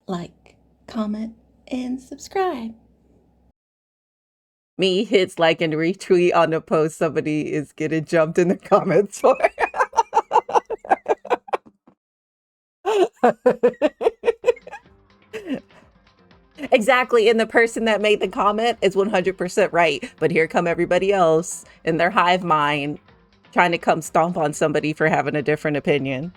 like, comment, and subscribe. Me hits like and retweet on the post somebody is getting jumped in the comments for. Exactly, and the person that made the comment is 100% right, but here come everybody else in their hive mind trying to come stomp on somebody for having a different opinion.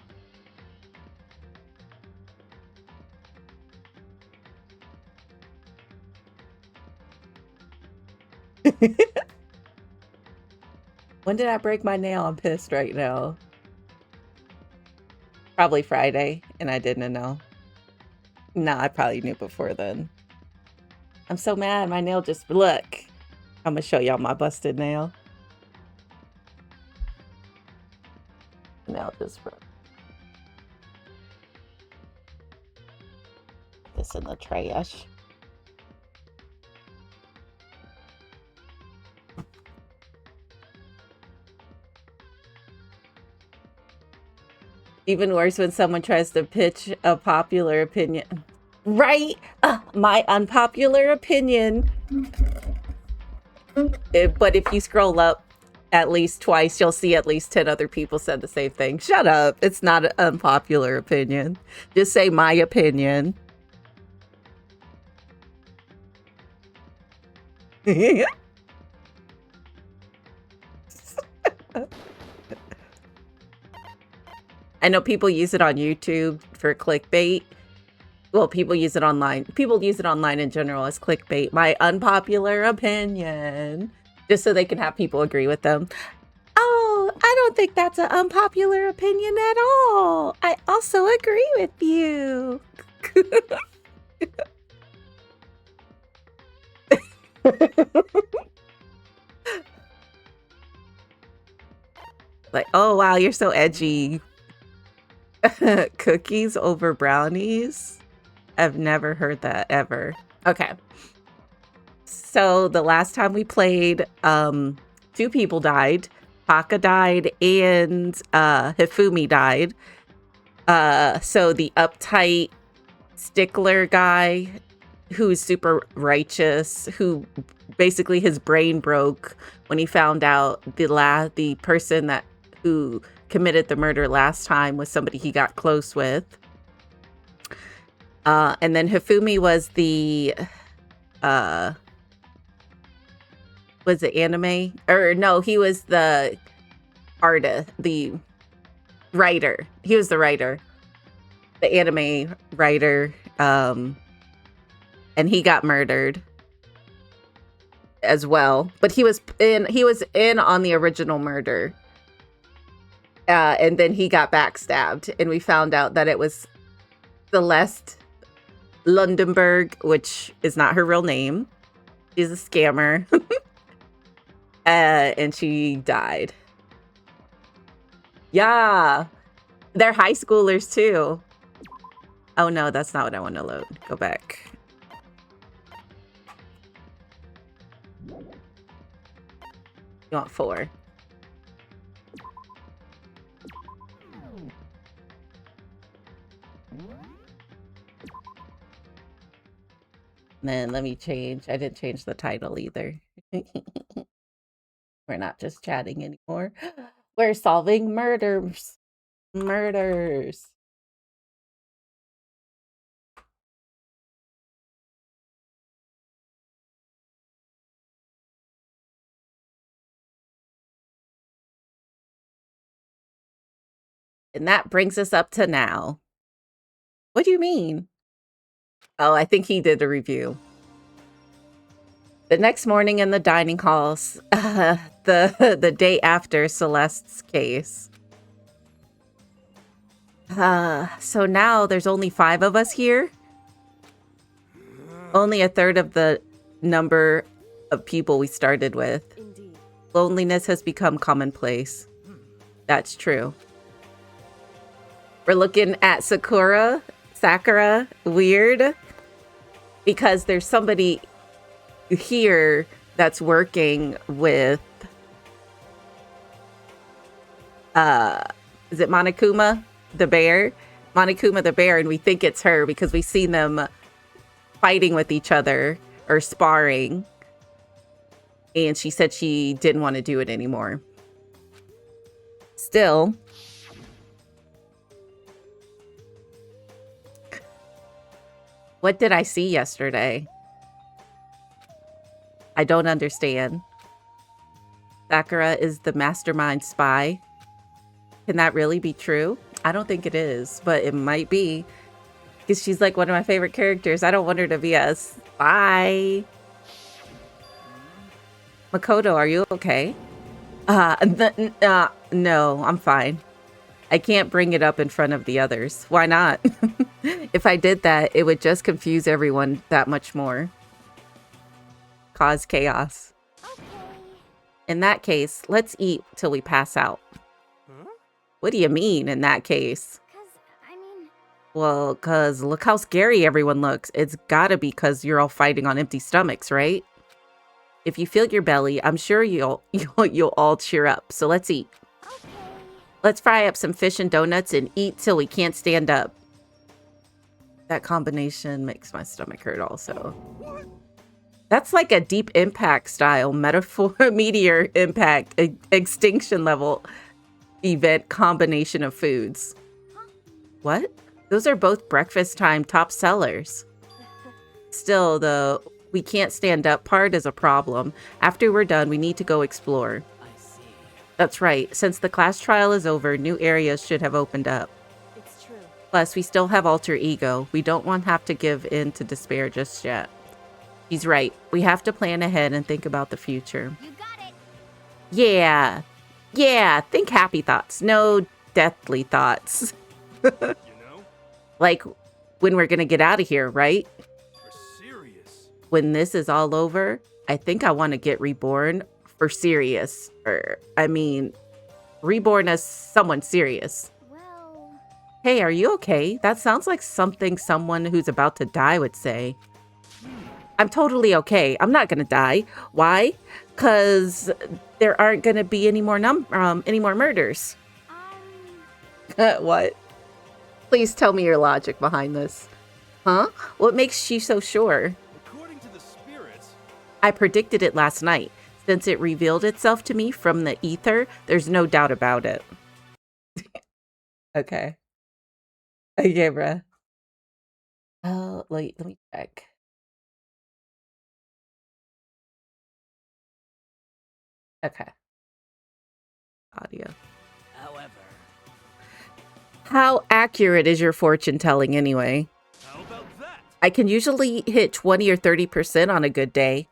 When did I break my nail? I'm pissed right now. Probably Friday, and I didn't know. Nah, I probably knew before then. I'm so mad. My nail just... Look. I'm gonna show y'all my busted nail. Nail just broke. This in the trash. Even worse when someone tries to pitch a popular opinion. Right? My unpopular opinion. But if you scroll up at least twice, you'll see at least 10 other people said the same thing. Shut up. It's not an unpopular opinion. Just say my opinion. I know people use it on YouTube for clickbait. Well, people use it online. People use it online in general as clickbait. My unpopular opinion. Just so they can have people agree with them. Oh, I don't think that's an unpopular opinion at all. I also agree with you. Like, oh, wow, you're so edgy. Cookies over brownies? I've never heard that ever. Okay. So the last time we played, 2 people died. Taka died and Hifumi died. So the uptight stickler guy who's super righteous, who basically his brain broke when he found out the person who committed the murder last time was somebody he got close with. And then Hifumi was the was it anime? Or no, he was the artist, the writer. He was the writer. The anime writer. And he got murdered as well. But he was in on the original murder. And then he got backstabbed, and we found out that it was Celeste Lundenberg, which is not her real name. She's a scammer. And she died. Yeah. They're high schoolers too. Oh no, that's not what I want to load. Go back. You want 4. Then let me change. I didn't change the title either. We're not just chatting anymore. We're solving murders. Murders. And that brings us up to now. What do you mean? Oh, I think he did a review. The next morning in the dining halls, the day after Celeste's case. So now there's only 5 of us here. Only a third of the number of people we started with. Indeed. Loneliness has become commonplace. That's true. We're looking at Sakura, weird, because there's somebody here that's working with, is it Monokuma, the bear? Monokuma the bear, and we think it's her because we've seen them fighting with each other or sparring. And she said she didn't want to do it anymore. Still, what did I see yesterday? I don't understand. Sakura is the mastermind spy. Can that really be true? I don't think it is, but it might be. Because she's like one of my favorite characters. I don't want her to be a spy. Makoto, are you okay? No, I'm fine. I can't bring it up in front of the others. Why not? If I did that, it would just confuse everyone that much more. Cause chaos. Okay. In that case, let's eat till we pass out. Huh? What do you mean, in that case? Well, because look how scary everyone looks. It's gotta be because you're all fighting on empty stomachs, right? If you feel your belly, I'm sure you'll all cheer up. So let's eat. Okay. Let's fry up some fish and donuts and eat till we can't stand up. That combination makes my stomach hurt also. That's like a Deep Impact style metaphor, meteor impact, extinction level event combination of foods. What? Those are both breakfast time top sellers. Still, the we can't stand up part is a problem. After we're done, we need to go explore. I see. That's right. Since the class trial is over, new areas should have opened up. It's true. Plus, we still have alter ego. We don't want to have to give in to despair just yet. He's right. We have to plan ahead and think about the future. You got it. Yeah. Yeah. Think happy thoughts. No deathly thoughts. You know, Like when we're going to get out of here, right? for serious. When this is all over, I think I want to get reborn for serious. Or, I mean, reborn as someone serious. Well, Hey, are you okay? That sounds like something someone who's about to die would say. I'm totally okay. I'm not going to die. Why? Because there aren't going to be any more murders. What? Please tell me your logic behind this. Huh? What makes you so sure? According to the spirits, I predicted it last night. Since it revealed itself to me from the ether, there's no doubt about it. Okay. Okay, bruh. Let me check. Okay. Audio. however, How accurate is your fortune telling anyway? how about that? I can usually hit 20 or 30% on a good day.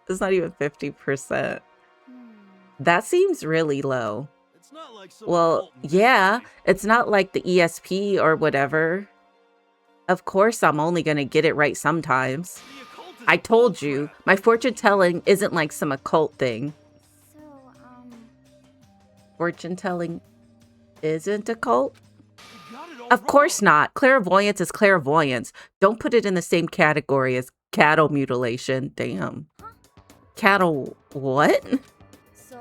It's not even 50%. That seems really low. It's not like some Well, occult yeah, mystery. it's not like the ESP or whatever. Of course, I'm only going to get it right sometimes. The occult is I told bull you, crap. my fortune telling isn't like some occult thing. so, Fortune telling isn't a cult? You got it all Of course wrong. not. Clairvoyance is clairvoyance. Don't put it in the same category as cattle mutilation. Damn. Cattle what? so,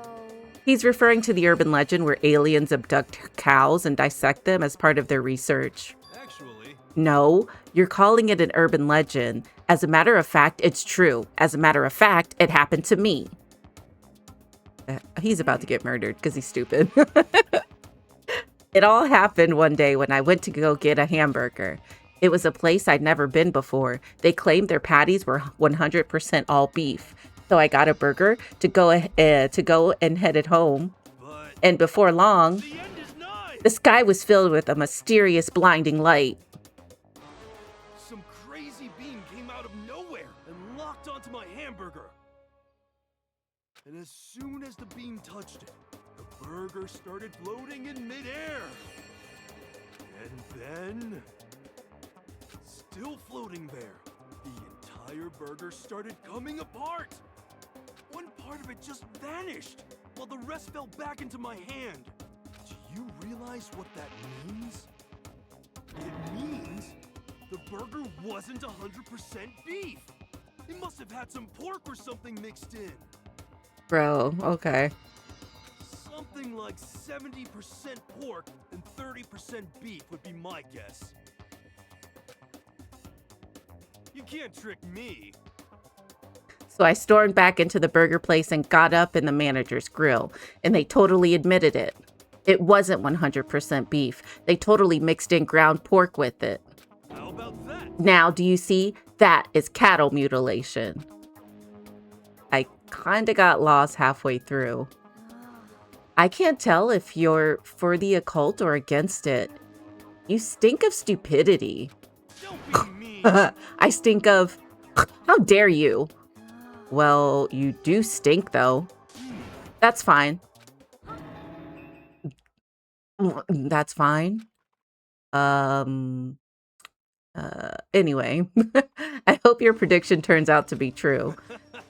He's referring to the urban legend where aliens abduct cows and dissect them as part of their research. Actually, No, you're calling it an urban legend. As a matter of fact, it's true. As a matter of fact, it happened to me. He's about to get murdered because he's stupid. It all happened one day when I went to go get a hamburger. It was a place I'd never been before. They claimed their patties were 100% all beef. So I got a burger to go and headed home. but And before long, the end is nigh. the sky was filled with a mysterious blinding light. Some crazy beam came out of nowhere and locked onto my hamburger. And as soon as the beam touched it, the burger started floating in midair. And then, still floating there, the entire burger started coming apart. One part of it just vanished, while the rest fell back into my hand. Do you realize what that means? It means the burger wasn't 100% beef. It must have had some pork or something mixed in. Bro, okay. Something like 70% pork and 30% beef would be my guess. You can't trick me. So I stormed back into the burger place and got up in the manager's grill, and they totally admitted it. It wasn't 100% beef. They totally mixed in ground pork with it. How about that? Now, do you see? That is cattle mutilation. I kinda got lost halfway through. I can't tell if you're for the occult or against it. You stink of stupidity. Don't be mean. I stink of... How dare you? Well, you do stink, though. That's fine. That's fine. Anyway. I hope your prediction turns out to be true.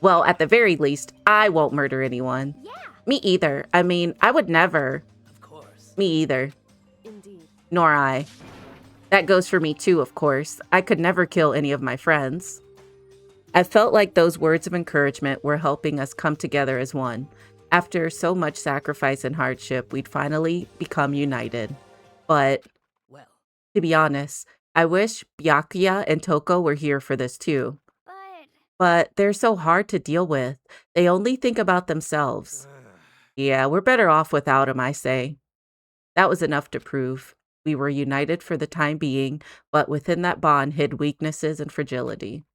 Well, at the very least, I won't murder anyone. Yeah. Me either. I mean, I would never. Of course. Me either. Indeed. Nor I. That goes for me too, of course. I could never kill any of my friends. I felt like those words of encouragement were helping us come together as one. After so much sacrifice and hardship, we'd finally become united. But, Well, to be honest, I wish Byakuya and Toko were here for this too. But they're so hard to deal with. They only think about themselves. Yeah, we're better off without them, I say. That was enough to prove. We were united for the time being, but within that bond hid weaknesses and fragility.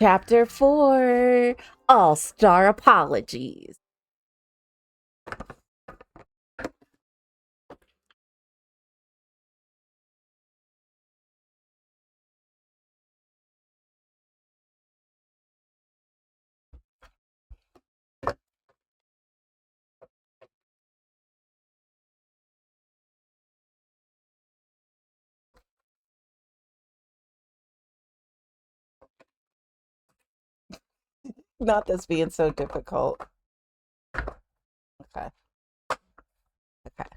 Chapter 4, All-Star Apologies. Not this being so difficult. Okay. Okay.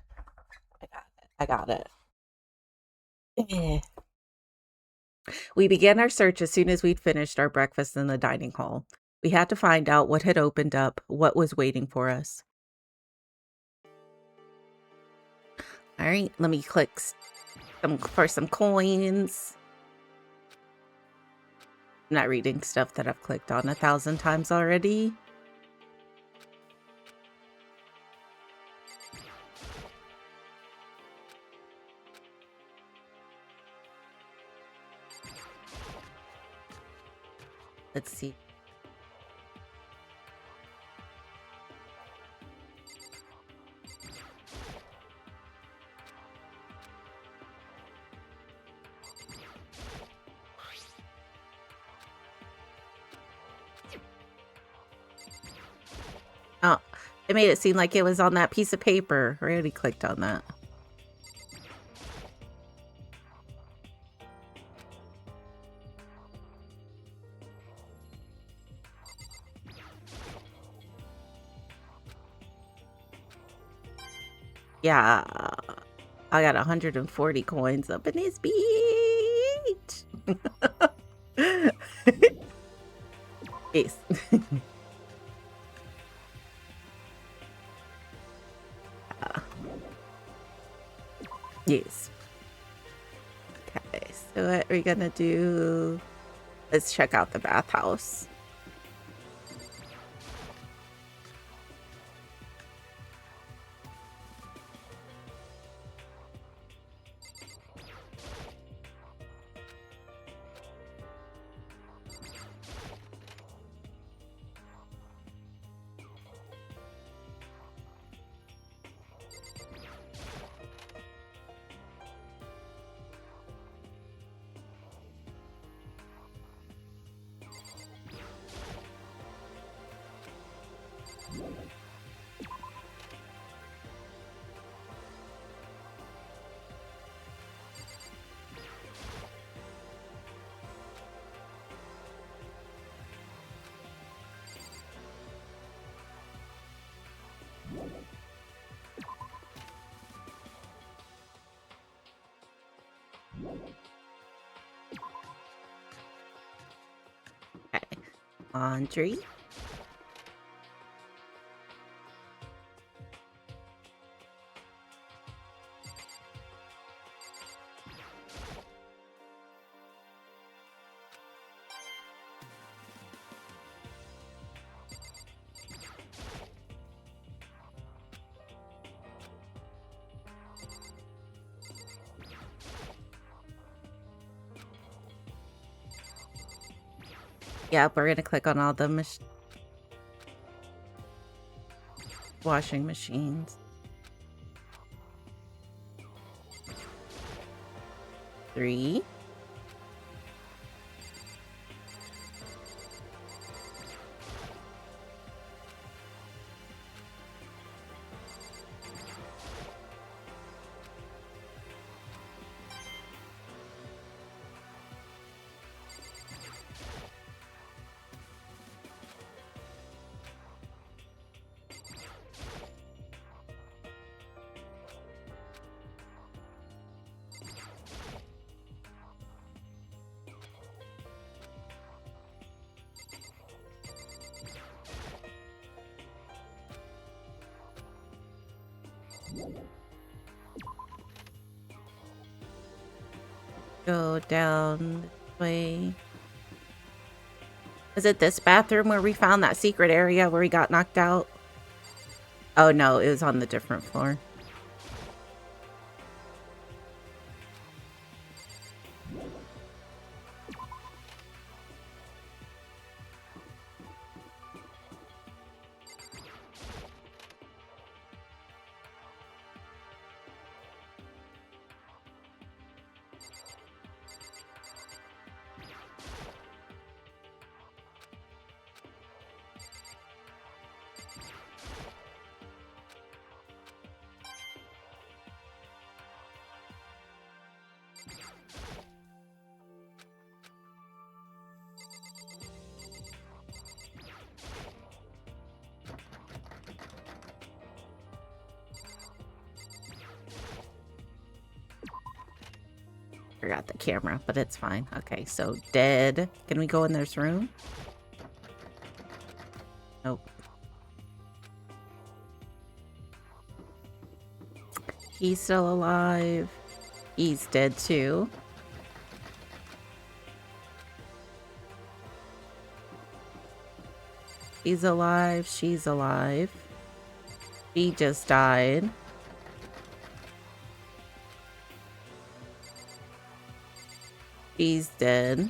I got it. Eh. We began our search as soon as we'd finished our breakfast in the dining hall. We had to find out what had opened up, what was waiting for us. All right, let me click for some coins. I'm not reading stuff that I've clicked on 1,000 times already. Let's see. Oh, it made it seem like it was on that piece of paper. I already clicked on that. Yeah, I got 140 coins up in this beach. Yes. Yes. Okay, so what we're gonna do, let's check out the bathhouse. Okay. Laundry. Yep, we're gonna click on all the washing machines. 3. Go down this way. Is it this bathroom where we found that secret area where we got knocked out? Oh no, it was on the different floor. Forgot the camera, but it's fine. Okay, so dead. Can we go in this room? Nope. He's still alive. He's dead too. He's alive. She's alive. She just died. He's dead.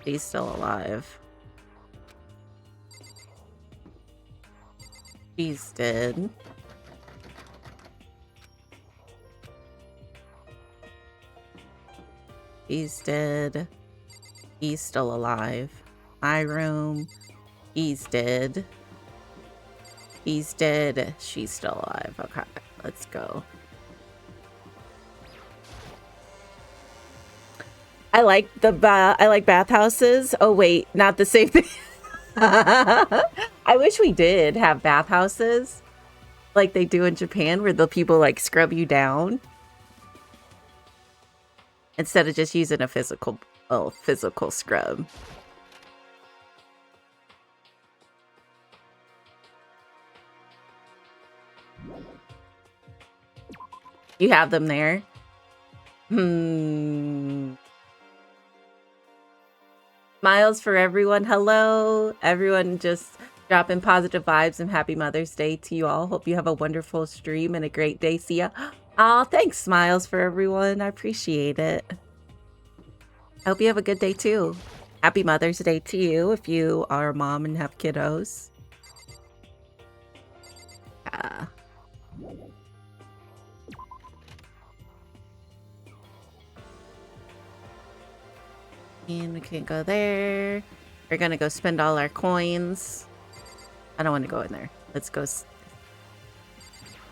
He's still alive. He's dead. He's dead. He's still alive. My room. He's dead. He's dead. She's still alive. Okay, let's go. I like bathhouses. Oh wait, not the same thing. I wish we did have bathhouses like they do in Japan, where the people like scrub you down instead of just using a physical scrub. You have them there? Smiles for everyone. Hello. Everyone just dropping positive vibes and happy Mother's Day to you all. Hope you have a wonderful stream and a great day. See ya. Oh, thanks, Smiles for everyone. I appreciate it. I hope you have a good day too. Happy Mother's Day to you if you are a mom and have kiddos. And we can't go there. We're gonna go spend all our coins. I don't want to go in there. Let's go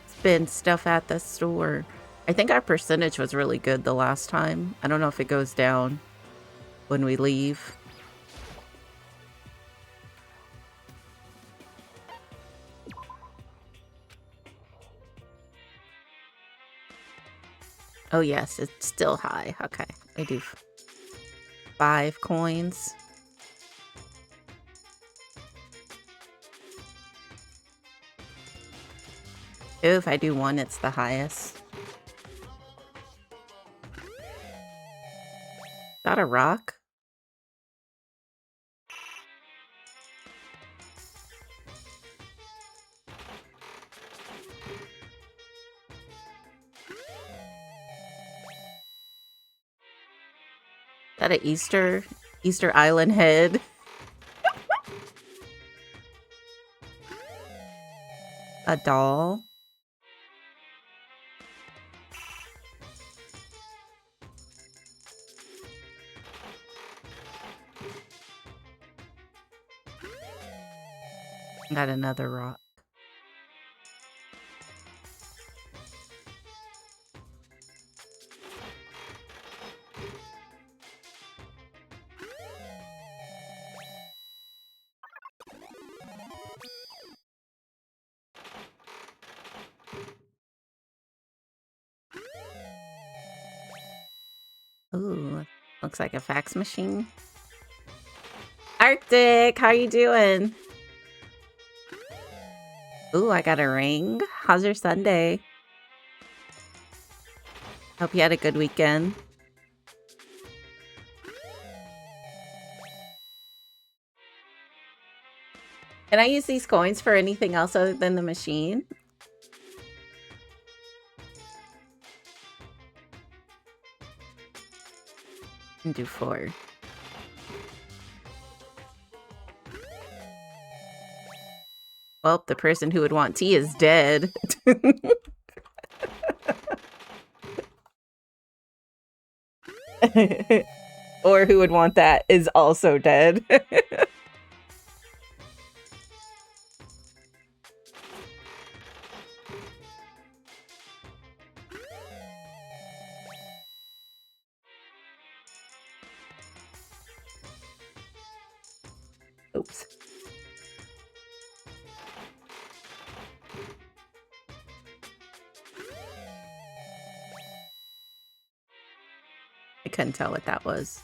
spend stuff at the store. I think our percentage was really good the last time. I don't know if it goes down when we leave. Oh yes, it's still high. Okay, I do 5 coins. Ooh, if I do 1, it's the highest. Is that a rock? that an Easter Island head? A doll? Got another rock. Ooh, looks like a fax machine. Arctic, how you doing? Ooh, I got a ring. How's your Sunday? Hope you had a good weekend. Can I use these coins for anything else other than the machine? And do 4. Well, the person who would want tea is dead. Or who would want that is also dead. Oops. I couldn't tell what that was.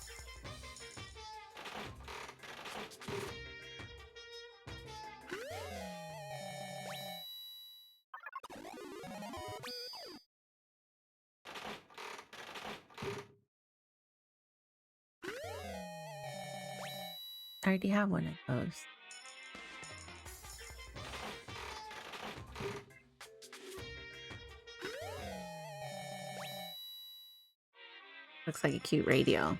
I already have one of those. Looks like a cute radio.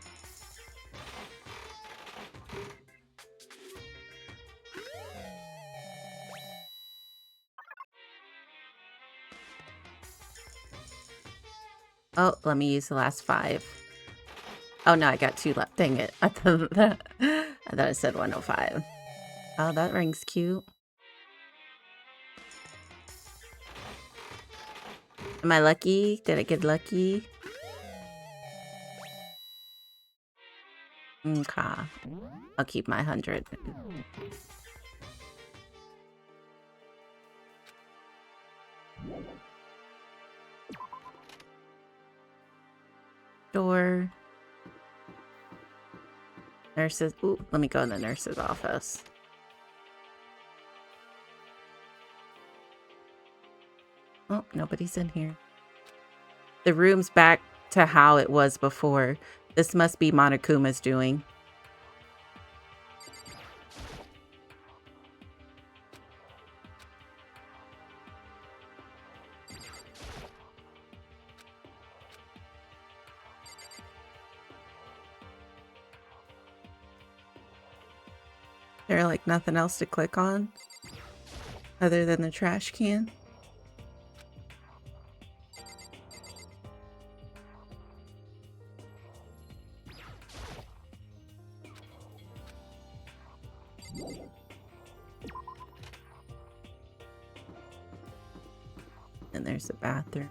Oh, let me use the last 5. Oh no, I got 2 left. Dang it. I thought I said 105. Oh, that ring's cute. Am I lucky? Did I get lucky? Okay. I'll keep my 100. Door. Nurses. Ooh, let me go in the nurse's office. Oh, nobody's in here. The room's back to how it was before. This must be Monokuma's doing. There's like nothing else to click on other than the trash can. And there's the bathroom.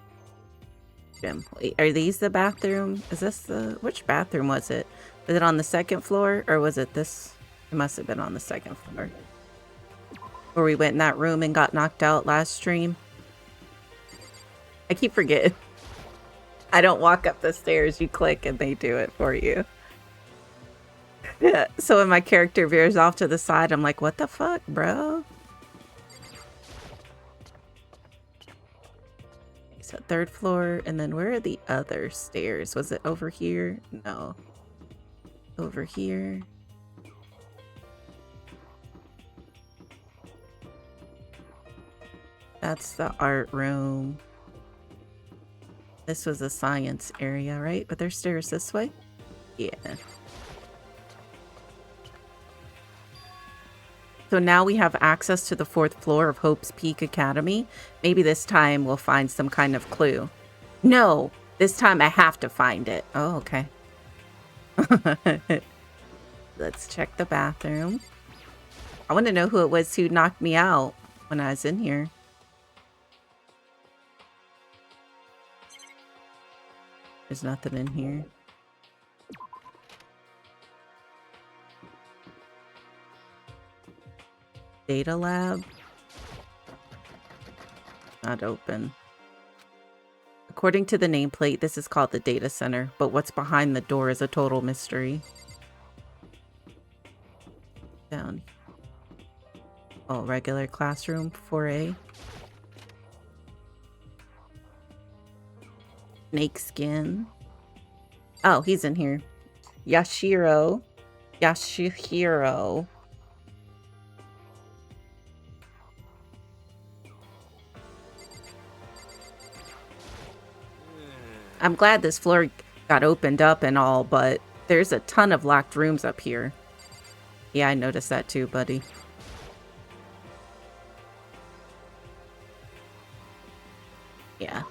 Gym. Wait, are these the bathroom? Is this the... Which bathroom was it? Was it on the 2nd floor or was it this? It must have been on the 2nd floor. Where we went in that room and got knocked out last stream. I keep forgetting. I don't walk up the stairs. You click and they do it for you. Yeah. So when my character veers off to the side, I'm like, what the fuck, bro? Okay, so 3rd floor. And then where are the other stairs? Was it over here? No. Over here. That's the art room. This was a science area, right? But there's stairs this way? Yeah. So now we have access to the 4th floor of Hope's Peak Academy. Maybe this time we'll find some kind of clue. No, this time I have to find it. Oh, okay. Let's check the bathroom. I want to know who it was who knocked me out when I was in here. There's nothing in here. Data lab. Not open. According to the nameplate, this is called the data center, but what's behind the door is a total mystery. Down. Oh, regular classroom 4A. Snake skin. Oh, he's in here. Yashihiro. I'm glad this floor got opened up and all, but there's a ton of locked rooms up here. Yeah, I noticed that too, buddy. Yeah.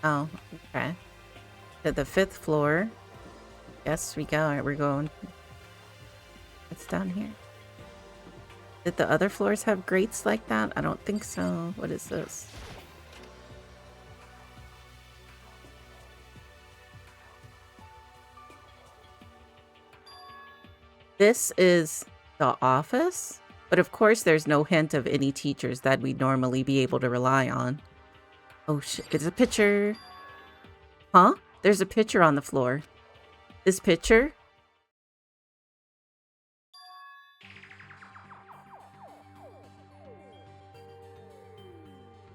Oh, okay. To the 5th floor. Yes, we go. All right, we're going. What's down here? Did the other floors have grates like that? I don't think so. What is this? This is the office, but of course there's no hint of any teachers that we'd normally be able to rely on. Oh shit, it's a picture. Huh? There's a picture on the floor. This picture?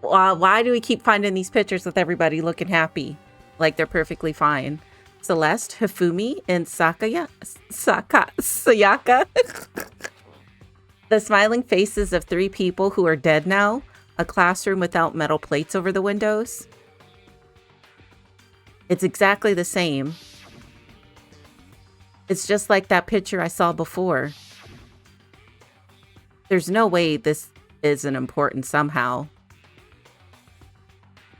Why do we keep finding these pictures with everybody looking happy? Like they're perfectly fine. Celeste, Hifumi, and Sayaka. The smiling faces of 3 people who are dead now. A classroom without metal plates over the windows. It's exactly the same. It's just like that picture I saw before. There's no way this isn't important somehow.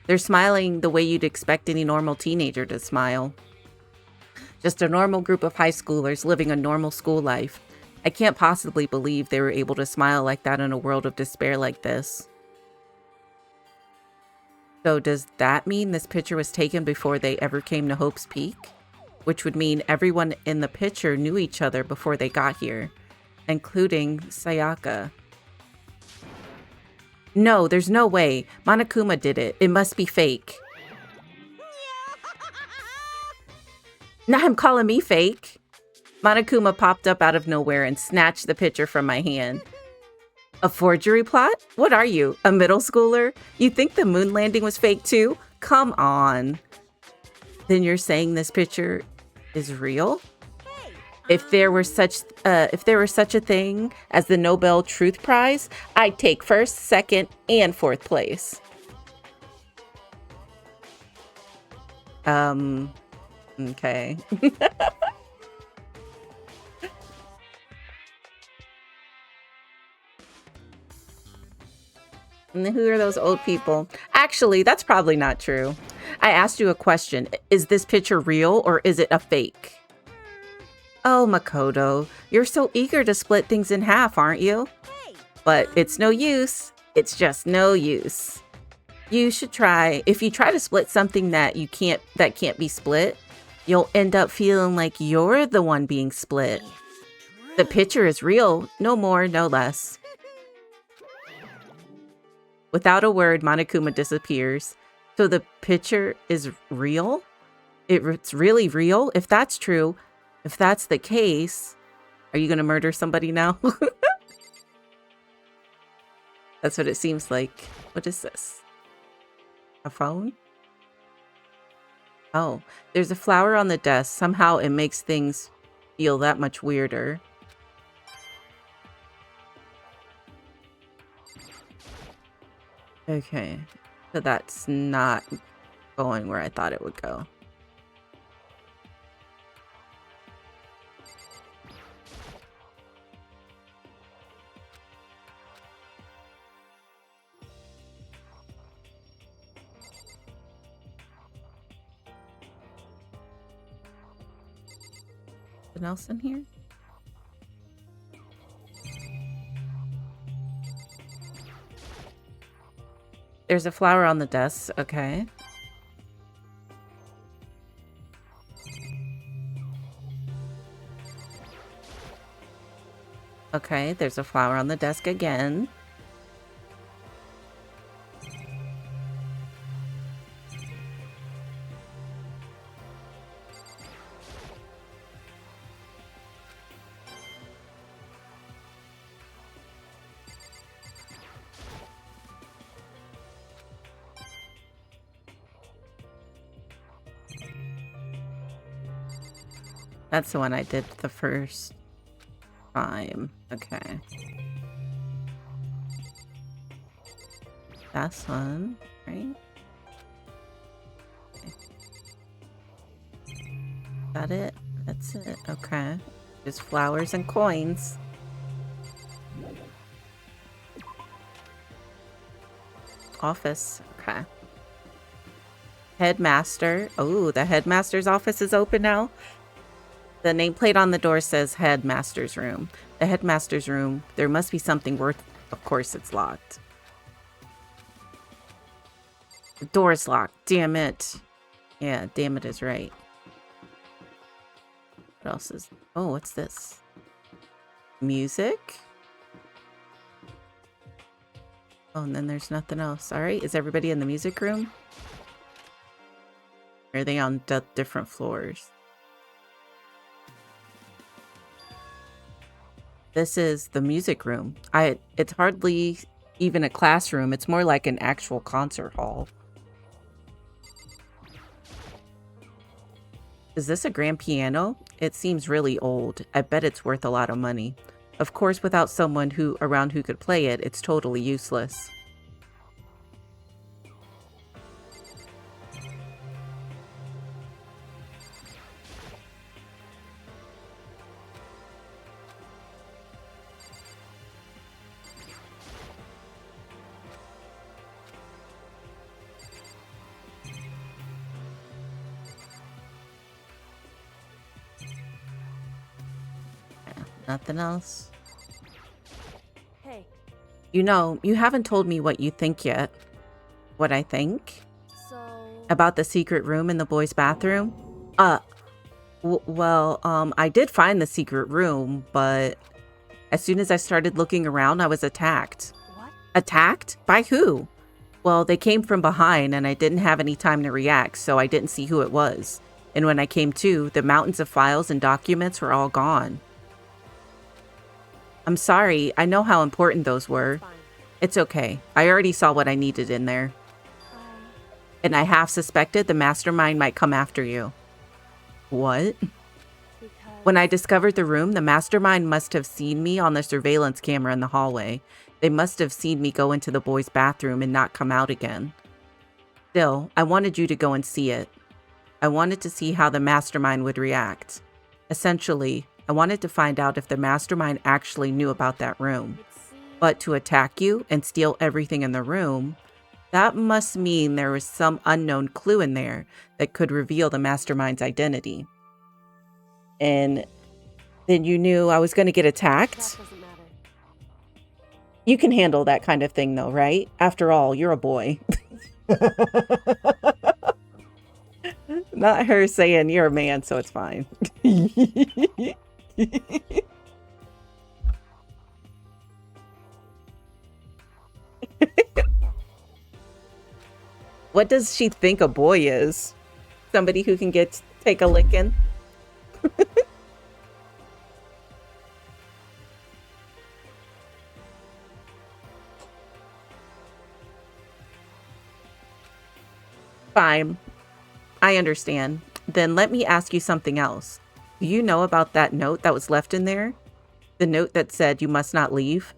They're smiling the way you'd expect any normal teenager to smile. Just a normal group of high schoolers living a normal school life. I can't possibly believe they were able to smile like that in a world of despair like this. So does that mean this picture was taken before they ever came to Hope's Peak? Which would mean everyone in the picture knew each other before they got here, including Sayaka. No, there's no way. Monokuma did it. It must be fake. Now I'm calling me fake. Monokuma popped up out of nowhere and snatched the picture from my hand. A forgery plot? What are you, a middle schooler? You think the moon landing was fake too? Come on. Then you're saying this picture is real? If there were such a thing as the Nobel Truth Prize, I'd take 1st, 2nd, and 4th place. Okay. And who are those old people? Actually, that's probably not true. I asked you a question. Is this picture real or is it a fake? Oh, Makoto, you're so eager to split things in half, aren't you? But it's no use. It's just no use. You should try. If you try to split something that can't be split, you'll end up feeling like you're the one being split. The picture is real, no more, no less. Without a word, Monokuma disappears. So the picture is real? It's really real? If that's true, if that's the case, Are you gonna murder somebody now? That's what it seems like. What is this? A phone? Oh, there's a flower on the desk. Somehow it makes things feel that much weirder. Okay, so that's not going where I thought it would go. Anything else in here? There's a flower on the desk. Okay. Okay, there's a flower on the desk again. That's the one I did the first time. Okay. That's one, right? Okay. That it? That's it. Okay. Just flowers and coins. Office. Okay. Headmaster. Oh, the headmaster's office is open now. The nameplate on the door says headmaster's room. The headmaster's room. There must be something worth... Of course it's locked. The door's locked. Damn it. Yeah, damn it is right. What else is... Oh, what's this? Music? Oh, and then there's nothing else. Alright, is everybody in the music room? Or are they on different floors? This is the music room. It's hardly even a classroom. It's more like an actual concert hall. Is this a grand piano? It seems really old. I bet it's worth a lot of money. Of course, without someone around who could play it, it's totally useless. Nothing else? Hey. You know, you haven't told me what you think yet. What I think? So... About the secret room in the boys' bathroom? Well, I did find the secret room, but as soon as I started looking around, I was attacked. What? Attacked? By who? Well, they came from behind and I didn't have any time to react, so I didn't see who it was. And when I came to, the mountains of files and documents were all gone. I'm sorry, I know how important those were. Fine. It's okay. I already saw what I needed in there. And I half suspected the mastermind might come after you. What? Because... When I discovered the room, the mastermind must have seen me on the surveillance camera in the hallway. They must have seen me go into the boys' bathroom and not come out again. Still, I wanted you to go and see it. I wanted to see how the mastermind would react. Essentially, I wanted to find out if the mastermind actually knew about that room. But to attack you and steal everything in the room, that must mean there was some unknown clue in there that could reveal the mastermind's identity. And then you knew I was going to get attacked? That doesn't matter. You can handle that kind of thing though, right? After all, you're a boy. Not her saying you're a man, so it's fine. What does she think a boy is? Somebody who can take a licking? Fine. I understand. Then let me ask you something else. Do you know about that note that was left in there? The note that said you must not leave?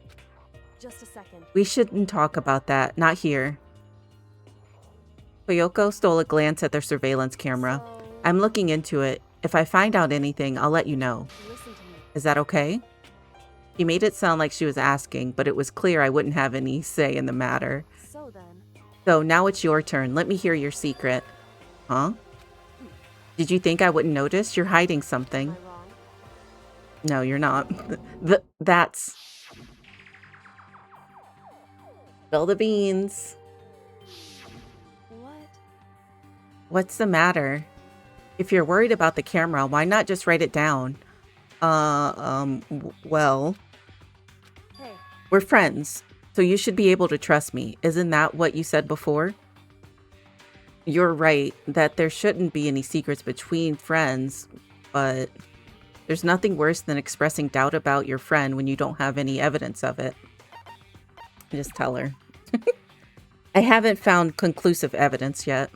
Just a second. We shouldn't talk about that. Not here. Koyoko stole a glance at their surveillance camera. So, I'm looking into it. If I find out anything, I'll let you know. listen to me. Is that okay? He made it sound like she was asking, but it was clear I wouldn't have any say in the matter. So then, So now it's your turn. Let me hear your secret. Huh? Did you think I wouldn't notice? You're hiding am something. I wrong? No, you're not. That's... Spill the beans. What? What's the matter? If you're worried about the camera, why not just write it down? Well, Hey, we're friends, so you should be able to trust me. Isn't that what you said before? You're right that there shouldn't be any secrets between friends, but there's nothing worse than expressing doubt about your friend when you don't have any evidence of it. Just tell her. I haven't found conclusive evidence yet.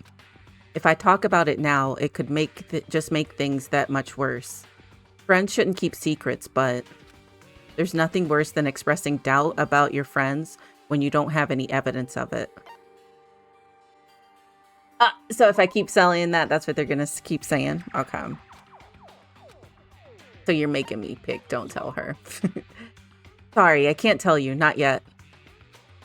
If I talk about it now, it could just make things that much worse. Friends shouldn't keep secrets, but there's nothing worse than expressing doubt about your friends when you don't have any evidence of it. So if I keep saying that, that's what they're gonna keep saying? Okay. So you're making me pick, don't tell her. Sorry, I can't tell you, not yet.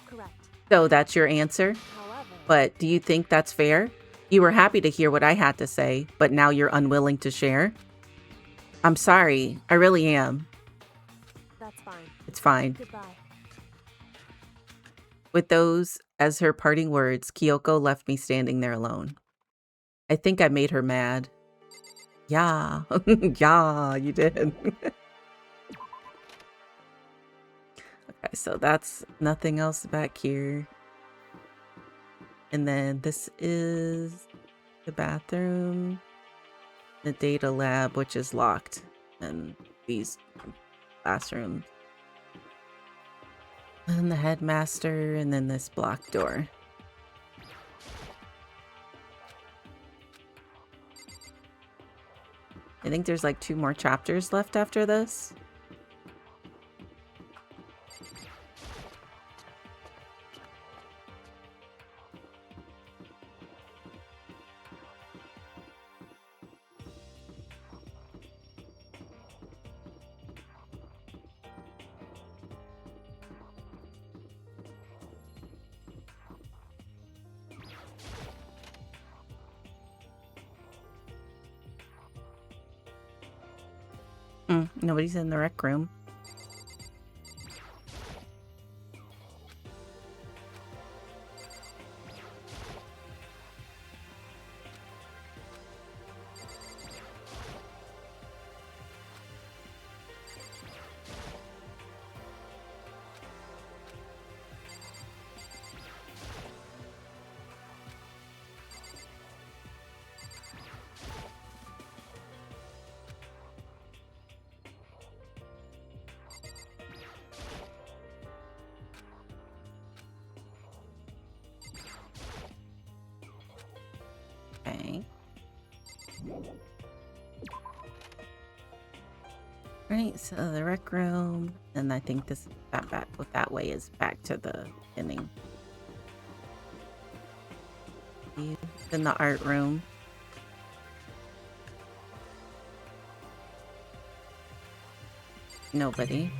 correct. So that's your answer? However, But do you think that's fair? You were happy to hear what I had to say, but now you're unwilling to share? I'm sorry, I really am. that's fine. It's fine. Goodbye. With those as her parting words, Kyoko left me standing there alone. I think I made her mad. Yeah, yeah, you did. Okay, so that's nothing else back here. And then this is the bathroom, the data lab, which is locked, and these classrooms. And the headmaster, and then this blocked door. I think there's like 2 more chapters left after this. Nobody's in the rec room. Okay. Right, so the rec room, and I think this that way is back to the beginning. In the art room. Nobody.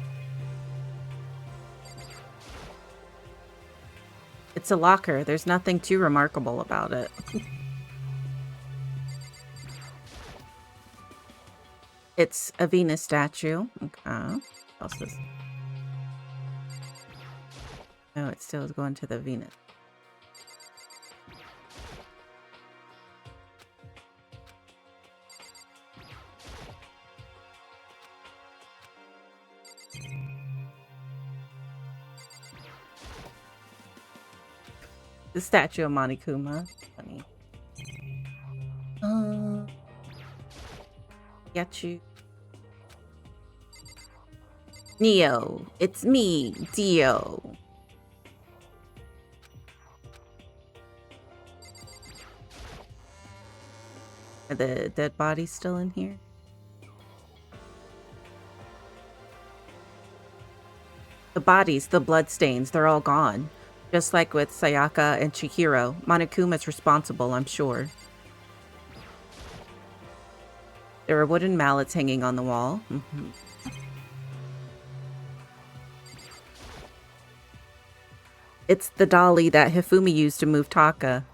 It's a locker. There's nothing too remarkable about it. It's a Venus statue. Okay. What else is... Oh, it still is going to the Venus. The statue of Monikuma. Funny. Got you. Neo, it's me, Dio. Are the dead bodies still in here? The bodies, the bloodstains, they're all gone. Just like with Sayaka and Chihiro. Monokuma's responsible, I'm sure. There are wooden mallets hanging on the wall. It's the dolly that Hifumi used to move Taka.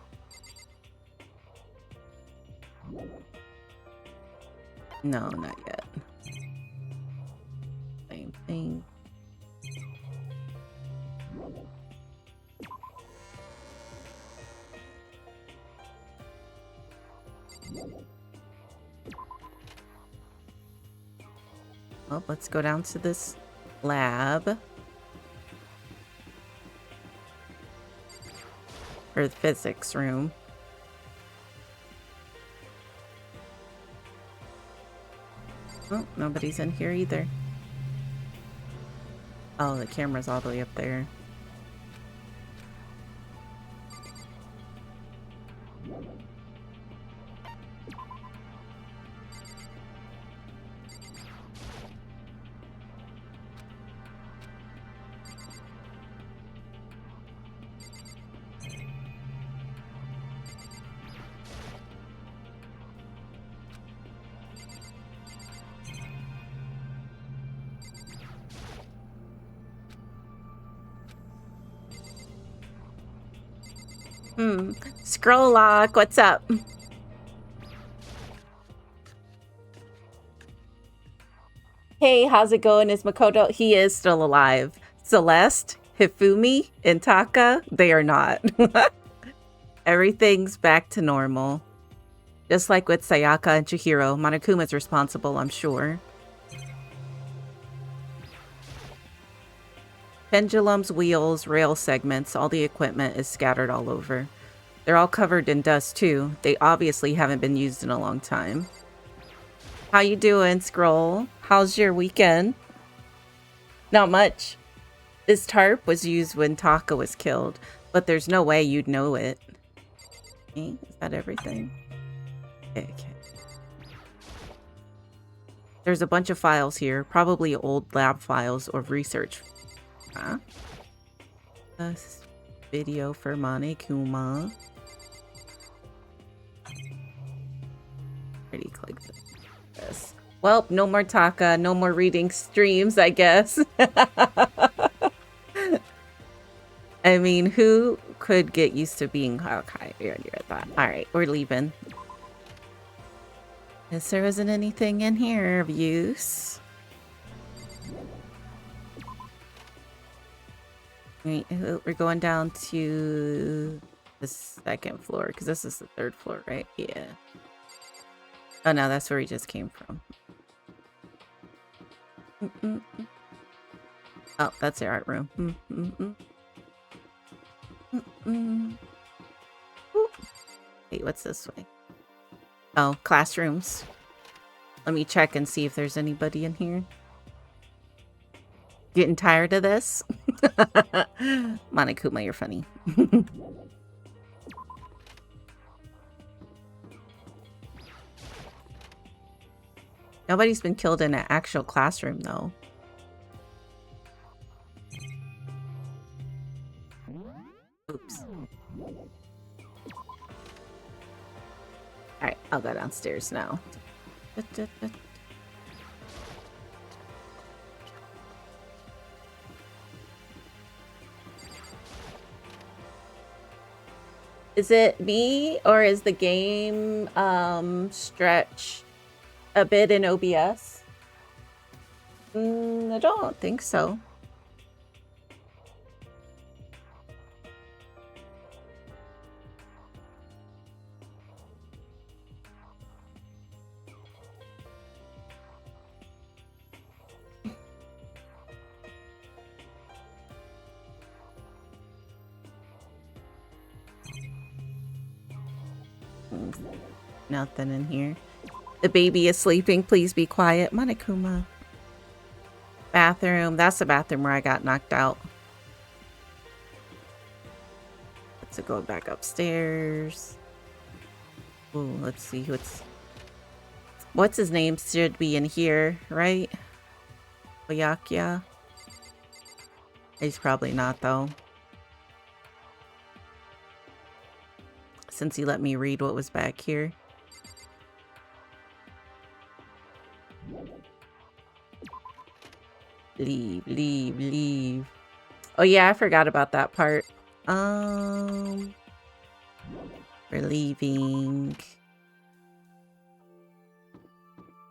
No, not yet. Same thing. Well, let's go down to this lab. Or the physics room. Oh, nobody's in here either. Oh, the camera's all the way up there. Scroll lock, what's up? Hey, how's it going? Is Makoto? He is still alive. Celeste, Hifumi, and Taka, they are not. Everything's back to normal. Just like with Sayaka and Chihiro, Monokuma's responsible, I'm sure. Pendulums, wheels, rail segments, all the equipment is scattered all over. They're all covered in dust too. They obviously haven't been used in a long time. How you doing, Scroll? How's your weekend? Not much. This tarp was used when Taka was killed, but there's no way you'd know it. Okay, is that everything? Okay. There's a bunch of files here, probably old lab files or research. Huh? This video for Monokuma. Already clicked this. Well, no more Taka, no more reading streams, I guess. I mean, who could get used to being... Okay, we already read that. Alright, we're leaving. Guess there isn't anything in here of use. We're going down to the second floor, because this is the third floor, right? Yeah. Oh no, that's where we just came from. Oh, that's the art room. Wait, what's this way? Oh, classrooms. Let me check and see if there's anybody in here. Getting tired of this? Monokuma, you're funny. Nobody's been killed in an actual classroom, though. Oops. Alright, I'll go downstairs now. Is it me, or is the game stretch a bit in OBS? I don't think so. Nothing in here. The baby is sleeping. Please be quiet. Monokuma. Bathroom. That's the bathroom where I got knocked out. Let's go back upstairs. Ooh, let's see what's What's his name should be in here, right? Oyakya? He's probably not, though. Since he let me read what was back here. Leave, leave, leave. Oh yeah, I forgot about that part. We're leaving.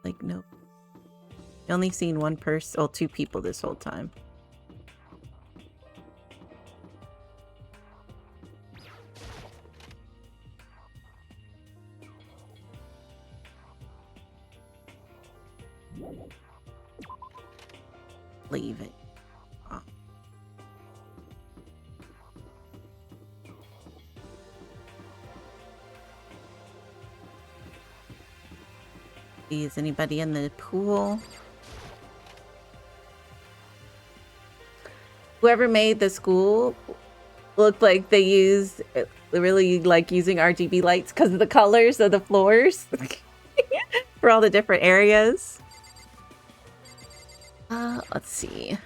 Like, nope. Only seen one person, oh, two people this whole time. Leave it. Oh. Is anybody in the pool? Whoever made the school looked like they used really like using RGB lights because of the colors of the floors for all the different areas. Let's see.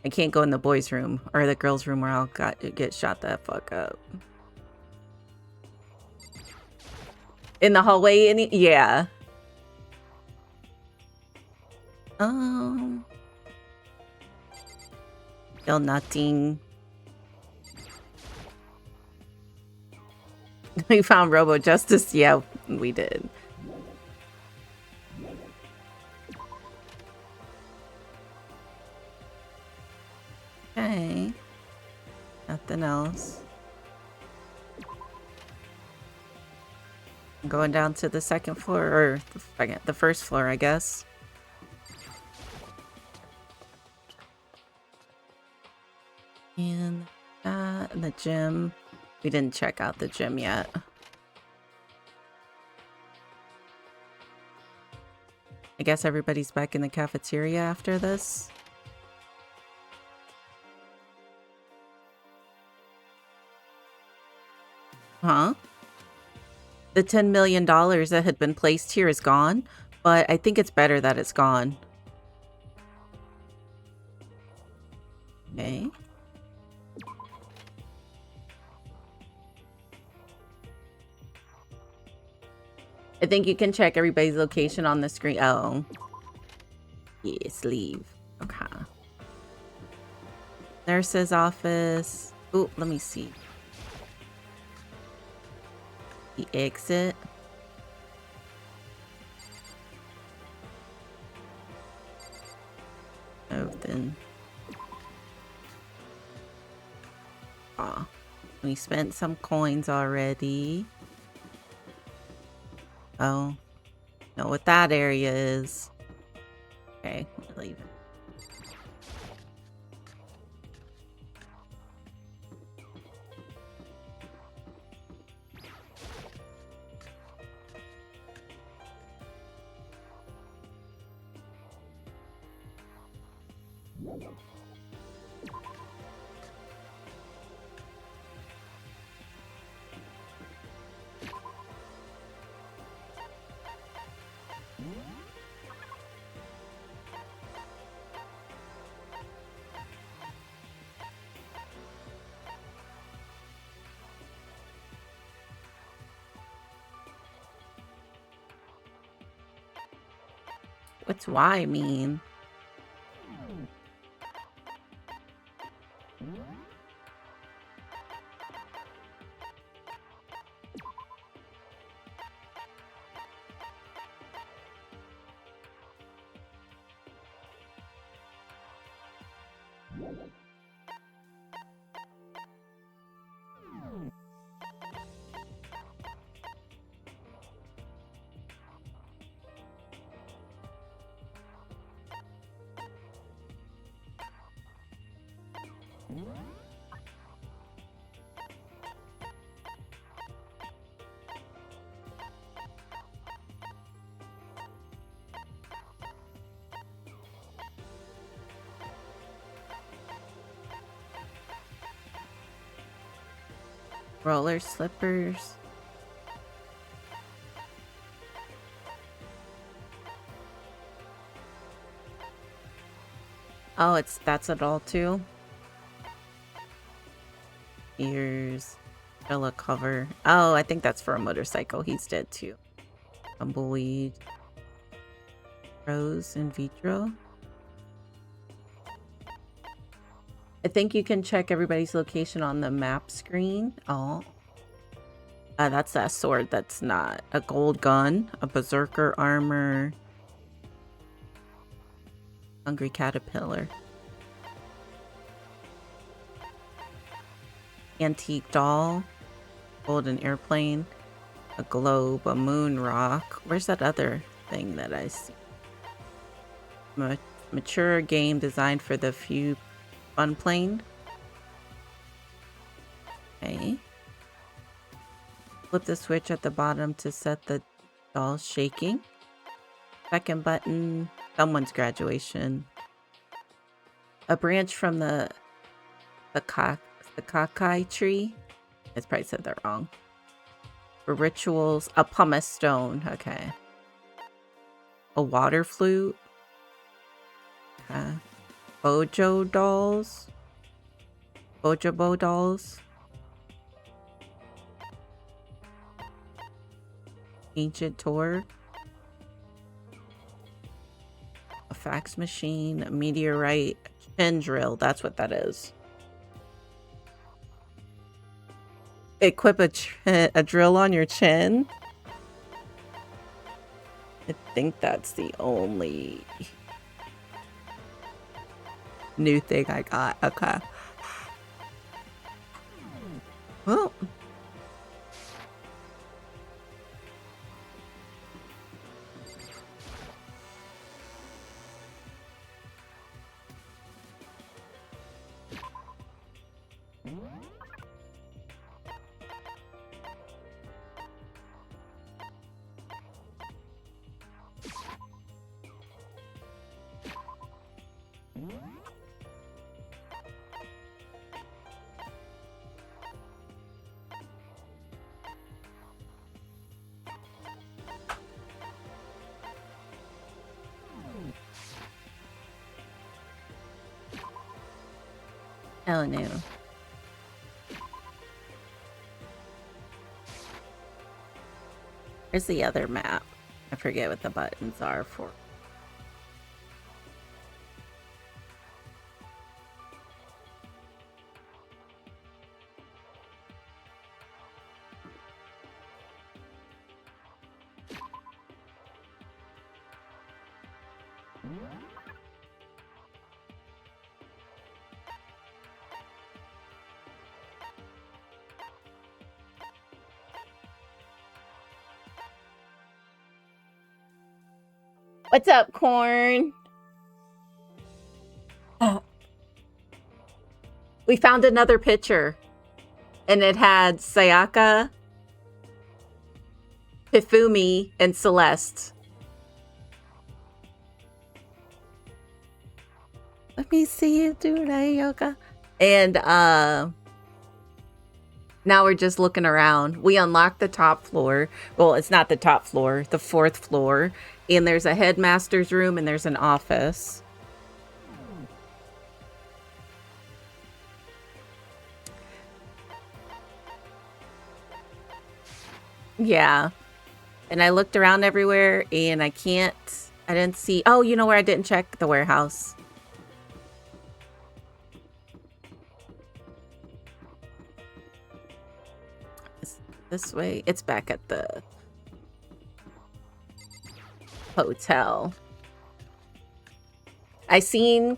I can't go in the boys' room or the girls' room where I'll get shot the fuck up. In the hallway, yeah. Still nothing. We found Robo Justice. Yeah, we did. Okay. Nothing else. I'm going down to the second floor, or the first floor, I guess. And that, and the gym. We didn't check out the gym yet. I guess everybody's back in the cafeteria after this. Huh? The $10 million that had been placed here is gone, but I think it's better that it's gone. Okay. I think you can check everybody's location on the screen. Oh. Yes, leave. Okay. Nurse's office. Oh, let me see. The exit. Oh, then. Ah. We spent some coins already. Oh. Know what that area is. Okay, we'll leave it. What's why mean? Roller slippers. Oh, that's it all too. Ears, Bella cover. Oh, I think that's for a motorcycle. He's dead too. Tumbleweed. Rose in vitro. I think you can check everybody's location on the map screen. Oh. That's that sword that's not a gold gun, a berserker armor, hungry caterpillar, antique doll, golden airplane, a globe, a moon rock. Where's that other thing that I see? Mature game designed for the few fun plane. Okay. Flip the switch at the bottom to set the doll shaking. Second button, someone's graduation. A branch from the kakai tree. I probably said that wrong. For rituals, a pumice stone. Okay. A water flute. Okay. Bojobo dolls. Ancient tour. A fax machine, a meteorite, a chin drill. That's what that is. Equip a drill on your chin. I think that's the only new thing I got. Okay. Well. Oh no. Where's the other map? I forget what the buttons are for. What's up, Corn? We found another picture, and it had Sayaka, Hifumi, and Celeste. Let me see you do that yoga. And now we're just looking around. We unlocked the top floor. Well, it's not the top floor, the 4th floor. And there's a headmaster's room and there's an office. Yeah. And I looked around everywhere and I didn't see. Oh, you know where I didn't check? The warehouse. This way. It's back at the hotel. I seen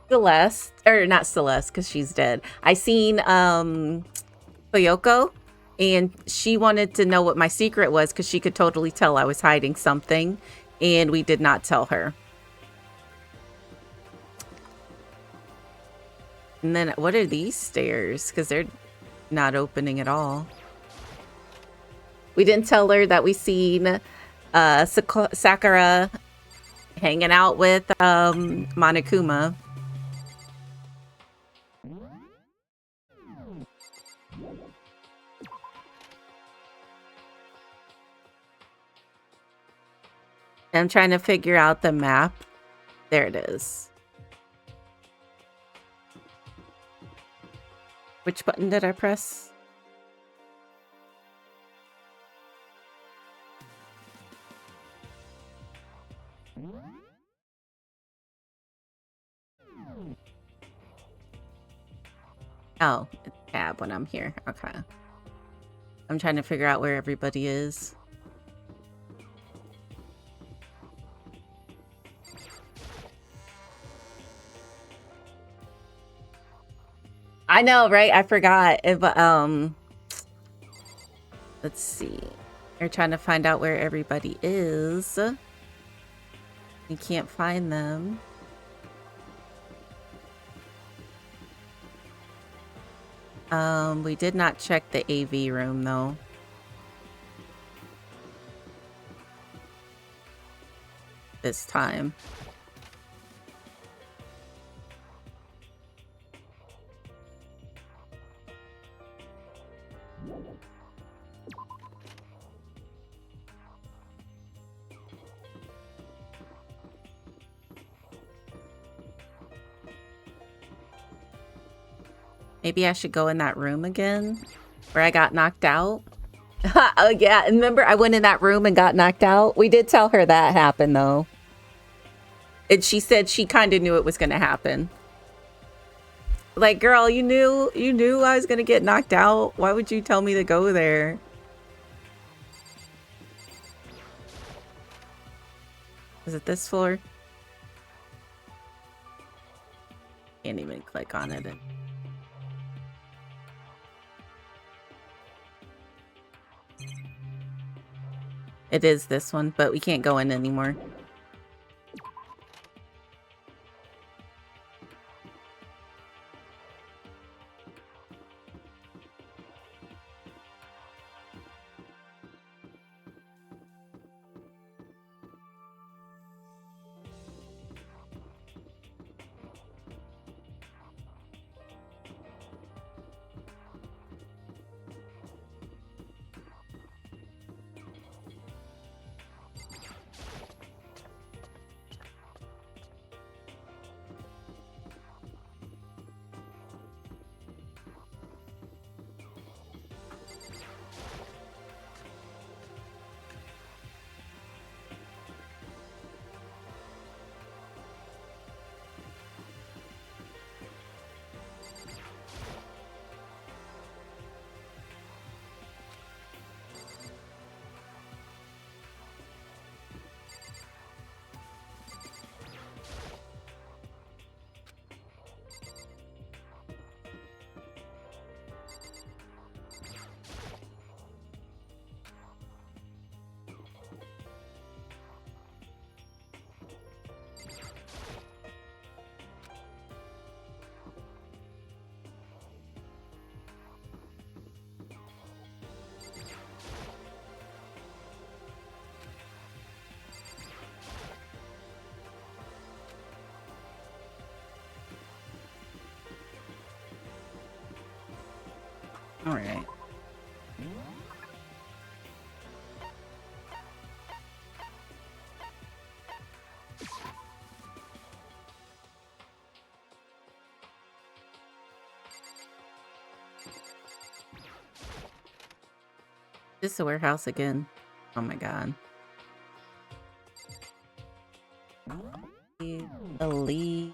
Celeste, or not Celeste because she's dead. I seen Toyoko, and she wanted to know what my secret was because she could totally tell I was hiding something, and we did not tell her. And then what are these stairs? Because they're not opening at all. We didn't tell her that we seen Sakura hanging out with Monokuma. I'm trying to figure out the map. There it is. Which button did I press? Oh, it's tab when I'm here. Okay. I'm trying to figure out where everybody is. I know, right? I forgot. If, let's see. You're trying to find out where everybody is. You can't find them. We did not check the AV room though. This time. Maybe I should go in that room again where I got knocked out. Oh yeah, and remember I went in that room and got knocked out? We did tell her that happened though. And she said she kind of knew it was going to happen. Like, girl, you knew I was going to get knocked out. Why would you tell me to go there? Is it this floor? Can't even click on it. It is this one, but we can't go in anymore. All right. This is the warehouse again. Oh my god. The league.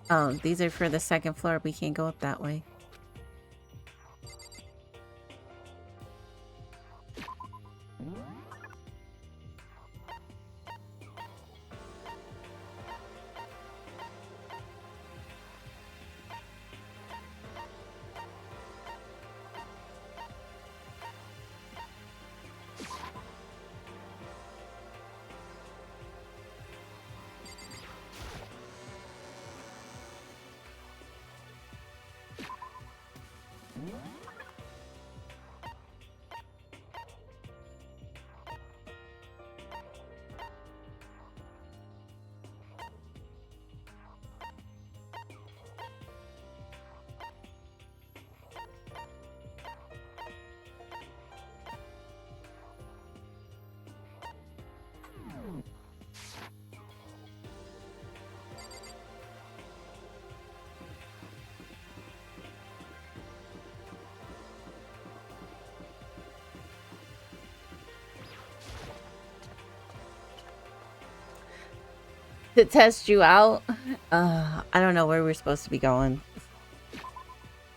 Oh, these are for the second floor. We can't go up that way. To test you out? I don't know where we're supposed to be going.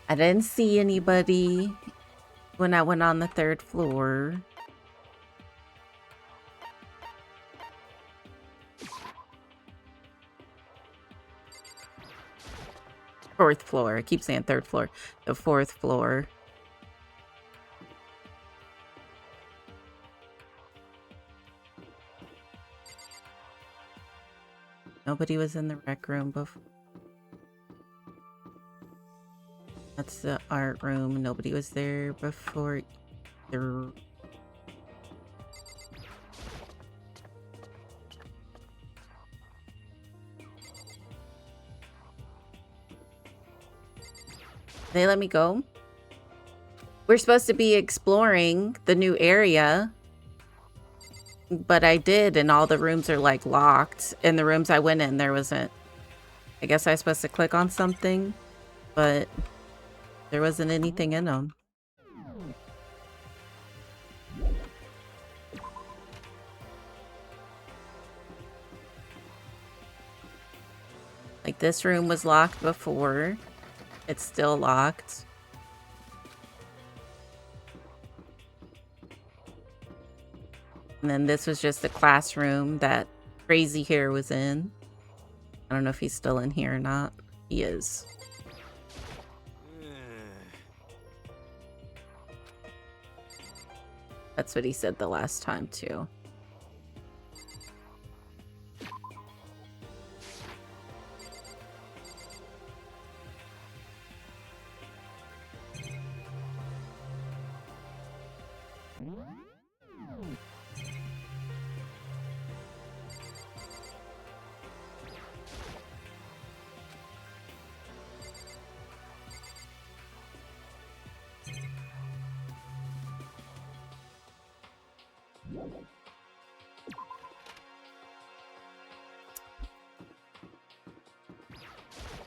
I didn't see anybody when I went on the 3rd floor. Fourth floor. I keep saying 3rd floor. The 4th floor. Nobody was in the rec room before. That's the art room. Nobody was there before. They let me go. We're supposed to be exploring the new area. But I did, and all the rooms are like locked. In the rooms I went in, there wasn't. I guess I was supposed to click on something, but there wasn't anything in them. Like this room was locked before. It's still locked. And then this was just a classroom that Crazy Hair was in. I don't know if he's still in here or not. He is. That's what he said the last time too.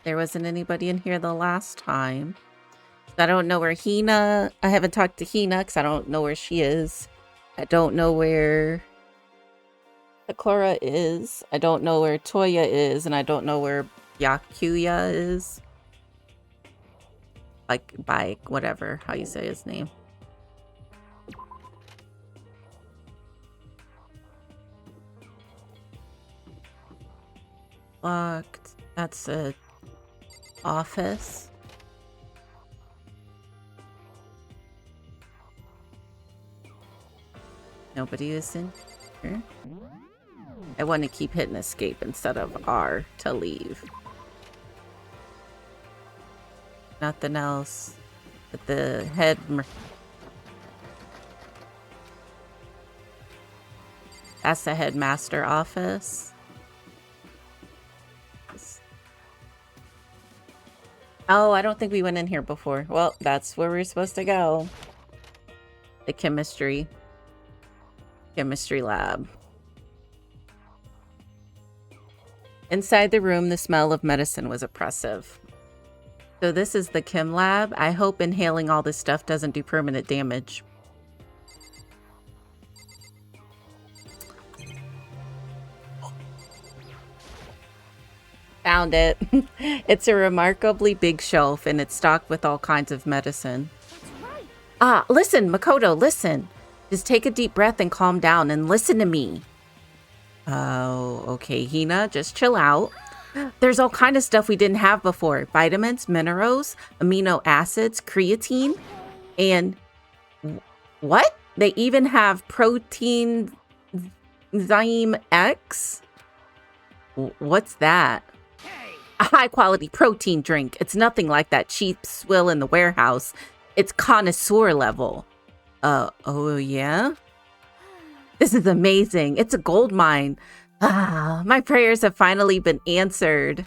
There wasn't anybody in here the last time. I don't know where Hina... I haven't talked to Hina because I don't know where she is. I don't know where Sakura is. I don't know where Toya is. And I don't know where Yakuya is. Like, by whatever, how you say his name. Locked. That's a office. Nobody is in here. I want to keep hitting escape instead of R to leave. Nothing else. But the head... That's the headmaster office. Oh, I don't think we went in here before. Well, that's where we're supposed to go. The chemistry lab. Inside the room, the smell of medicine was oppressive. So this is the chem lab. I hope inhaling all this stuff doesn't do permanent damage. Found it. It's a remarkably big shelf and it's stocked with all kinds of medicine. Right. Ah, listen, Makoto, listen. Just take a deep breath and calm down and listen to me. Oh, okay, Hina, just chill out. There's all kind of stuff we didn't have before. Vitamins, minerals, amino acids, creatine, and what? They even have protein Zyme X? What's that? A high-quality protein drink. It's nothing like that cheap swill in the warehouse. It's connoisseur level. Oh yeah? This is amazing. It's a gold mine. Ah, my prayers have finally been answered.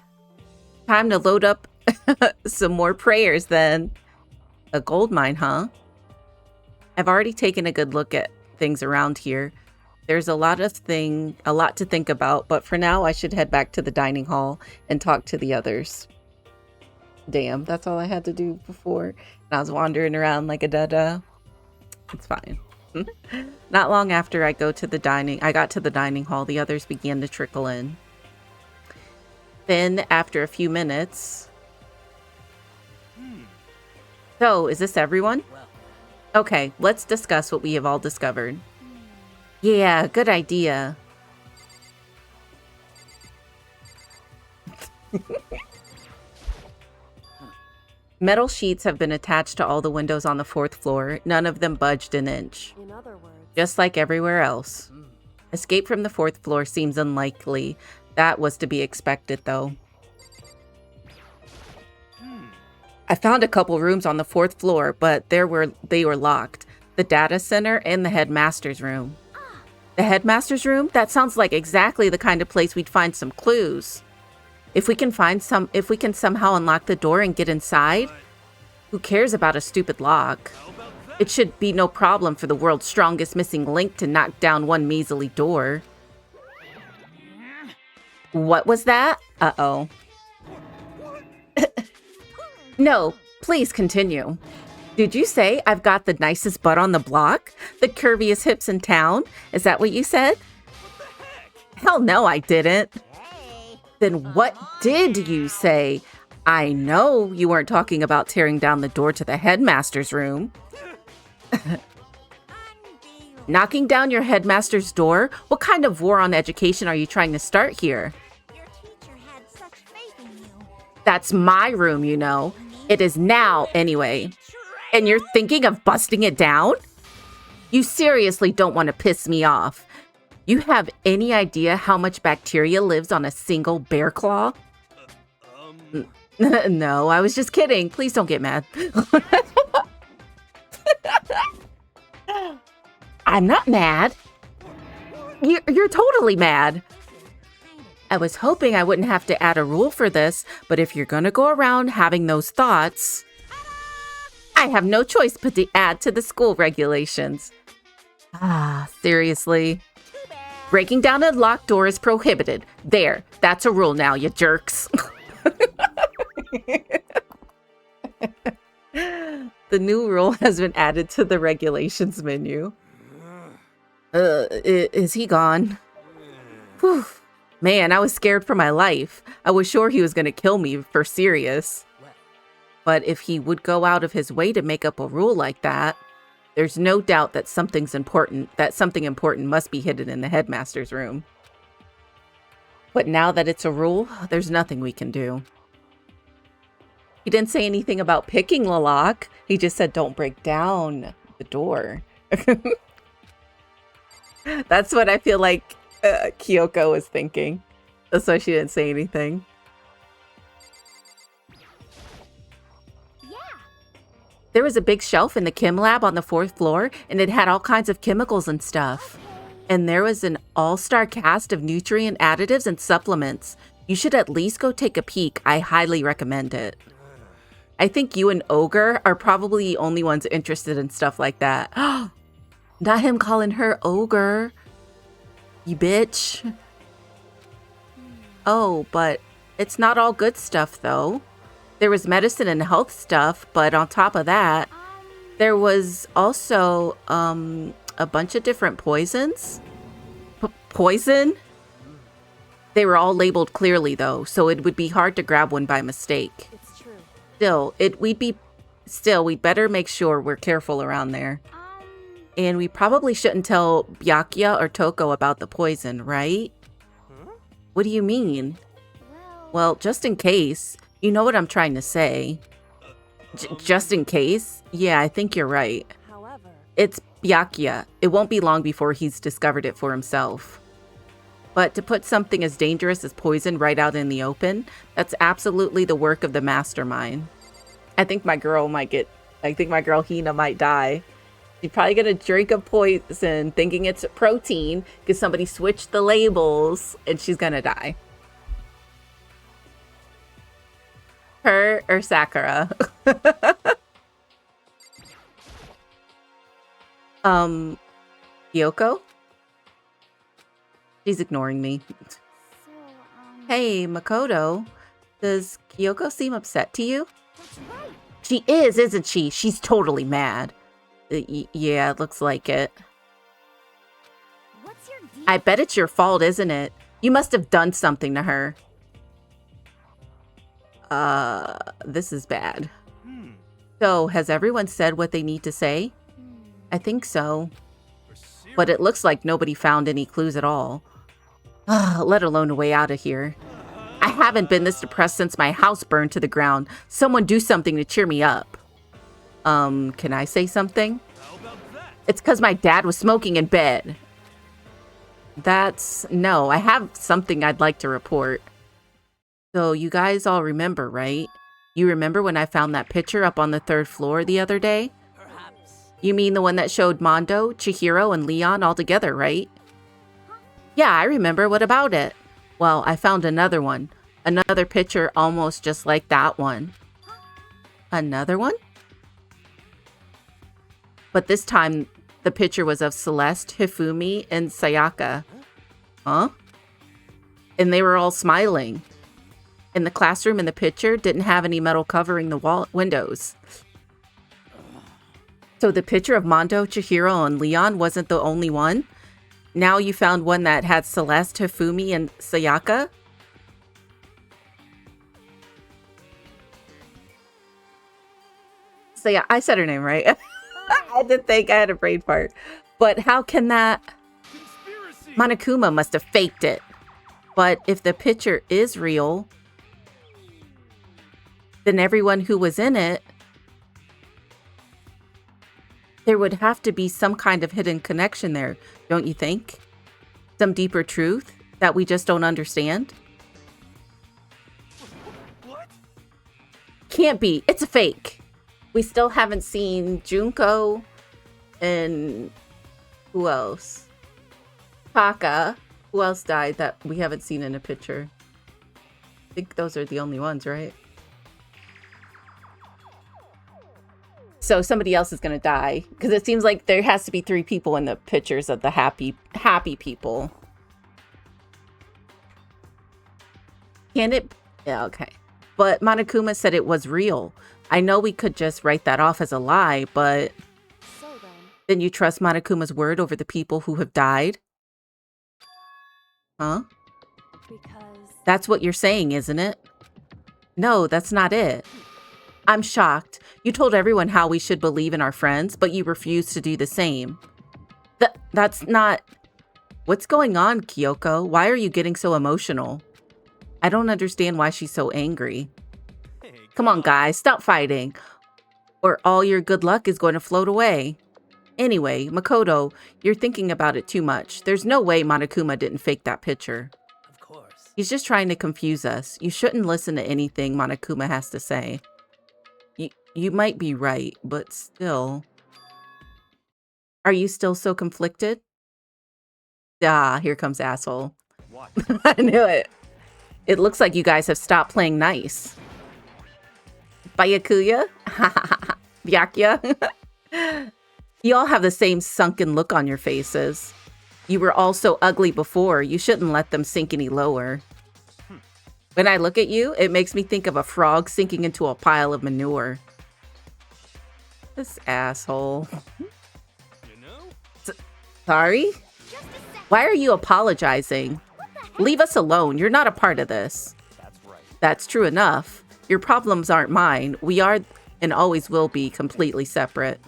Time to load up some more prayers then. A gold mine, huh? I've already taken a good look at things around here. There's a lot to think about, but for now I should head back to the dining hall and talk to the others. Damn, that's all I had to do before. And I was wandering around like a dada. It's fine. Not long after I got to the dining hall, the others began to trickle in. Then, after a few minutes... So, is this everyone? Okay, let's discuss what we have all discovered. Yeah, good idea. Metal sheets have been attached to all the windows on the 4th floor. None of them budged an inch. In other words, Just like everywhere else. Escape from the 4th floor seems unlikely. That was to be expected, though. I found a couple rooms on the 4th floor, but they were locked. The data center and the headmaster's room. The headmaster's room? That sounds like exactly the kind of place we'd find some clues. If we can somehow unlock the door and get inside, who cares about a stupid lock? It should be no problem for the world's strongest missing link to knock down one measly door. What was that? Uh-oh. No, please continue. Did you say I've got the nicest butt on the block? The curviest hips in town? Is that what you said? Hell no, I didn't. Then what did you say? I know you weren't talking about tearing down the door to the headmaster's room. Knocking down your headmaster's door? What kind of war on education are you trying to start here? Your teacher had such faith in you. That's my room, you know. It is now, anyway. And you're thinking of busting it down? You seriously don't want to piss me off. You have any idea how much bacteria lives on a single bear claw? No, I was just kidding. Please don't get mad. I'm not mad. You're totally mad. I was hoping I wouldn't have to add a rule for this, but if you're gonna go around having those thoughts, I have no choice but to add to the school regulations. Seriously. Breaking down a locked door is prohibited. There, that's a rule now, you jerks. The new rule has been added to the regulations menu. Is he gone? Whew. Man, I was scared for my life. I was sure he was going to kill me for serious. But if he would go out of his way to make up a rule like that, there's no doubt that something important must be hidden in the headmaster's room. But now that it's a rule, there's nothing we can do. He didn't say anything about picking the lock. He just said, don't break down the door. That's what I feel like Kyoko was thinking. That's why she didn't say anything. There was a big shelf in the chem lab on the 4th floor, and it had all kinds of chemicals and stuff. And there was an all-star cast of nutrient additives and supplements. You should at least go take a peek. I highly recommend it. I think you and Ogre are probably the only ones interested in stuff like that. Not him calling her Ogre. You bitch. Oh, but it's not all good stuff, though. There was medicine and health stuff, but on top of that, there was also a bunch of different poisons. Poison? They were all labeled clearly, though, so it would be hard to grab one by mistake. it's true. We'd better make sure we're careful around there. And we probably shouldn't tell Byakuya or Toko about the poison, right? What do you mean? Well, just in case. You know what I'm trying to say. Just in case? Yeah, I think you're right. However, It's Byakuya. It won't be long before he's discovered it for himself. But to put something as dangerous as poison right out in the open, that's absolutely the work of the mastermind. I think my girl Hina might die. She's probably gonna drink a poison thinking it's protein because somebody switched the labels, and she's gonna die. Her or Sakura? Kyoko? She's ignoring me. Hey, Makoto. Does Kyoko seem upset to you? That's right. She is, isn't she? She's totally mad. Yeah, it looks like it. What's your deal? I bet it's your fault, isn't it? You must have done something to her. This is bad. Hmm. So, has everyone said what they need to say? I think so. For serious? But it looks like nobody found any clues at all. Let alone a way out of here. I haven't been this depressed since my house burned to the ground. Someone do something to cheer me up. Can I say something? How about that? It's because my dad was smoking in bed. No, I have something I'd like to report. So you guys all remember, right? You remember when I found that picture up on the 3rd floor the other day? Perhaps. You mean the one that showed Mondo, Chihiro, and Leon all together, right? Yeah, I remember. What about it? Well, I found another one. Another picture almost just like that one. Another one? But this time, the picture was of Celeste, Hifumi, and Sayaka. Huh? And they were all smiling. And the classroom in the picture didn't have any metal covering the windows. So the picture of Mondo, Chihiro, and Leon wasn't the only one? Now you found one that had Celeste, Hifumi, and Sayaka? So yeah, I said her name right. I had to think, I had a brain fart. But how can that... Conspiracy! Monokuma must have faked it. But if the picture is real, then everyone who was in it, there would have to be some kind of hidden connection there, don't you think? Some deeper truth that we just don't understand? What? Can't be. It's a fake. We still haven't seen Junko and who else? Taka. Who else died that we haven't seen in a picture? I think those are the only ones, right? So somebody else is going to die because it seems like there has to be 3 people in the pictures of the happy people. Can it? Yeah, okay. But Monokuma said it was real. I know we could just write that off as a lie, but So then you trust Monokuma's word over the people who have died? Huh? because That's what you're saying, isn't it? No, that's not it. I'm shocked. You told everyone how we should believe in our friends, but you refused to do the same. That's not... What's going on, Kyoko? Why are you getting so emotional? I don't understand why she's so angry. Hey, Come on, guys, stop fighting, or all your good luck is going to float away. Anyway, Makoto, you're thinking about it too much. There's no way Monokuma didn't fake that picture. Of course. He's just trying to confuse us. You shouldn't listen to anything Monokuma has to say. You might be right, but still. Are you still so conflicted? Ah, here comes asshole. What? I knew it. It looks like you guys have stopped playing nice. Byakuya? Byakya? You all have the same sunken look on your faces. You were all so ugly before, you shouldn't let them sink any lower. When I look at you, it makes me think of a frog sinking into a pile of manure. This asshole. You know? Sorry? Just a sec. Why are you apologizing? Leave us alone. You're not a part of this. That's right. That's true enough. Your problems aren't mine. We are and always will be completely separate.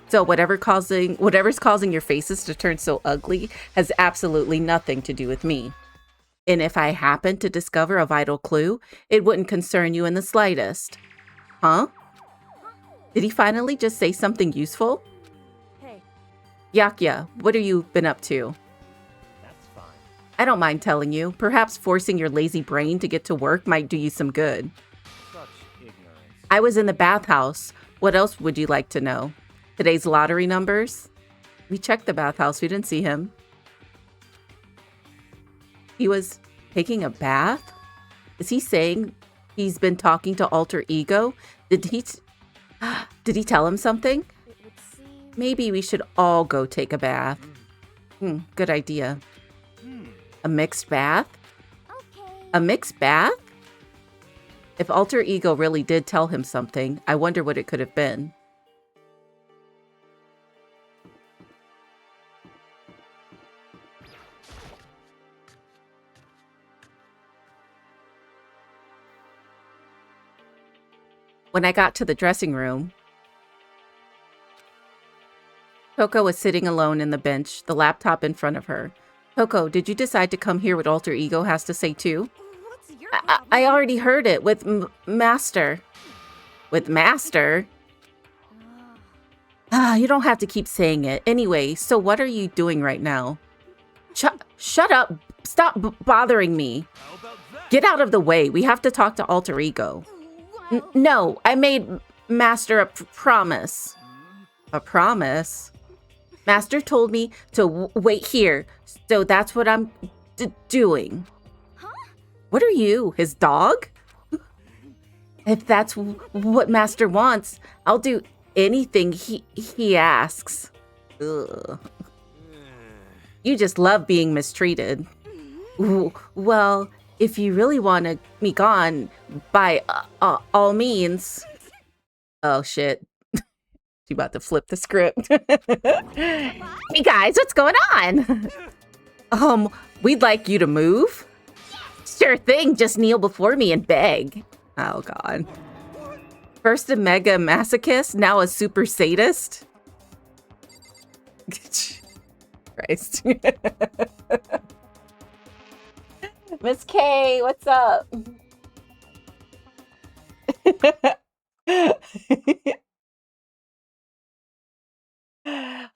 So whatever's causing your faces to turn so ugly has absolutely nothing to do with me. And if I happen to discover a vital clue, it wouldn't concern you in the slightest. Huh? Did he finally just say something useful? hey, Yakya, what have you been up to? That's fine. I don't mind telling you. Perhaps forcing your lazy brain to get to work might do you some good. Such ignorance. I was in the bathhouse. What else would you like to know? Today's lottery numbers? We checked the bathhouse. We didn't see him. He was taking a bath? Is he saying he's been talking to Alter Ego? Did he tell him something? it would seem Maybe we should all go take a bath. Good idea. A mixed bath? Okay. A mixed bath? If Alter Ego really did tell him something, I wonder what it could have been. When I got to the dressing room, Coco was sitting alone in the bench, the laptop in front of her. Coco, did you decide to come hear what Alter Ego has to say too? What's your I problem? already heard it with Master. With Master? You don't have to keep saying it. Anyway, so what are you doing right now? Shut up. Stop bothering me. How about that? Get out of the way. We have to talk to Alter Ego. No, I made Master a promise. A promise? Master told me to wait here, so that's what I'm doing. Huh? What are you, his dog? If that's what Master wants, I'll do anything he asks. Ugh. You just love being mistreated. Well, if you really want me gone, by all means. Oh, shit. She about to flip the script. Hey, guys, what's going on? We'd like you to move. Sure thing, just kneel before me and beg. Oh, God. First a mega masochist, now a super sadist? Christ. Miss K, what's up?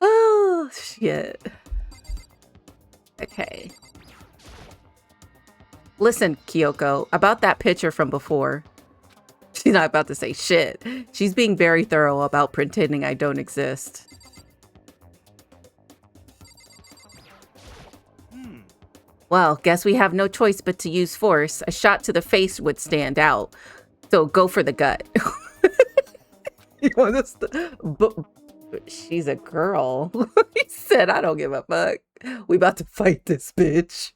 Oh, shit. Okay. Listen, Kyoko, about that picture from before. She's not about to say shit. She's being very thorough about pretending I don't exist. Well, guess we have no choice but to use force. A shot to the face would stand out. So go for the gut. You want us to... But she's a girl. He said, I don't give a fuck. We about to fight this bitch.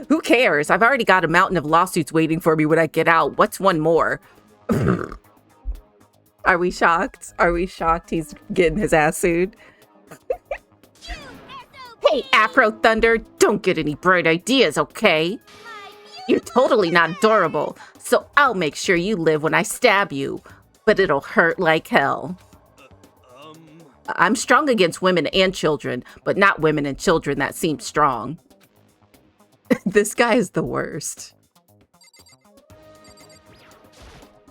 Who cares? I've already got a mountain of lawsuits waiting for me when I get out. What's one more? Are we shocked? Are we shocked he's getting his ass sued? Hey, Afro Thunder, don't get any bright ideas, okay? You're totally not adorable, so I'll make sure you live when I stab you. But it'll hurt like hell. I'm strong against women and children, but not women and children that seem strong. This guy is the worst.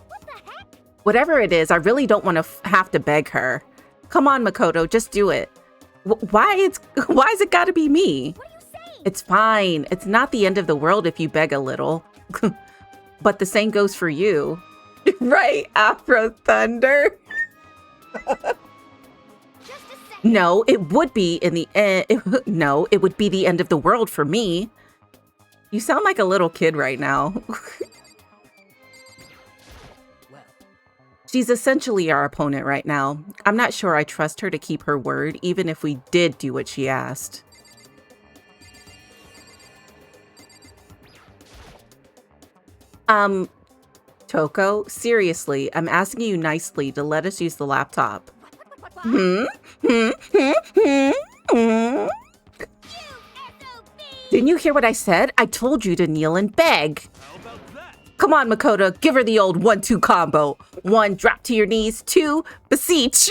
What the heck? Whatever it is, I really don't want to have to beg her. Come on, Makoto, just do it. Why is it gotta be me? What are you saying? It's fine. It's not the end of the world if you beg a little. But the same goes for you. Right, Afro Thunder? Just a second. No, it would be in the end. No, it would be the end of the world for me. You sound like a little kid right now. Well, She's essentially our opponent right now. I'm not sure I trust her to keep her word, even if we did do what she asked. Toko, seriously, I'm asking you nicely to let us use the laptop. What? Didn't you hear what I said? I told you to kneel and beg. How about that? Come on, Makoto, give her the old 1-2 combo. 1, drop to your knees. 2, beseech.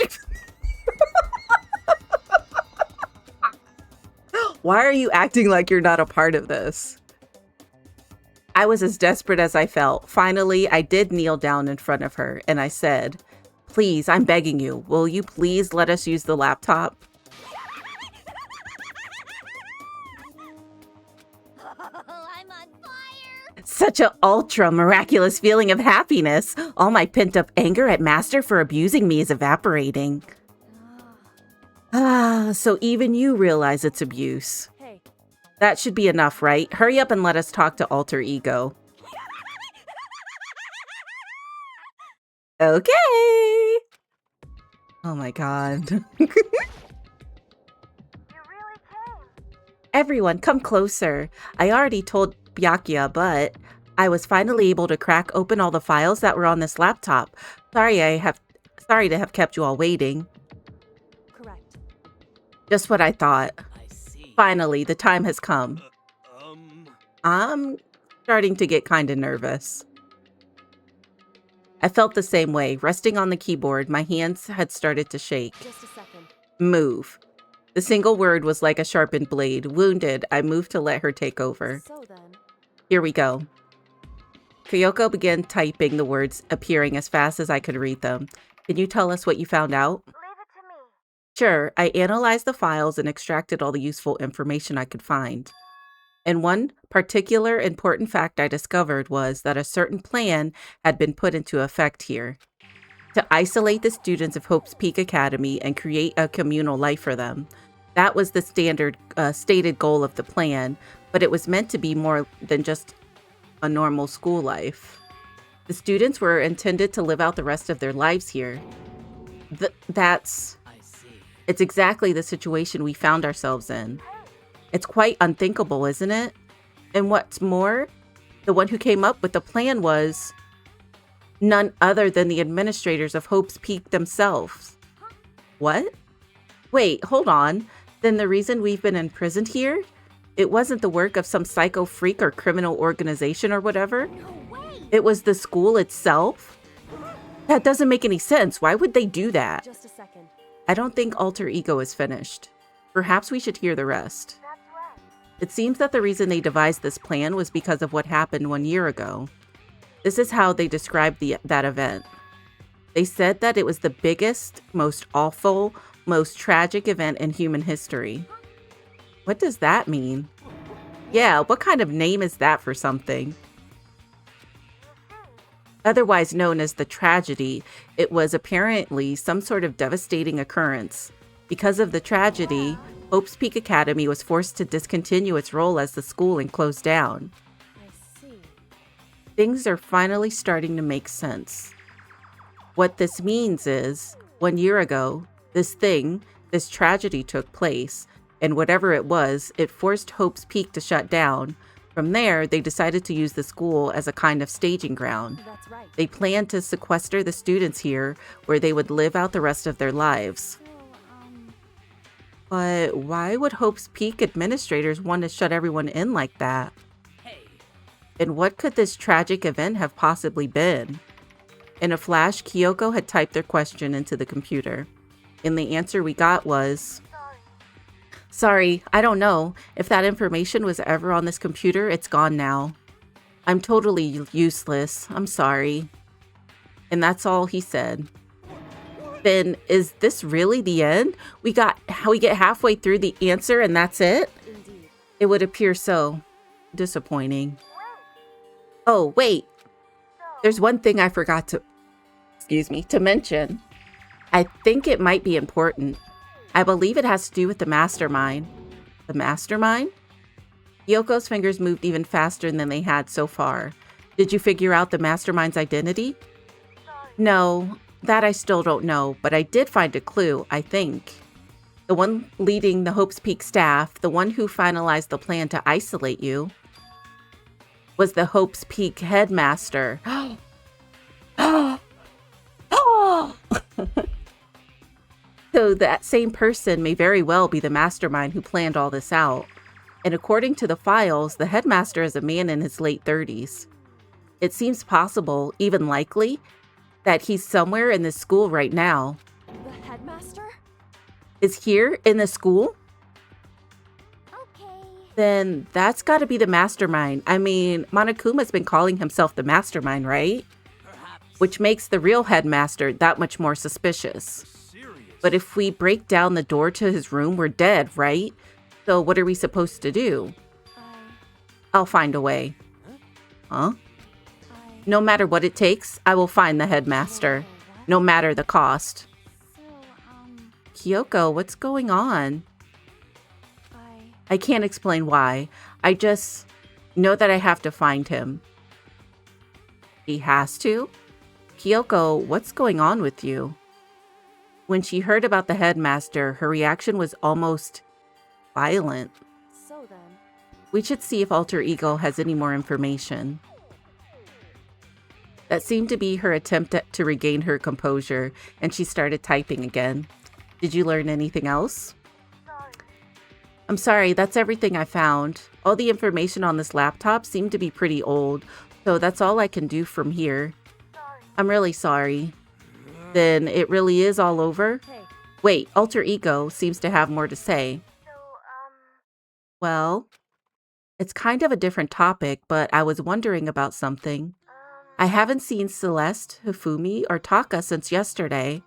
Why are you acting like you're not a part of this? I was as desperate as I felt. Finally, I did kneel down in front of her, and I said, please, I'm begging you, will you please let us use the laptop? I'm on fire. Such an ultra miraculous feeling of happiness. All my pent-up anger at Master for abusing me is evaporating. So even you realize it's abuse. Hey, That should be enough, right? Hurry up and let us talk to Alter Ego. Okay. Oh my god. You really came. Everyone, come closer. I already told Byakuya, but I was finally able to crack open all the files that were on this laptop. Sorry to have kept you all waiting. correct. Just what I thought. I see. Finally, the time has come. Um, I'm starting to get kind of nervous. I felt the same way. Resting on the keyboard, my hands had started to shake. Just a second. Move. The single word was like a sharpened blade. Wounded, I moved to let her take over. So then. Here we go. Kyoko began typing the words, appearing as fast as I could read them. Can you tell us what you found out? Leave it to me. Sure, I analyzed the files and extracted all the useful information I could find. And one particular important fact I discovered was that a certain plan had been put into effect here. To isolate the students of Hope's Peak Academy and create a communal life for them. That was the stated goal of the plan, but it was meant to be more than just a normal school life. The students were intended to live out the rest of their lives here. It's exactly the situation we found ourselves in. It's quite unthinkable, isn't it? And what's more, the one who came up with the plan was none other than the administrators of Hope's Peak themselves. What? Wait, hold on. Then the reason we've been imprisoned here? It wasn't the work of some psycho freak or criminal organization or whatever. No way. It was the school itself? That doesn't make any sense. Why would they do that? Just a second. I don't think Alter Ego is finished. Perhaps we should hear the rest. That's right. It seems that the reason they devised this plan was because of what happened 1 year ago. This is how they described that event. They said that it was the biggest, most awful, most tragic event in human history. What does that mean? Yeah, what kind of name is that for something? Otherwise known as the tragedy, it was apparently some sort of devastating occurrence. Because of the tragedy, Hope's Peak Academy was forced to discontinue its role as the school and close down. I see. Things are finally starting to make sense. What this means is, 1 year ago, this tragedy took place, and whatever it was, it forced Hope's Peak to shut down. From there, they decided to use the school as a kind of staging ground. That's right. They planned to sequester the students here, where they would live out the rest of their lives. But why would Hope's Peak administrators want to shut everyone in like that? And what could this tragic event have possibly been? In a flash, Kyoko had typed their question into the computer. And the answer we got was, Sorry, I don't know. If that information was ever on this computer, it's gone now. I'm totally useless. I'm sorry. And that's all he said. Then is this really the end? We get halfway through the answer and that's it? Indeed. It would appear so. Disappointing. Oh, wait. There's one thing I forgot to mention. I think it might be important. I believe it has to do with the mastermind. The mastermind? Yoko's fingers moved even faster than they had so far. Did you figure out the mastermind's identity? No, that I still don't know, but I did find a clue, I think. The one leading the Hope's Peak staff, the one who finalized the plan to isolate you, was the Hope's Peak headmaster. So that same person may very well be the mastermind who planned all this out. And according to the files, the headmaster is a man in his late 30s. It seems possible, even likely, that he's somewhere in this school right now. The headmaster? Is here in the school? Okay. Then that's got to be the mastermind. I mean, Monokuma's been calling himself the mastermind, right? Which makes the real headmaster that much more suspicious. But if we break down the door to his room, we're dead, right? So what are we supposed to do? I'll find a way. Huh? No matter what it takes, I will find the headmaster. No matter the cost. Kyoko, what's going on? I can't explain why. I just know that I have to find him. He has to? Kyoko, what's going on with you? When she heard about the headmaster, her reaction was almost violent. So then. We should see if Alter Ego has any more information. That seemed to be her attempt to regain her composure, and she started typing again. Did you learn anything else? I'm sorry, that's everything I found. All the information on this laptop seemed to be pretty old, so that's all I can do from here. I'm really sorry. Then it really is all over? Hey, Wait, Alter Ego seems to have more to say. So, Well, it's kind of a different topic, but I was wondering about something. I haven't seen Celeste, Hifumi, or Taka since yesterday.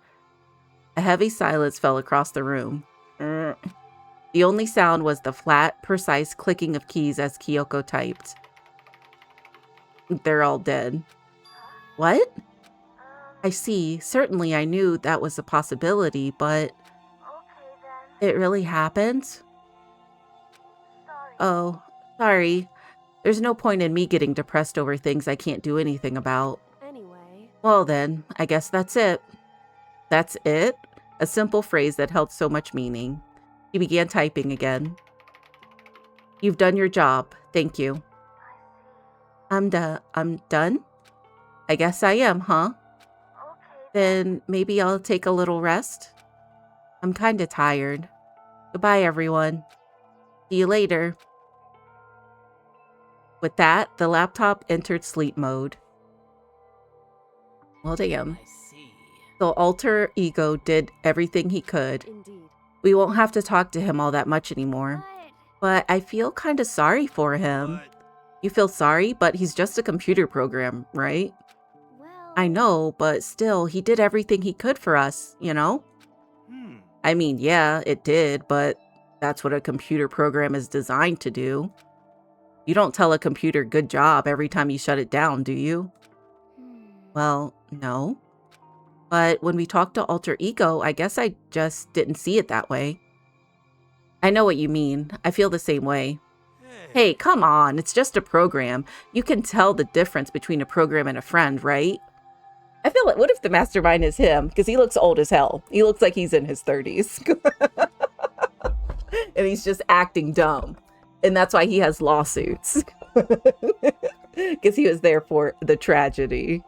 A heavy silence fell across the room. The only sound was the flat, precise clicking of keys as Kyoko typed. They're all dead. What? I see. Certainly I knew that was a possibility, but okay then. it really happened? Sorry. Oh, sorry. There's no point in me getting depressed over things I can't do anything about. anyway. Well then, I guess that's it. That's it? A simple phrase that held so much meaning. He began typing again. You've done your job. Thank you. I'm done? I guess I am, huh? Okay Then maybe I'll take a little rest? I'm kinda tired. Goodbye, everyone. See you later. With that, the laptop entered sleep mode. Well, damn. I see. The alter ego did everything he could. Indeed. We won't have to talk to him all that much anymore. But, But I feel kinda sorry for him. But, You feel sorry, but he's just a computer program, right? well... I know, but still, he did everything he could for us, you know? I mean, yeah, it did, but that's what a computer program is designed to do. You don't tell a computer good job every time you shut it down, do you? Well, no. But when we talked to Alter Ego, I guess I just didn't see it that way. I know what you mean. I feel the same way. Hey, come on, it's just a program. You can tell the difference between a program and a friend, right? I feel like, what if the mastermind is him? Because he looks old as hell. He looks like he's in his 30s. And he's just acting dumb. And that's why he has lawsuits. Because he was there for the tragedy.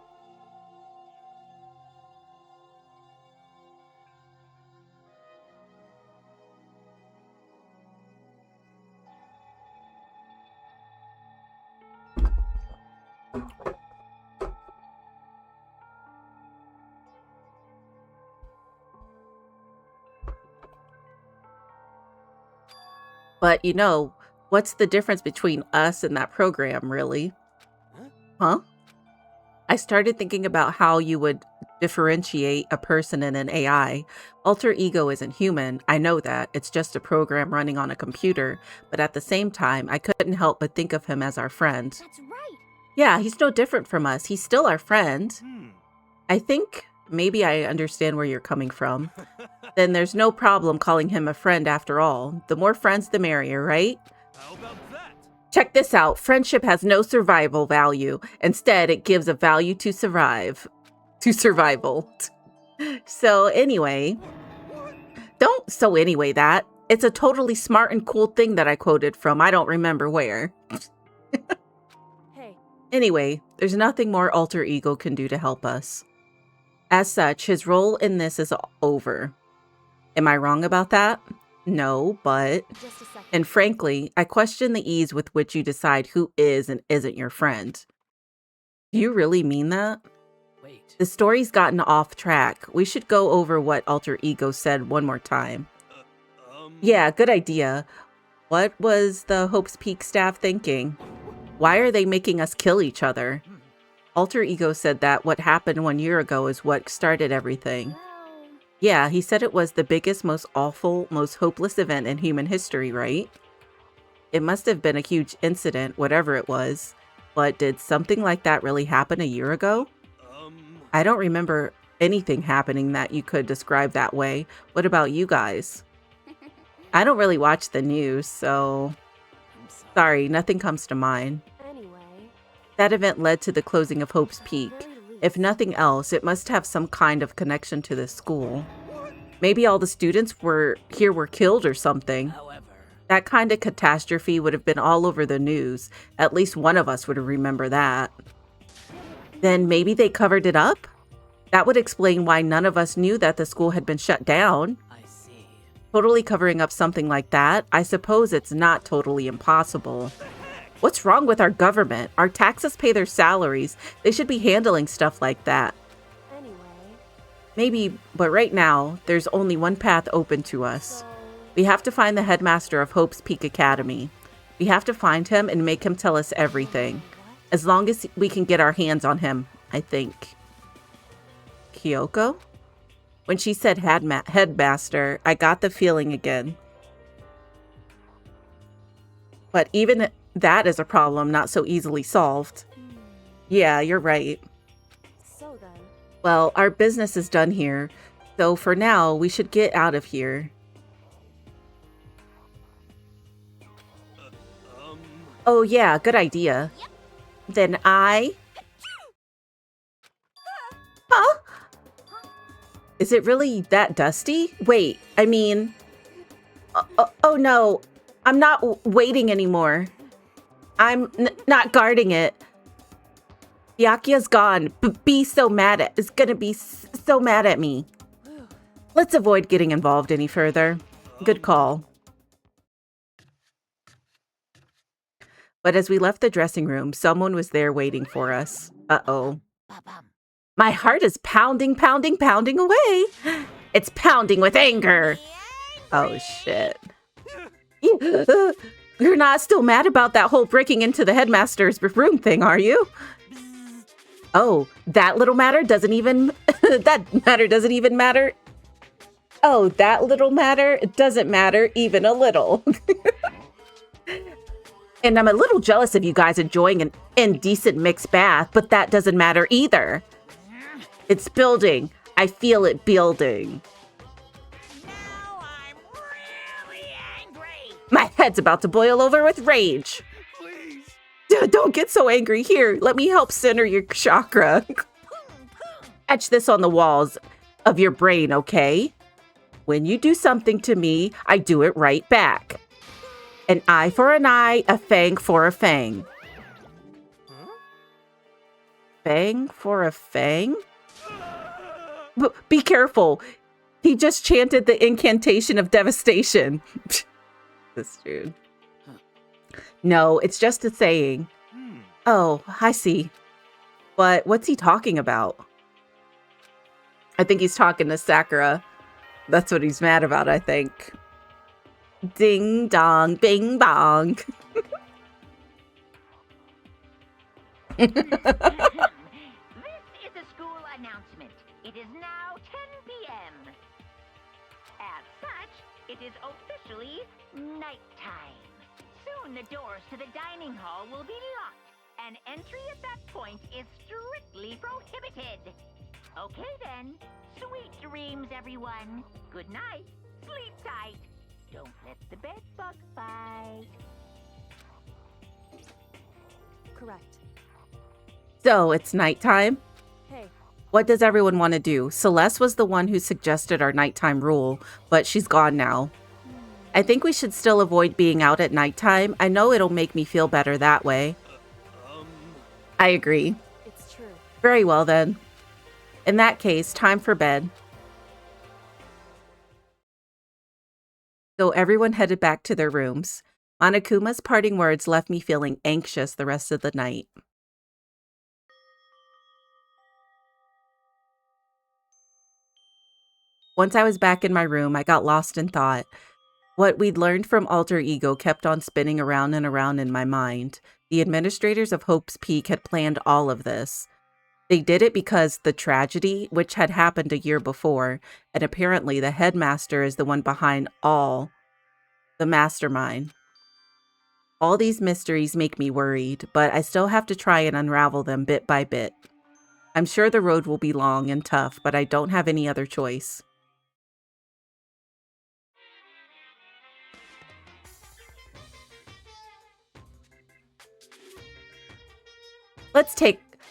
But, you know, what's the difference between us and that program, really? Huh? I started thinking about how you would differentiate a person and an AI. Alter Ego isn't human. I know that. It's just a program running on a computer. But at the same time, I couldn't help but think of him as our friend. That's right. Yeah, he's no different from us. He's still our friend. I think maybe I understand where you're coming from. Then there's no problem calling him a friend after all. The more friends, the merrier, right? How about that? Check this out. Friendship has no survival value. Instead, it gives a value to survive. To survival. So anyway, don't so anyway that. It's a totally smart and cool thing that I quoted from. I don't remember where. Hey, Anyway, there's nothing more Alter Ego can do to help us. As such, his role in this is over. Am I wrong about that? No, but... just a second. And frankly, I question the ease with which you decide who is and isn't your friend. Do you really mean that? Wait. The story's gotten off track. We should go over what Alter Ego said one more time. Yeah, good idea. What was the Hope's Peak staff thinking? Why are they making us kill each other? Alter Ego said that what happened 1 year ago is what started everything. Well... Yeah, he said it was the biggest, most awful, most hopeless event in human history, right? It must have been a huge incident, whatever it was. But did something like that really happen a year ago? I don't remember anything happening that you could describe that way. What about you guys? I don't really watch the news, so... I'm sorry. Sorry, nothing comes to mind. Anyway, That event led to the closing of Hope's Peak. very least. If nothing else, it must have some kind of connection to this school. Maybe all the students were killed or something. However, That kind of catastrophe would have been all over the news. At least one of us would remember that. Then maybe they covered it up? That would explain why none of us knew that the school had been shut down. I see. Totally covering up something like that? I suppose it's not totally impossible. What's wrong with our government? Our taxes pay their salaries. They should be handling stuff like that. Maybe, but right now, there's only one path open to us. So, We have to find the headmaster of Hope's Peak Academy. We have to find him and make him tell us everything. what? As long as we can get our hands on him, I think. Kyoko? When she said headmaster, I got the feeling again. But even that is a problem not so easily solved. Yeah, you're right. So then, Well, our business is done here, so for now, we should get out of here. Oh yeah, good idea. Then I... Huh? Is it really that dusty? Wait, I mean... Oh no, I'm not waiting anymore. I'm not guarding it. Byakuya's gone. Is gonna be so mad at me. Let's avoid getting involved any further. Good call. But as we left the dressing room, someone was there waiting for us. Uh-oh. My heart is pounding, pounding, pounding away. It's pounding with anger. Oh, shit. You're not still mad about that whole breaking into the headmaster's room thing, are you? Oh, that little matter doesn't even... that matter doesn't even matter. Oh, that little matter doesn't matter even a little. And I'm a little jealous of you guys enjoying an indecent mixed bath, but that doesn't matter either. It's building. I feel it building. Now I'm really angry. My head's about to boil over with rage. Please. Don't get so angry. Here, let me help center your chakra. Etch this on the walls of your brain, okay? When you do something to me, I do it right back. An eye for an eye, a fang for a fang. Fang for a fang? Be careful. He just chanted the incantation of devastation. This dude. No, it's just a saying. Oh, I see. But what's he talking about? I think he's talking to Sakura. That's what he's mad about, I think. Ding dong, bing bong. This is a school announcement. It is now 10 p.m. As such, it is officially nighttime. Soon the doors to the dining hall will be locked, and entry at that point is strictly prohibited. Okay then, sweet dreams, everyone. Good night, sleep tight. Don't let the bed bug bite. correct. So it's nighttime. Hey, What does everyone want to do? Celeste was the one who suggested our nighttime rule, but she's gone now. I think we should still avoid being out at nighttime. I know it'll make me feel better that way. I agree. it's true. Very well then. In that case, time for bed. So everyone headed back to their rooms. Monokuma's parting words left me feeling anxious the rest of the night. Once I was back in my room, I got lost in thought. What we'd learned from Alter Ego kept on spinning around and around in my mind. The administrators of Hope's Peak had planned all of this. They did it because the tragedy, which had happened a year before, and apparently the headmaster is the one behind all, the mastermind. All these mysteries make me worried, but I still have to try and unravel them bit by bit. I'm sure the road will be long and tough, but I don't have any other choice.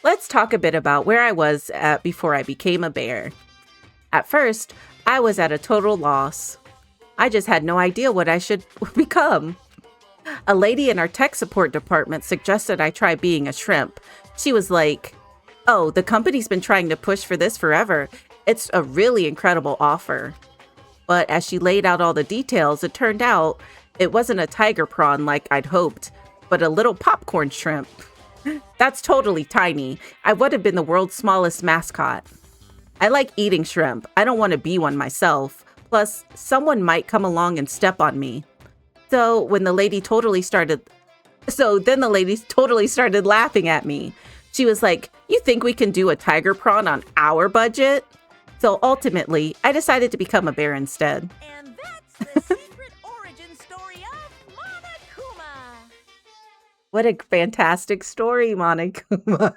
Let's talk a bit about where I was at before I became a bear. At first, I was at a total loss. I just had no idea what I should become. A lady in our tech support department suggested I try being a shrimp. She was like, "Oh, the company's been trying to push for this forever. It's a really incredible offer." But as she laid out all the details, it turned out it wasn't a tiger prawn like I'd hoped, but a little popcorn shrimp. That's totally tiny. I would have been the world's smallest mascot. I like eating shrimp. I don't want to be one myself. Plus, someone might come along and step on me. So then the lady totally started laughing at me. She was like, "You think we can do a tiger prawn on our budget?" So ultimately, I decided to become a bear instead. And that's the secret origin story of Monokuma. What a fantastic story, Monokuma.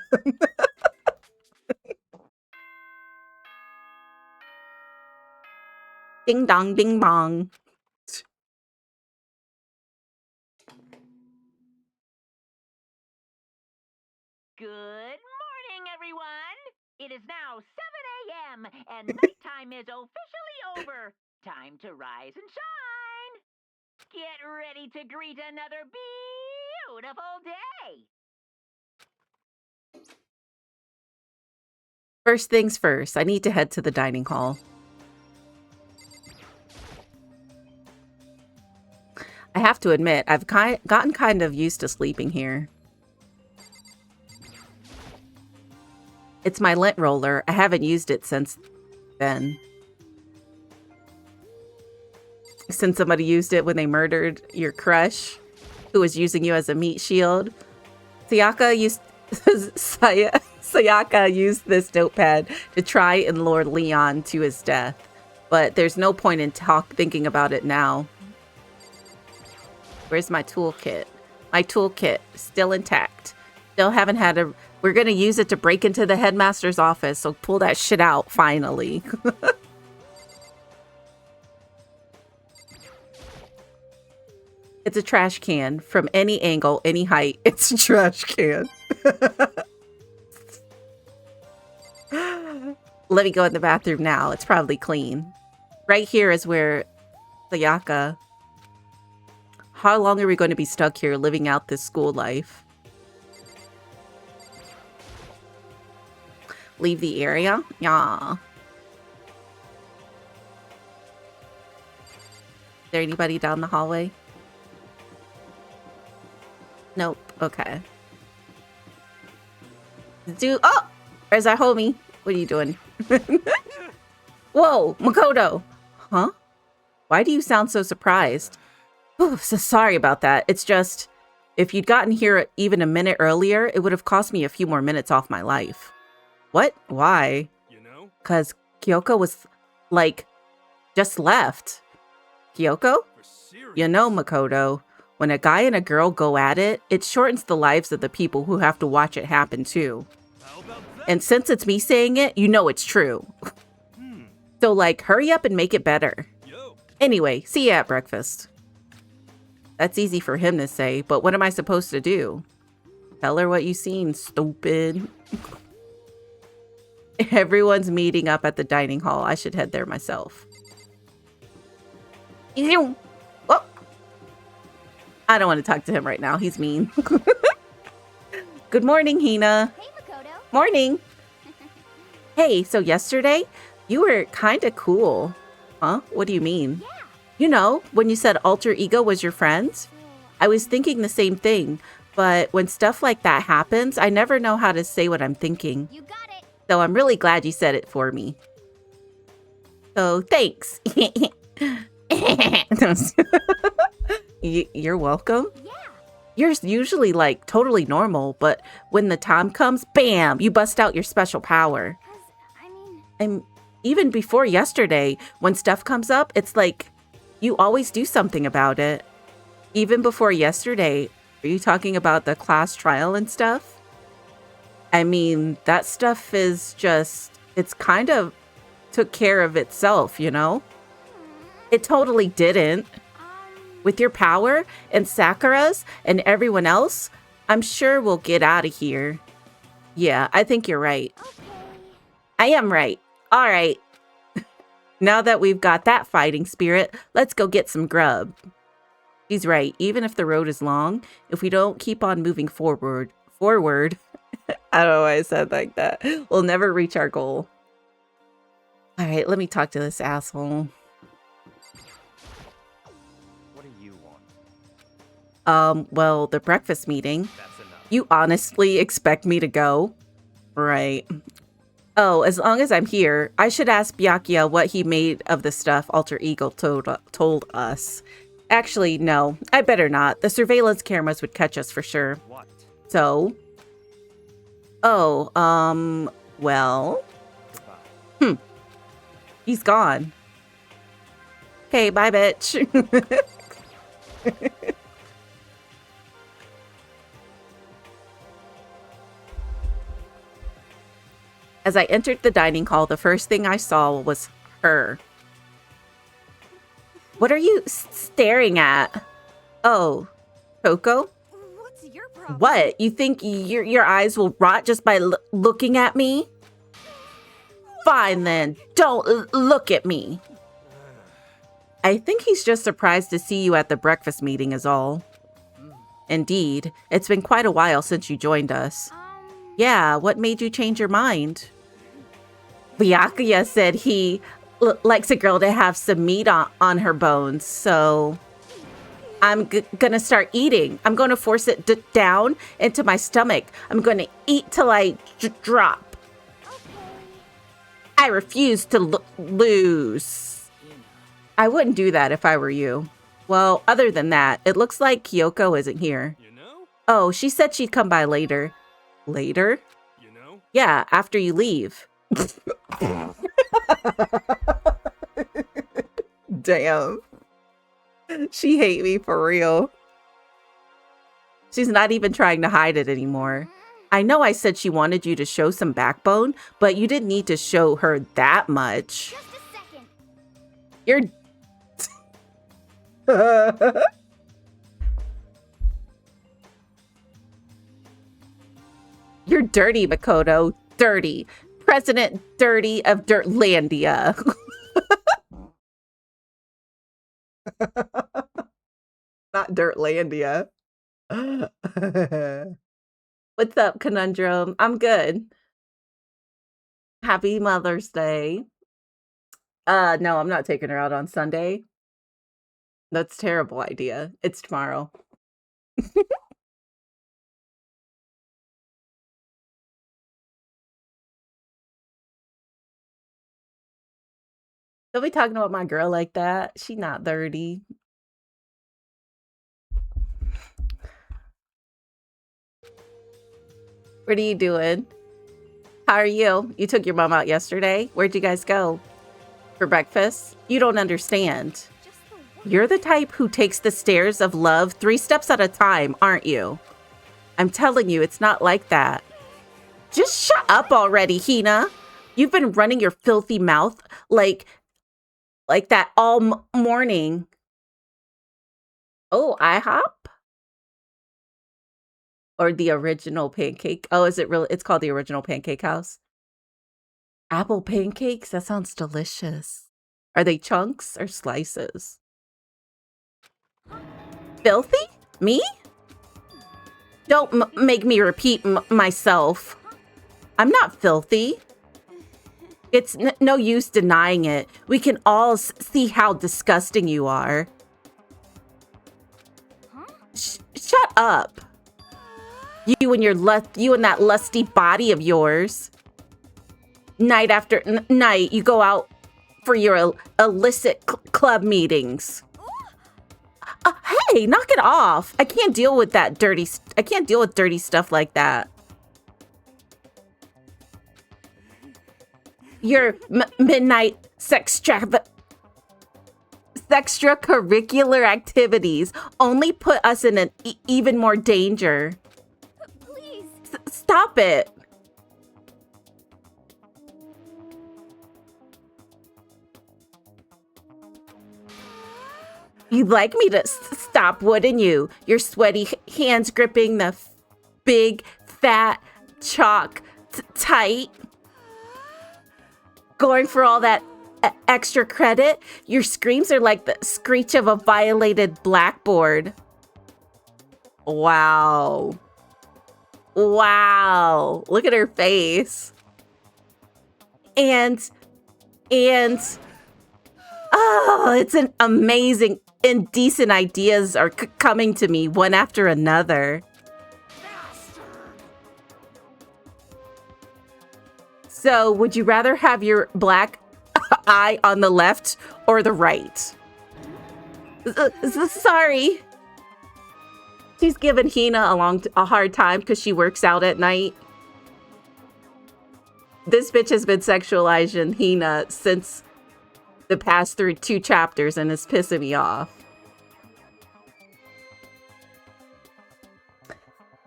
Ding dong, ding bong. Good morning, everyone! It is now 7 a.m., and nighttime is officially over. Time to rise and shine! Get ready to greet another beautiful day! First things first, I need to head to the dining hall. I have to admit, I've gotten kind of used to sleeping here. It's my lint roller. I haven't used it since then. Since somebody used it when they murdered your crush, who was using you as a meat shield. Sayaka used this notepad to try and lure Leon to his death, but there's no point in thinking about it now. Where's my toolkit? My toolkit, still intact. Still haven't had a... We're going to use it to break into the headmaster's office, so pull that shit out, finally. It's a trash can. From any angle, any height, it's a trash can. Let me go in the bathroom now. It's probably clean. Right here is where Sayaka... How long are we going to be stuck here living out this school life? Leave the area? Yeah. Is there anybody down the hallway? Nope. Okay. Oh! There's our homie. What are you doing? Whoa! Makoto! Huh? Why do you sound so surprised? Oh, so sorry about that. It's just, if you'd gotten here even a minute earlier, it would have cost me a few more minutes off my life. What? Why? You know? 'Cause Kyoko was, like, just left. Kyoko? For serious? You know, Makoto, when a guy and a girl go at it, it shortens the lives of the people who have to watch it happen too. How about that? And since it's me saying it, you know it's true. So, like, hurry up and make it better. Yo. Anyway, see ya at breakfast. That's easy for him to say, but what am I supposed to do? Tell her what you seen, stupid. Everyone's meeting up at the dining hall. I should head there myself. Oh. I don't want to talk to him right now. He's mean. Good morning, Hina. Hey, Makoto. Morning. Hey, so yesterday, you were kind of cool. Huh? What do you mean? Yeah. You know, when you said alter ego was your friend? I was thinking the same thing, but when stuff like that happens, I never know how to say what I'm thinking. You got it. So I'm really glad you said it for me. So thanks. You're welcome. Yeah. You're usually like totally normal, but when the time comes, bam, you bust out your special power. 'Cause, I mean... And even before yesterday, when stuff comes up, it's like you always do something about it. Even before yesterday, are you talking about the class trial and stuff? I mean, that stuff is just, it's kind of took care of itself, you know? It totally didn't. With your power and Sakura's and everyone else, I'm sure we'll get out of here. Yeah, I think you're right. Okay. I am right. All right. Now that we've got that fighting spirit, let's go get some grub. She's right. Even if the road is long, if we don't keep on moving forward, I don't know why I said like that, we'll never reach our goal. All right, let me talk to this asshole. What do you want? Well, the breakfast meeting. That's enough. You honestly expect me to go? Right. Oh, as long as I'm here, I should ask Byakuya what he made of the stuff Alter Ego told us. Actually, no, I better not. The surveillance cameras would catch us for sure. What? So? Oh, well. Goodbye. He's gone. Okay, bye, bitch. As I entered the dining hall, the first thing I saw was her. What are you staring at? Oh, Coco? What's your problem? What? You think your eyes will rot just by looking at me? Fine then, don't look at me. I think he's just surprised to see you at the breakfast meeting is all. Indeed, it's been quite a while since you joined us. Yeah, what made you change your mind? Byakuya said he likes a girl to have some meat on her bones, so I'm gonna start eating. I'm gonna force it down into my stomach. I'm gonna eat till I drop. I refuse to lose. I wouldn't do that if I were you. Well, other than that, it looks like Kyoko isn't here. You know? Oh, she said she'd come by later. Later? You know? Yeah, after you leave. Damn. She hate me for real. She's not even trying to hide it anymore. I know I said she wanted you to show some backbone, but you didn't need to show her that much. Just a second. You're... You're dirty, Makoto. Dirty. President Dirty of Dirtlandia. Not Dirtlandia. What's up, Conundrum? I'm good. Happy Mother's Day. No, I'm not taking her out on Sunday. That's a terrible idea. It's tomorrow. Don't be talking about my girl like that. She not 30. What are you doing? How are you? You took your mom out yesterday? Where'd you guys go? For breakfast? You don't understand. You're the type who takes the stairs of love 3 steps at a time, aren't you? I'm telling you, it's not like that. Just shut up already, Hina. You've been running your filthy mouth like that all morning. Oh, IHOP? Or the original pancake? Oh, is it really? It's called the Original Pancake House. Apple pancakes? That sounds delicious. Are they chunks or slices? Filthy? Me? Don't make me repeat myself. I'm not filthy. It's no use denying it. We can all see how disgusting you are. Shut up. You and that lusty body of yours. Night after night, you go out for your illicit club meetings. Hey, knock it off. I can't deal with that dirty. I can't deal with dirty stuff like that. Your midnight extracurricular activities only put us in an even more danger. Please. Stop it. You'd like me to stop, wouldn't you? Your sweaty hands gripping the big, fat chalk tight. Going for all that extra credit. Your screams are like the screech of a violated blackboard. Wow. Wow. Look at her face. And oh, it's an amazing. Indecent ideas are coming to me one after another. So, would you rather have your black eye on the left or the right? Sorry. She's giving Hina a hard time because she works out at night. This bitch has been sexualizing Hina since the past 2 chapters and it's pissing me off.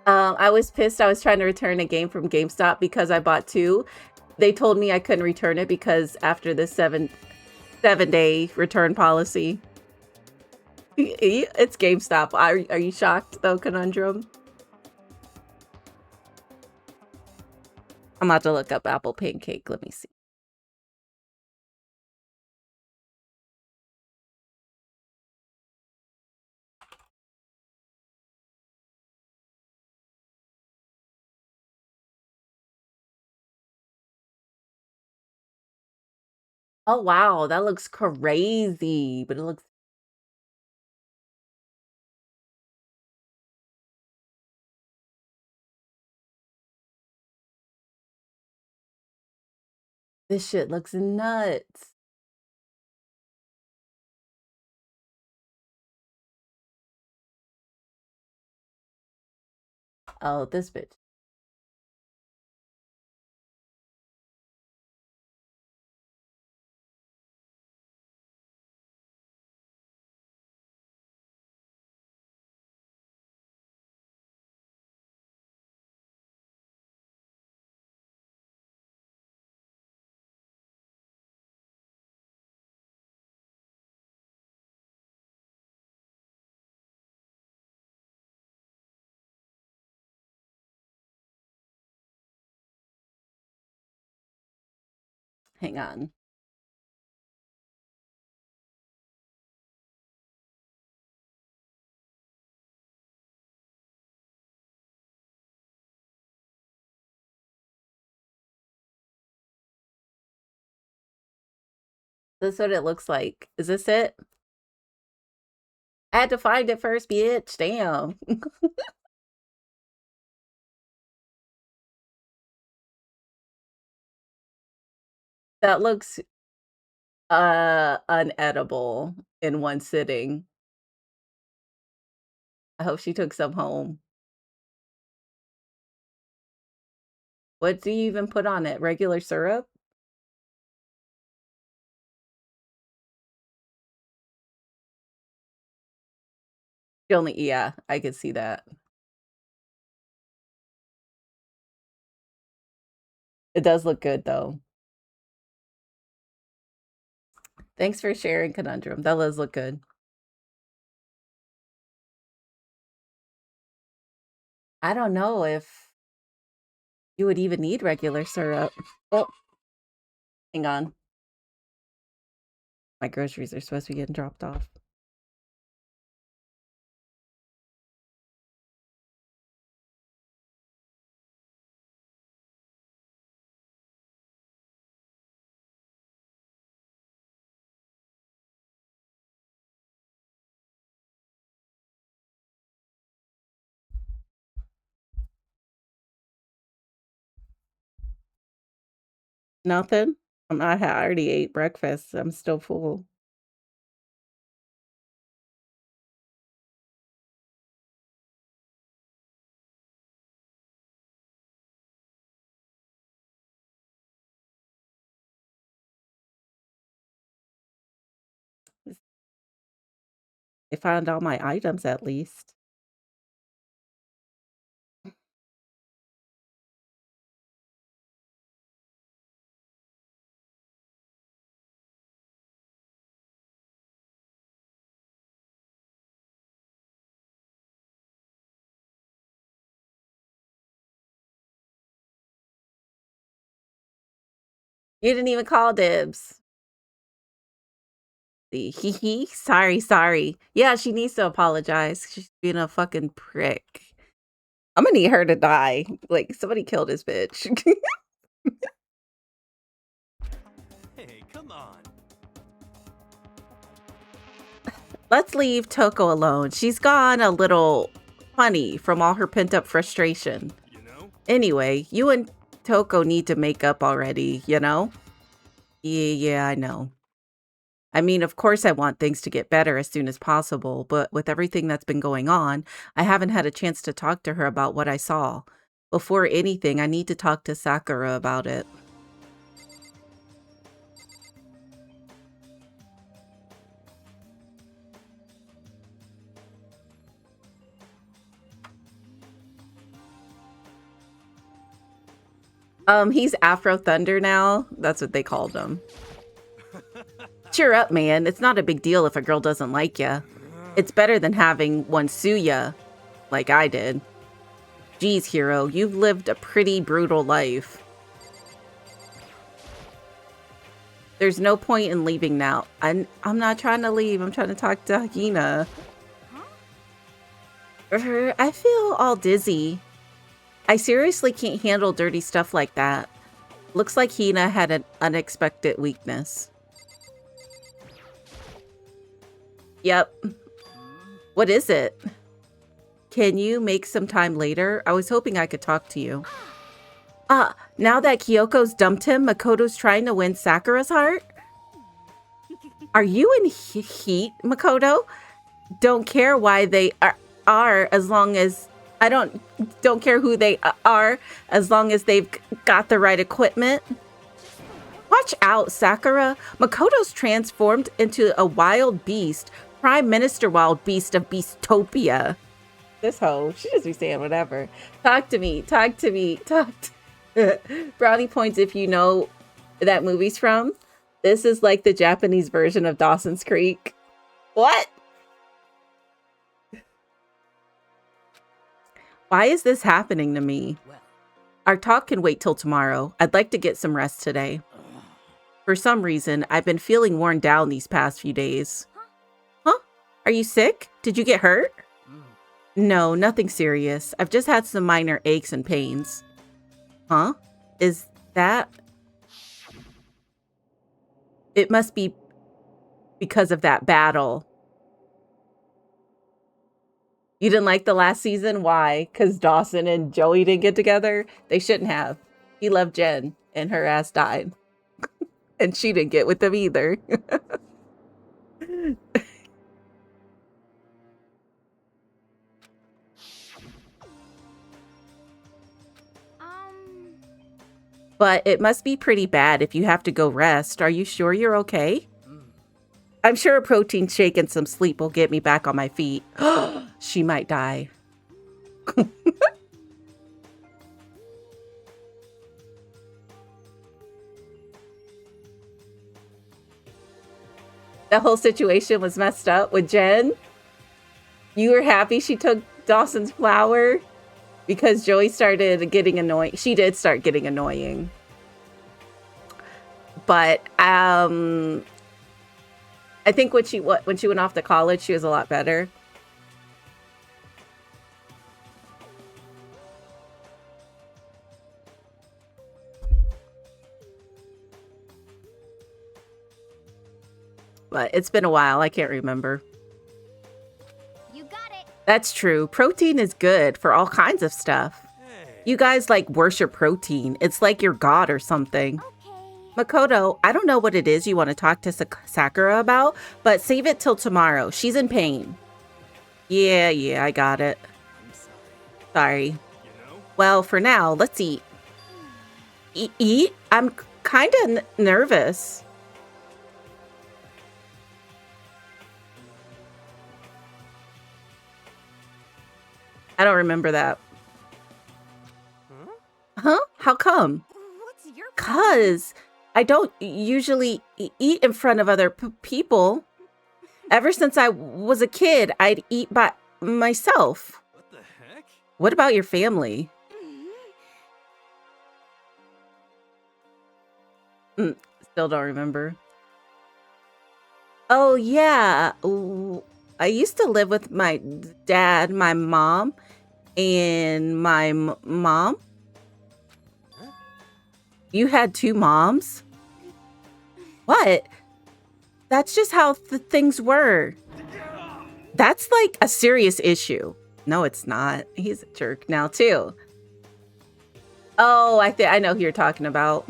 I was pissed. I was trying to return a game from GameStop because I bought 2. They told me I couldn't return it because after the 7-day return policy. It's GameStop. Are you shocked though, Conundrum? I'm about to look up apple pancake. Let me see. Oh wow, that looks crazy, but it looks this shit looks nuts. Oh, this bitch. Hang on. This is what it looks like. Is this it? I had to find it first, bitch. Damn. That looks unedible in one sitting. I hope she took some home. What do you even put on it? Regular syrup? Yeah, I could see that. It does look good though. Thanks for sharing, Conundrum. That does look good. I don't know if you would even need regular syrup. Oh, hang on. My groceries are supposed to be getting dropped off. Nothing? I already ate breakfast. I'm still full. I found all my items at least. You didn't even call dibs. Hee. Sorry. Yeah, she needs to apologize. She's being a fucking prick. I'm gonna need her to die. Like, somebody killed this bitch. Hey, come on. Let's leave Toko alone. She's gone a little funny from all her pent-up frustration. You know? Anyway, you and Toko need to make up already, you know? Yeah, I know. I mean, of course I want things to get better as soon as possible, but with everything that's been going on, I haven't had a chance to talk to her about what I saw. Before anything, I need to talk to Sakura about it. He's Afro Thunder now. That's what they called him. Cheer up, man. It's not a big deal if a girl doesn't like ya. It's better than having one sue ya, like I did. Geez, hero, you've lived a pretty brutal life. There's no point in leaving now. I'm not trying to leave. I'm trying to talk to Hina. I feel all dizzy. I seriously can't handle dirty stuff like that. Looks like Hina had an unexpected weakness. Yep. What is it? Can you make some time later? I was hoping I could talk to you. Now that Kyoko's dumped him, Makoto's trying to win Sakura's heart? Are you in heat, Makoto? Don't care why they are as long as... I don't care who they are as long as they've got the right equipment. Watch out, Sakura. Makoto's transformed into a wild beast. Prime Minister Wild Beast of Beastopia. This hoe, she just be saying whatever. Talk to me, talk to me, talk to... Brownie points if you know that movie's from. This is like the Japanese version of Dawson's Creek. What? Why is this happening to me? Our talk can wait till tomorrow. I'd like to get some rest today. For some reason, I've been feeling worn down these past few days. Huh? Are you sick? Did you get hurt? No, nothing serious. I've just had some minor aches and pains. Huh? Is that... It must be because of that battle. You didn't like the last season? Why? Because Dawson and Joey didn't get together? They shouldn't have. He loved Jen, and her ass died. And she didn't get with them either. But it must be pretty bad if you have to go rest. Are you sure you're okay? I'm sure a protein shake and some sleep will get me back on my feet. She might die. The whole situation was messed up with Jen. You were happy she took Dawson's flower because Joey started getting annoying. She did start getting annoying. But I think when she went off to college, she was a lot better. But it's been a while. I can't remember. You got it. That's true. Protein is good for all kinds of stuff. You guys like worship protein. It's like your god or something. Okay. Makoto, I don't know what it is you want to talk to Sakura about, but save it till tomorrow. She's in pain. Yeah, I got it. I'm Sorry. You know? Well, for now, let's eat. Eat? I'm kind of nervous. I don't remember that. Huh? How come? What's your 'Cause I don't usually eat in front of other people. Ever since I was a kid, I'd eat by myself. What the heck? What about your family? Still don't remember. Oh, yeah. Ooh, I used to live with my dad, my mom, and my mom. You had two moms? What? That's just how things were. That's like a serious issue. No, it's not. He's a jerk now, too. Oh, I know who you're talking about.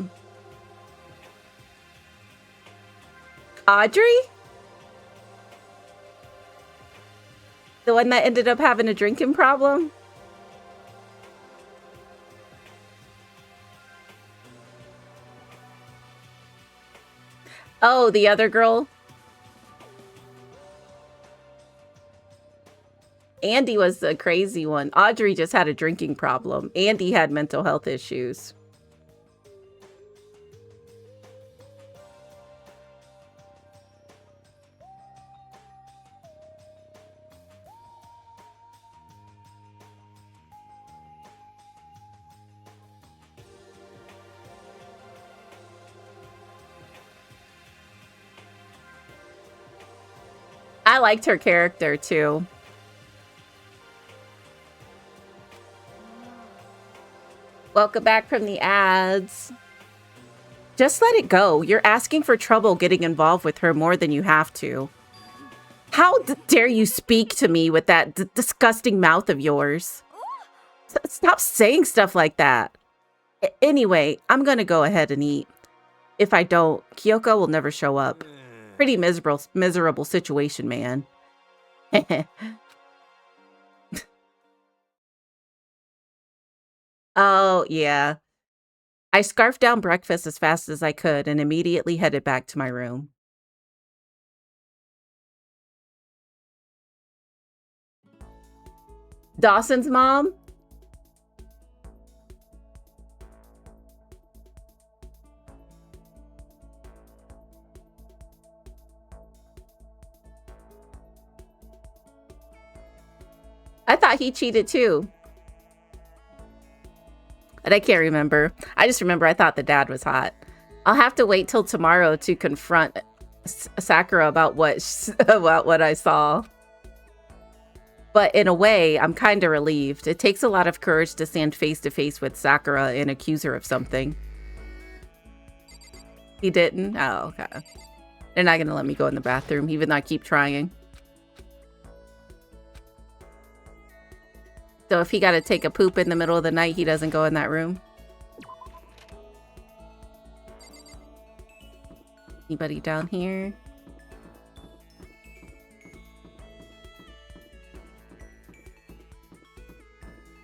Audrey? The one that ended up having a drinking problem? Oh, the other girl? Andy was the crazy one. Audrey just had a drinking problem. Andy had mental health issues. I liked her character too. Welcome back from the ads. Just let it go. You're asking for trouble getting involved with her more than you have to. How dare you speak to me with that disgusting mouth of yours? Stop saying stuff like that. Anyway, I'm gonna go ahead and eat. If I don't, Kyoko will never show up. Pretty miserable situation, man. Oh, yeah. I scarfed down breakfast as fast as I could and immediately headed back to my room. Dawson's mom? I thought he cheated too. But I can't remember. I just remember I thought the dad was hot. I'll have to wait till tomorrow to confront Sakura about what I saw. But in a way, I'm kind of relieved. It takes a lot of courage to stand face to face with Sakura and accuse her of something. He didn't? Oh, okay. They're not going to let me go in the bathroom, even though I keep trying. So if he got to take a poop in the middle of the night, he doesn't go in that room? Anybody down here?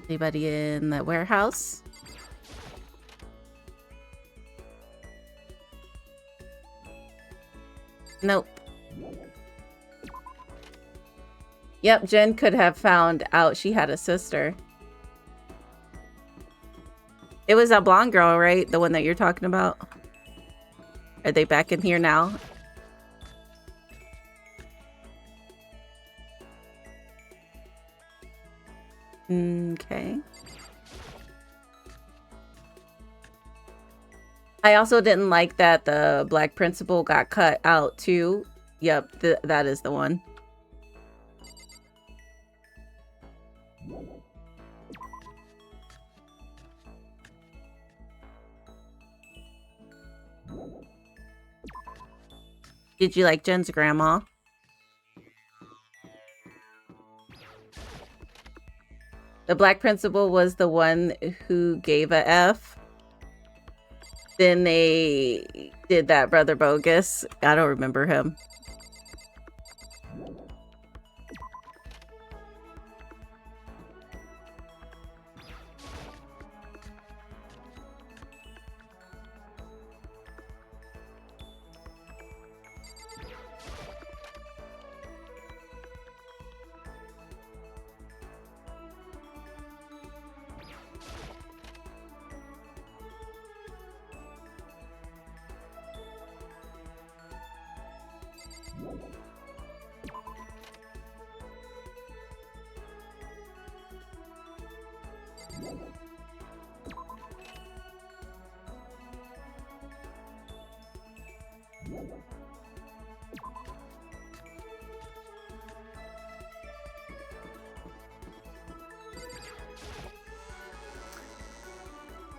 Anybody in the warehouse? Nope. Yep, Jen could have found out she had a sister. It was a blonde girl, right? The one that you're talking about? Are they back in here now? Okay. I also didn't like that the black principal got cut out too. Yep, that is the one. Did you like Jen's grandma? The black principal was the one who gave a F. Then they did that brother bogus. I don't remember him.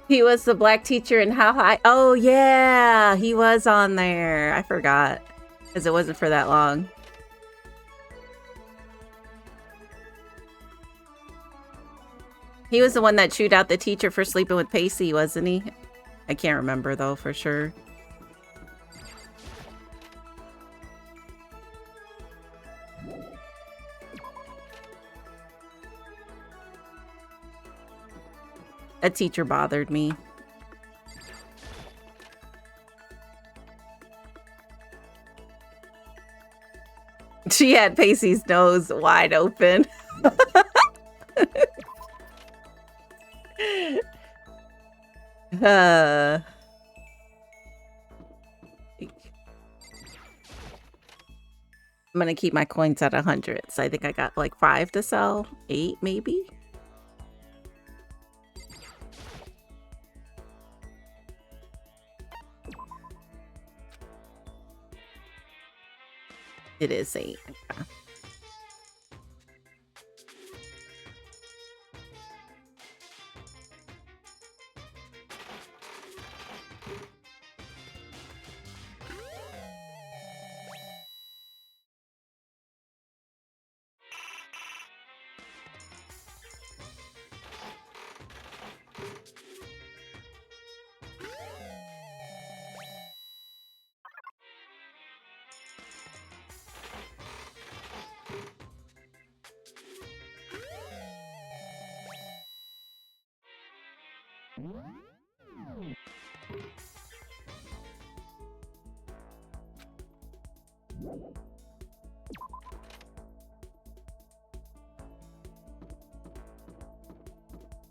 He was the black teacher in How High. Oh, yeah. He was on there. I forgot. Because it wasn't for that long. He was the one that chewed out the teacher for sleeping with Pacey, wasn't he? I can't remember, though, for sure. That teacher bothered me. She had Pacey's nose wide open. I'm gonna keep my coins at 100. So I think I got like 5 to sell. 8 maybe? It is 8. Okay.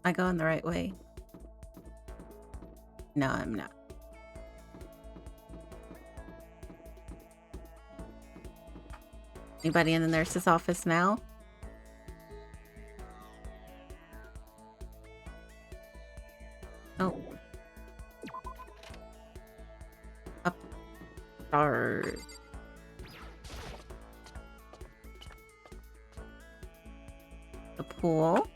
Am I going the right way? No, I'm not. Anybody in the nurse's office now? Oh. Up. Stars. The pool.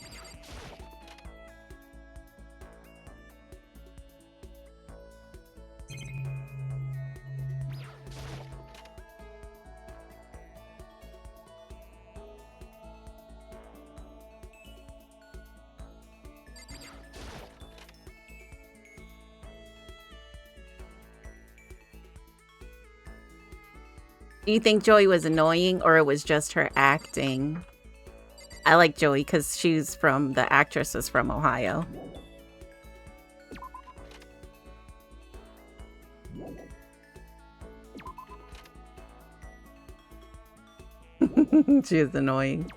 Do you think Joey was annoying or it was just her acting? I like Joey because the actress is from Ohio. She is annoying.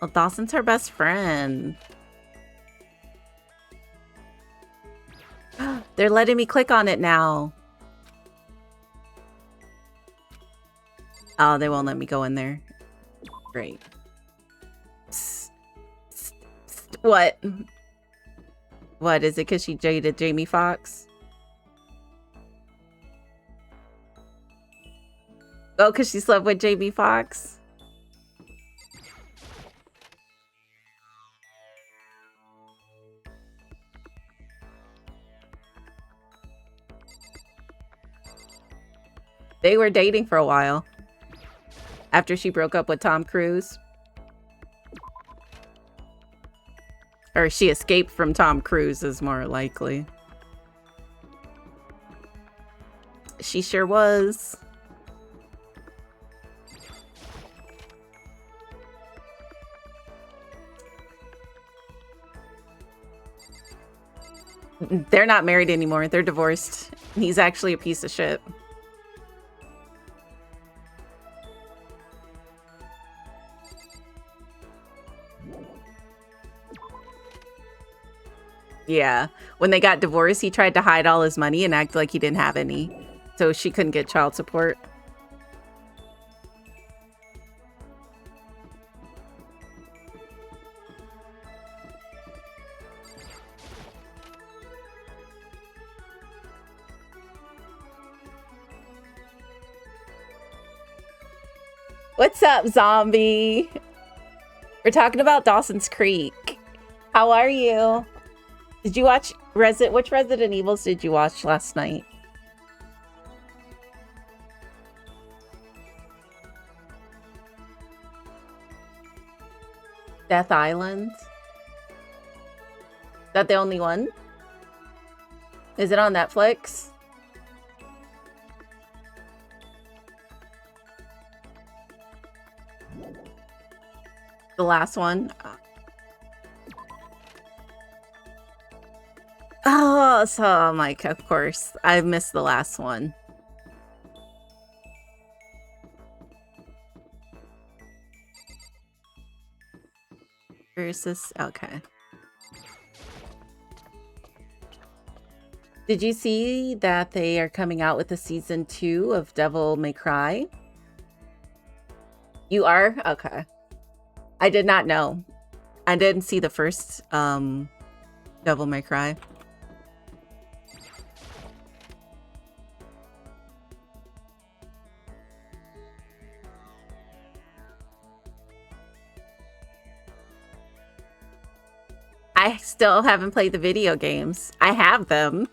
Well, Dawson's her best friend. They're letting me click on it now. Oh, they won't let me go in there. Great. Psst. Psst. Psst. What? What, is it because she dated Jamie Foxx? Oh, because she slept with Jamie Foxx? They were dating for a while. After she broke up with Tom Cruise. Or she escaped from Tom Cruise is more likely. She sure was. They're not married anymore. They're divorced. He's actually a piece of shit. Yeah. When they got divorced, he tried to hide all his money and act like he didn't have any. So she couldn't get child support. What's up, zombie? We're talking about Dawson's Creek. How are you? Did you watch which Resident Evils did you watch last night? Death Island. Is that the only one? Is it on Netflix? The last one. Oh, so I'm like, of course, I missed the last one. Where is this? Okay. Did you see that they are coming out with a season 2 of Devil May Cry? You are? Okay. I did not know. I didn't see the first Devil May Cry. I still haven't played the video games. I have them,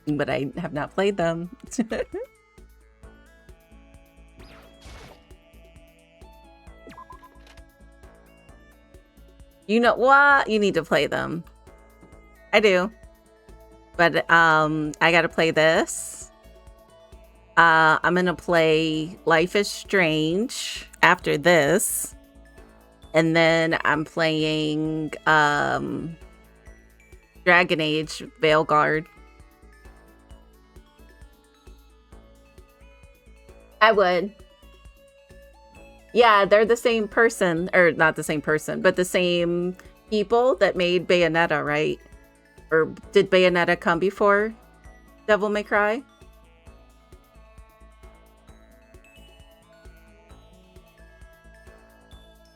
but I have not played them. You know what? You need to play them. I do. But I gotta play this. I'm gonna play Life is Strange after this. And then I'm playing Dragon Age Veilguard. I would. Yeah, they're the same person, or not the same person, but the same people that made Bayonetta, right? Or did Bayonetta come before Devil May Cry?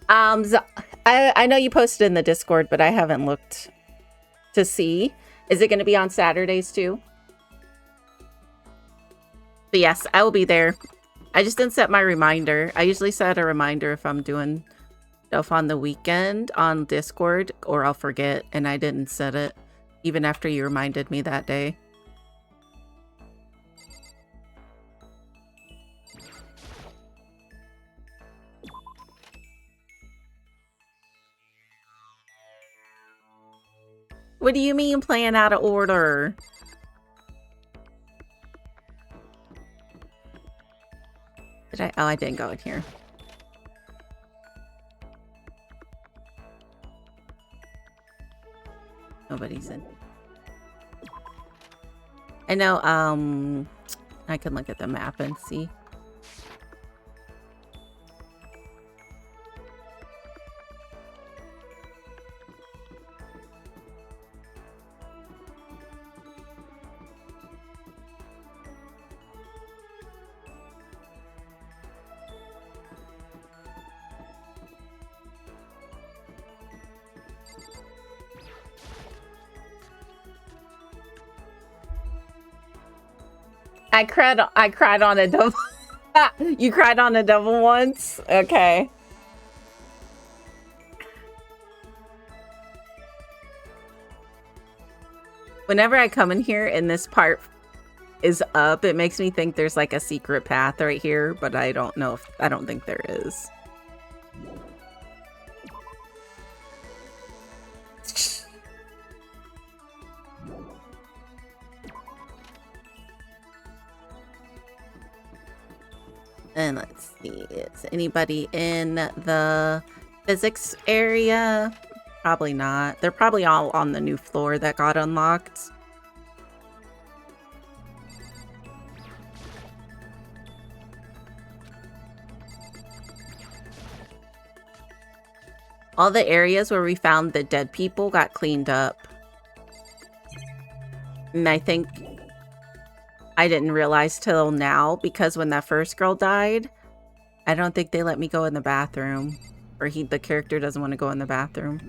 I know you posted in the Discord, but I haven't looked to see. Is it going to be on Saturdays too? But yes, I will be there. I just didn't set my reminder. I usually set a reminder if I'm doing stuff on the weekend on Discord, or I'll forget, and I didn't set it even after you reminded me that day. What do you mean playing out of order? Did I? Oh, I didn't go in here. Nobody's in. I know, I can look at the map and see. I cried on a double. You cried on a double once? Okay. Whenever I come in here and this part is up, it makes me think there's like a secret path right here, but I don't know if I don't think there is. And let's see, is anybody in the physics area? Probably not. They're probably all on the new floor that got unlocked. All the areas where we found the dead people got cleaned up. And I think I didn't realize till now, because when that first girl died, I don't think they let me go in the bathroom. Or the character doesn't want to go in the bathroom.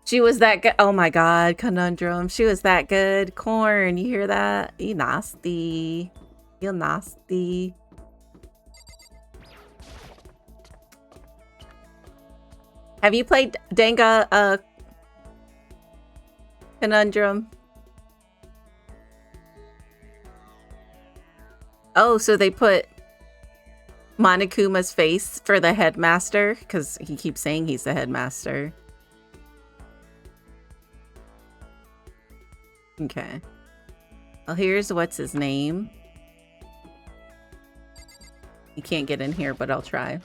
She was that good. Oh my god, Conundrum. She was that good. Corn, you hear that? You nasty. You nasty. Have you played Conundrum? Oh, so they put Monokuma's face for the headmaster, because he keeps saying he's the headmaster. Okay. Well, here's what's his name. You can't get in here, but I'll try.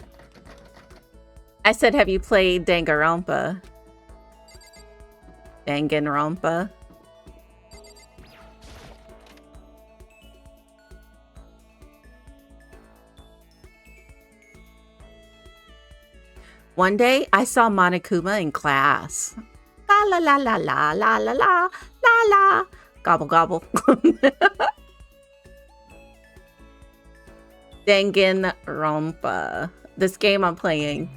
I said, have you played Danganronpa? Danganronpa? One day, I saw Monokuma in class. La la la la la la la la la la. Gobble gobble. Danganronpa. This game I'm playing.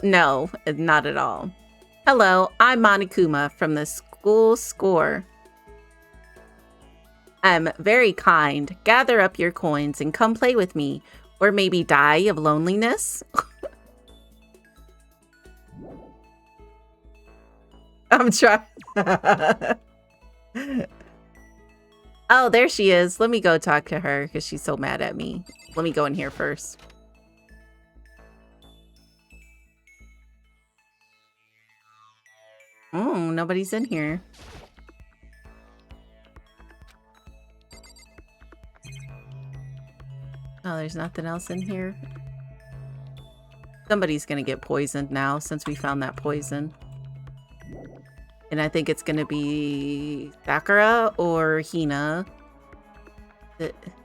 No, not at all. Hello, I'm Monokuma from the school score. I'm very kind. Gather up your coins and come play with me. Or maybe die of loneliness. I'm trying. Oh, there she is. Let me go talk to her because she's so mad at me. Let me go in here first. Oh, nobody's in here. Oh, there's nothing else in here. Somebody's gonna get poisoned now since we found that poison. And I think it's gonna be Sakura or Hina.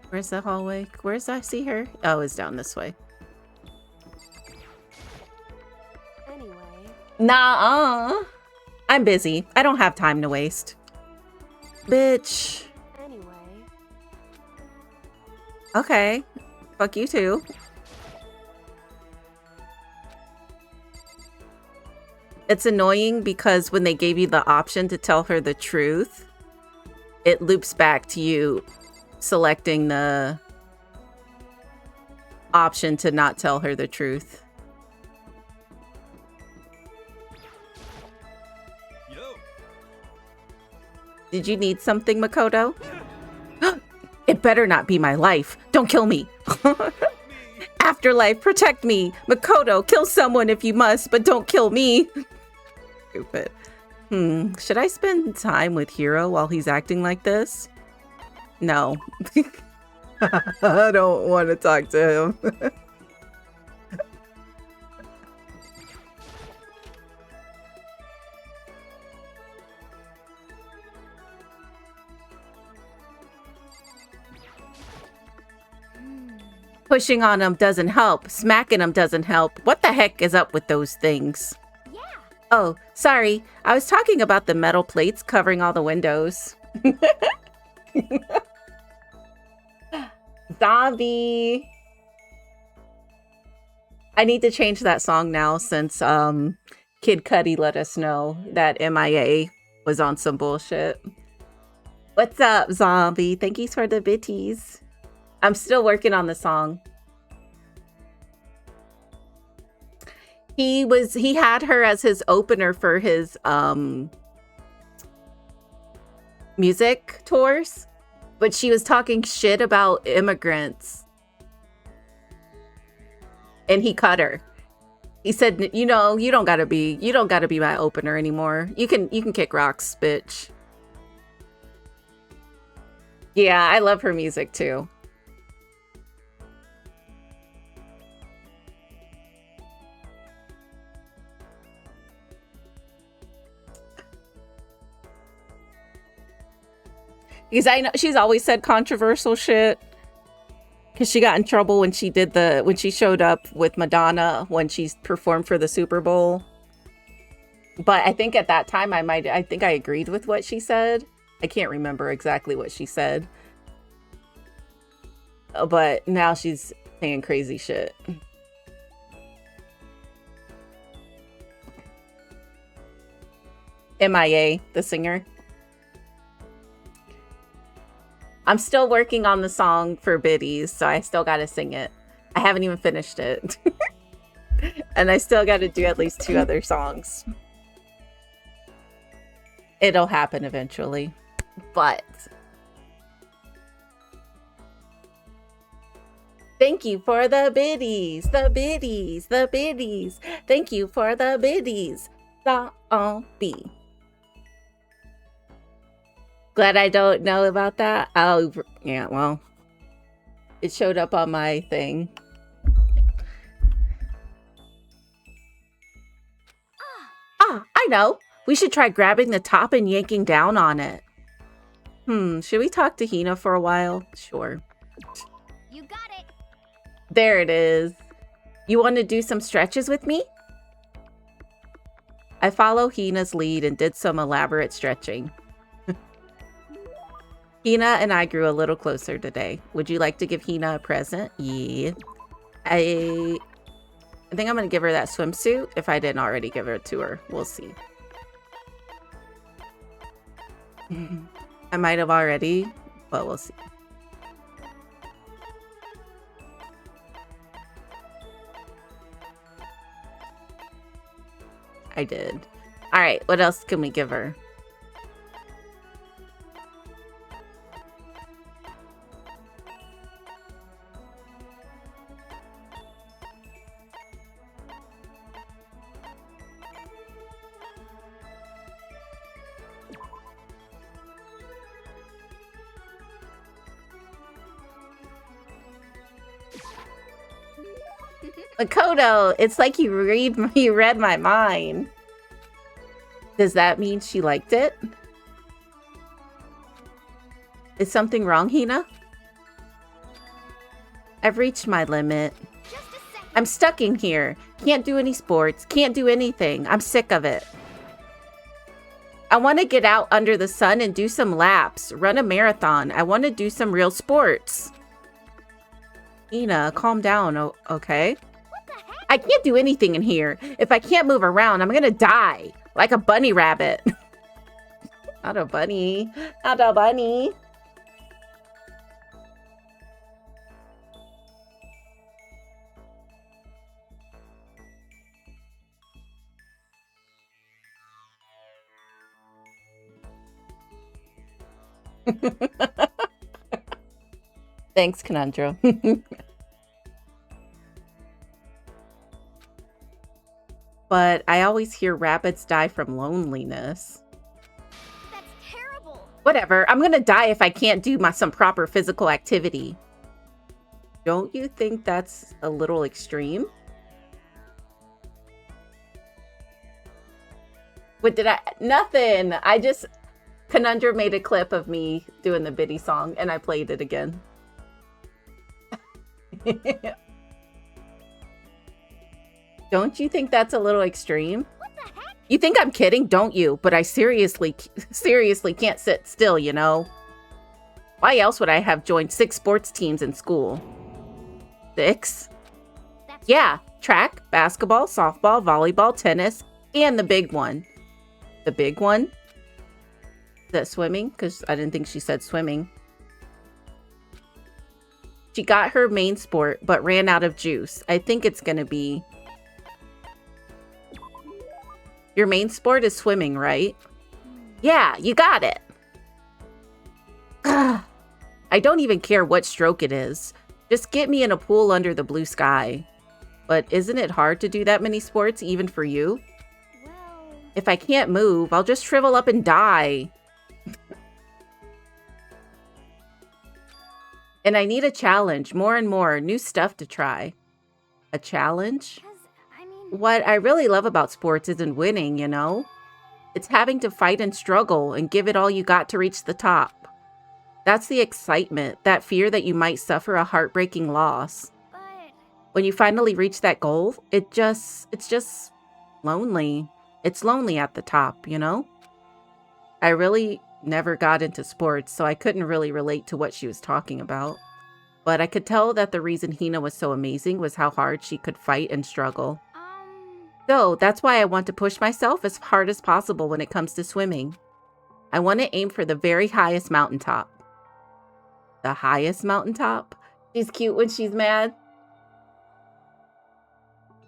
Where's the hallway? Where's I see her? Oh, it's down this way. Anyway. Nah-uh. I'm busy. I don't have time to waste. Bitch. Anyway. Okay. Fuck you too. It's annoying because when they gave you the option to tell her the truth, it loops back to you selecting the option to not tell her the truth. Yo. Did you need something, Makoto? It better not be my life. Don't kill me. Afterlife, protect me. Makoto, kill someone if you must, but don't kill me. Stupid. Should I spend time with Hiro while he's acting like this? No. I don't want to talk to him. Pushing on him doesn't help. Smacking him doesn't help. What the heck is up with those things? Yeah. Oh, sorry. I was talking about the metal plates covering all the windows. Zombie. I need to change that song now since Kid Cudi let us know that MIA was on some bullshit. What's up, Zombie? Thank you for the bitties. I'm still working on the song. He had her as his opener for his music tours, but she was talking shit about immigrants. And he cut her. He said, you know, you don't gotta be my opener anymore. You can kick rocks, bitch. Yeah, I love her music too. Because I know she's always said controversial shit. Because she got in trouble when she showed up with Madonna when she performed for the Super Bowl. But I think at that time I think I agreed with what she said. I can't remember exactly what she said. But now she's saying crazy shit. MIA, the singer. I'm still working on the song for Biddies, so I still gotta sing it. I haven't even finished it. And I still got to do at least 2 other songs. It'll happen eventually. But thank you for the biddies, the biddies, the biddies. Thank you for the biddies. Zombie. Glad I don't know about that. Oh, yeah, well, it showed up on my thing. I know. We should try grabbing the top and yanking down on it. Should we talk to Hina for a while? Sure. You got it. There it is. You want to do some stretches with me? I follow Hina's lead and did some elaborate stretching. Hina and I grew a little closer today. Would you like to give Hina a present? Yeah. I think I'm going to give her that swimsuit if I didn't already give it to her. We'll see. I might have already, but we'll see. I did. All right, what else can we give her? Makoto, it's like you read my mind. Does that mean she liked it? Is something wrong, Hina? I've reached my limit. I'm stuck in here. Can't do any sports. Can't do anything. I'm sick of it. I want to get out under the sun and do some laps. Run a marathon. I want to do some real sports. Hina, calm down, okay? I can't do anything in here. If I can't move around, I'm gonna die. Like a bunny rabbit. Not a bunny. Not a bunny. Thanks, Conundrum. But I always hear rabbits die from loneliness. That's terrible. Whatever. I'm gonna die if I can't do some proper physical activity. Don't you think that's a little extreme? What did I? Nothing. I just... Conundrum made a clip of me doing the Biddy song, and I played it again. Don't you think that's a little extreme? What the heck? You think I'm kidding, don't you? But I seriously can't sit still, you know? Why else would I have joined 6 sports teams in school? 6? Yeah, track, basketball, softball, volleyball, tennis, and the big one. The big one? Is that swimming? Because I didn't think she said swimming. She got her main sport, but ran out of juice. I think it's gonna be... Your main sport is swimming, right? Yeah, you got it. Ugh. I don't even care what stroke it is. Just get me in a pool under the blue sky. But isn't it hard to do that many sports, even for you? Well... If I can't move, I'll just shrivel up and die. And I need a challenge, more and more, new stuff to try. A challenge? What I really love about sports isn't winning, you know? It's having to fight and struggle and give it all you got to reach the top. That's the excitement, that fear that you might suffer a heartbreaking loss. But... When you finally reach that goal, it's just lonely. It's lonely at the top, you know? I really never got into sports, so I couldn't really relate to what she was talking about. But I could tell that the reason Hina was so amazing was how hard she could fight and struggle. So that's why I want to push myself as hard as possible when it comes to swimming. I want to aim for the very highest mountaintop. The highest mountaintop? She's cute when she's mad.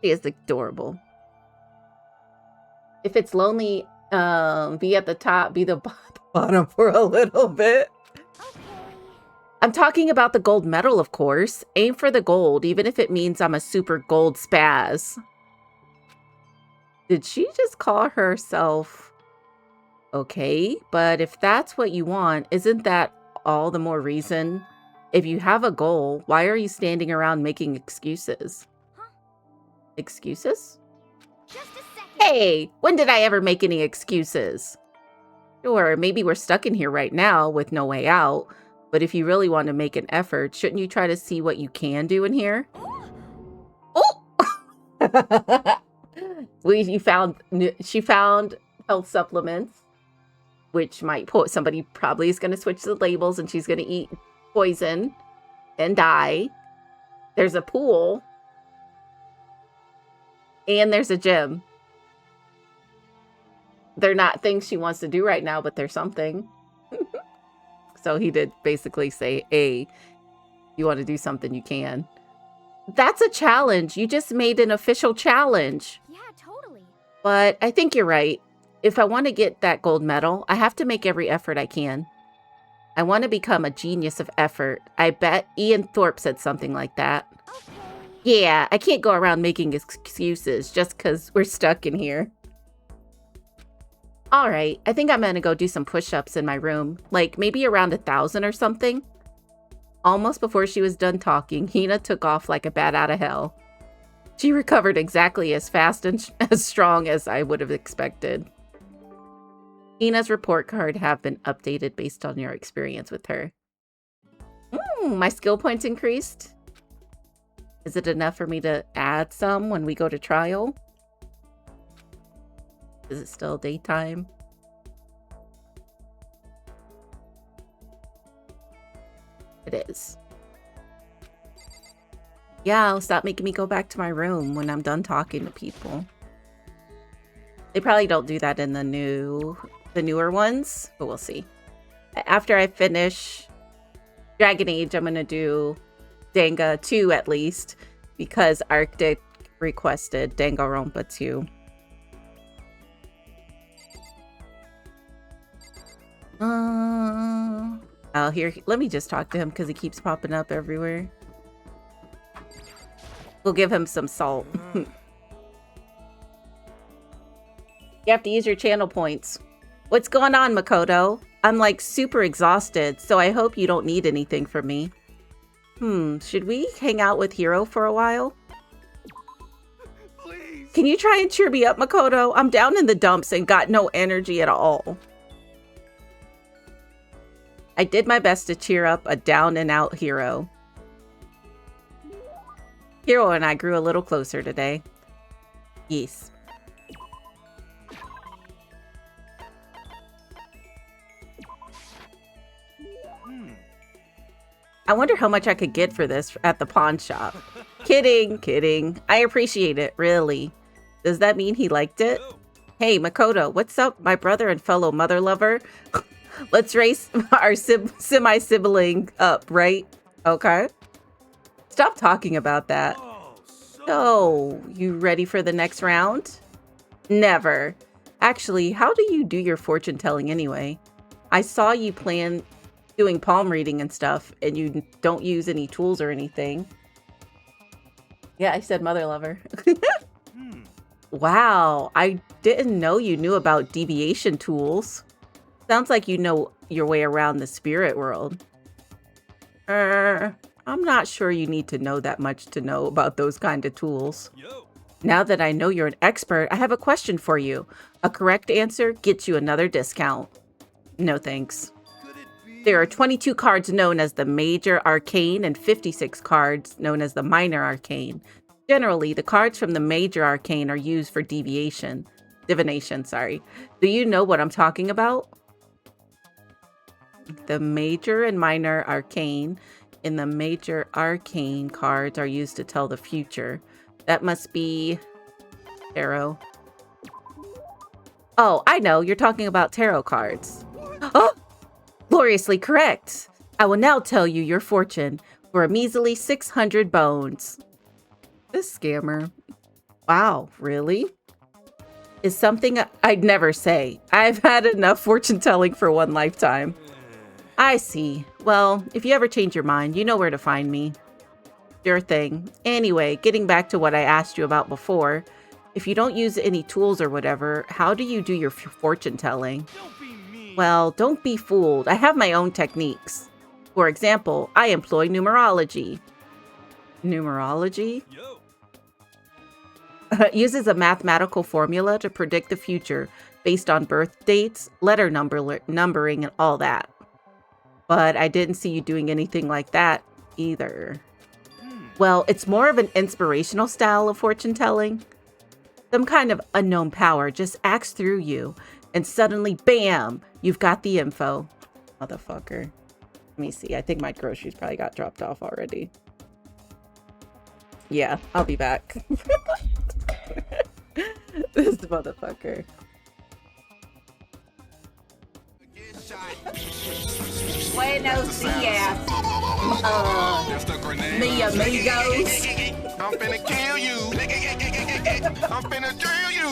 She is adorable. If it's lonely, be at the top, be the bottom for a little bit. Okay. I'm talking about the gold medal, of course. Aim for the gold, even if it means I'm a super gold spaz. Did she just call herself? Okay, but if that's what you want, isn't that all the more reason? If you have a goal, why are you standing around making excuses? Huh? Excuses? Just a second. Hey, when did I ever make any excuses? Sure, maybe we're stuck in here right now with no way out, but if you really want to make an effort, shouldn't you try to see what you can do in here? Oh! She found health supplements, which might put somebody probably is going to switch the labels and she's going to eat poison and die. There's a pool. And there's a gym. They're not things she wants to do right now, but they're something. So he did basically say, hey, you want to do something, you can. That's a challenge. You just made an official challenge. Yeah, totally. But I think you're right. If I want to get that gold medal, I have to make every effort I can. I want to become a genius of effort. I bet Ian Thorpe said something like that. Okay. Yeah, I can't go around making excuses just because we're stuck in here. All right, I think I'm going to go do some push-ups in my room. Like maybe around 1,000 or something. Almost before she was done talking, Hina took off like a bat out of hell. She recovered exactly as fast and as strong as I would have expected. Hina's report card have been updated based on your experience with her. My skill points increased. Is it enough for me to add some when we go to trial? Is it still daytime? It is. Yeah, stop making me go back to my room when I'm done talking to people. They probably don't do that in the newer ones, but we'll see. After I finish Dragon Age, I'm gonna do Danga 2 at least, because Arctic requested Danganronpa 2. Let me just talk to him because he keeps popping up everywhere. We'll give him some salt. You have to use your channel points. What's going on, Makoto? I'm like super exhausted, so I hope you don't need anything from me. Should we hang out with Hiro for a while? Please. Can you try and cheer me up, Makoto? I'm down in the dumps and got no energy at all. I did my best to cheer up a down and out Hiro. Hiro and I grew a little closer today. Yes. I wonder how much I could get for this at the pawn shop. Kidding. I appreciate it, really. Does that mean he liked it? Hey, Makoto, what's up, my brother and fellow mother lover? Let's race our semi-sibling up, right? Okay. Stop talking about that. So, you ready for the next round? Never. Actually, how do you do your fortune telling anyway? I saw you plan doing palm reading and stuff, and you don't use any tools or anything. Yeah, I said mother lover. Wow, I didn't know you knew about deviation tools. Sounds like you know your way around the spirit world. I'm not sure you need to know that much to know about those kind of tools. Now that I know you're an expert, I have a question for you. A correct answer gets you another discount. No thanks. There are 22 cards known as the Major Arcane and 56 cards known as the Minor Arcane. Generally, the cards from the Major Arcane are used for divination. Do you know what I'm talking about? The Major and Minor Arcane in the Major Arcane cards are used to tell the future. That must be tarot. Oh, I know. You're talking about tarot cards. Oh! Gloriously correct. I will now tell you your fortune for a measly 600 bones. This scammer. Wow, really? Is something I'd never say. I've had enough fortune telling for one lifetime. I see. Well, if you ever change your mind, you know where to find me. Sure thing. Anyway, getting back to what I asked you about before, if you don't use any tools or whatever, how do you do your fortune telling? Don't be mean. Well, don't be fooled. I have my own techniques. For example, I employ numerology. Numerology? Yo. Uses a mathematical formula to predict the future based on birth dates, letter numbering, and all that. But I didn't see you doing anything like that either. Well, it's more of an inspirational style of fortune telling. Some kind of unknown power just acts through you, and suddenly, bam, you've got the info. Motherfucker. Let me see. I think my groceries probably got dropped off already. Yeah, I'll be back. This motherfucker. Buenos dias. Me amigos. I'm finna kill you. I'm finna drill you.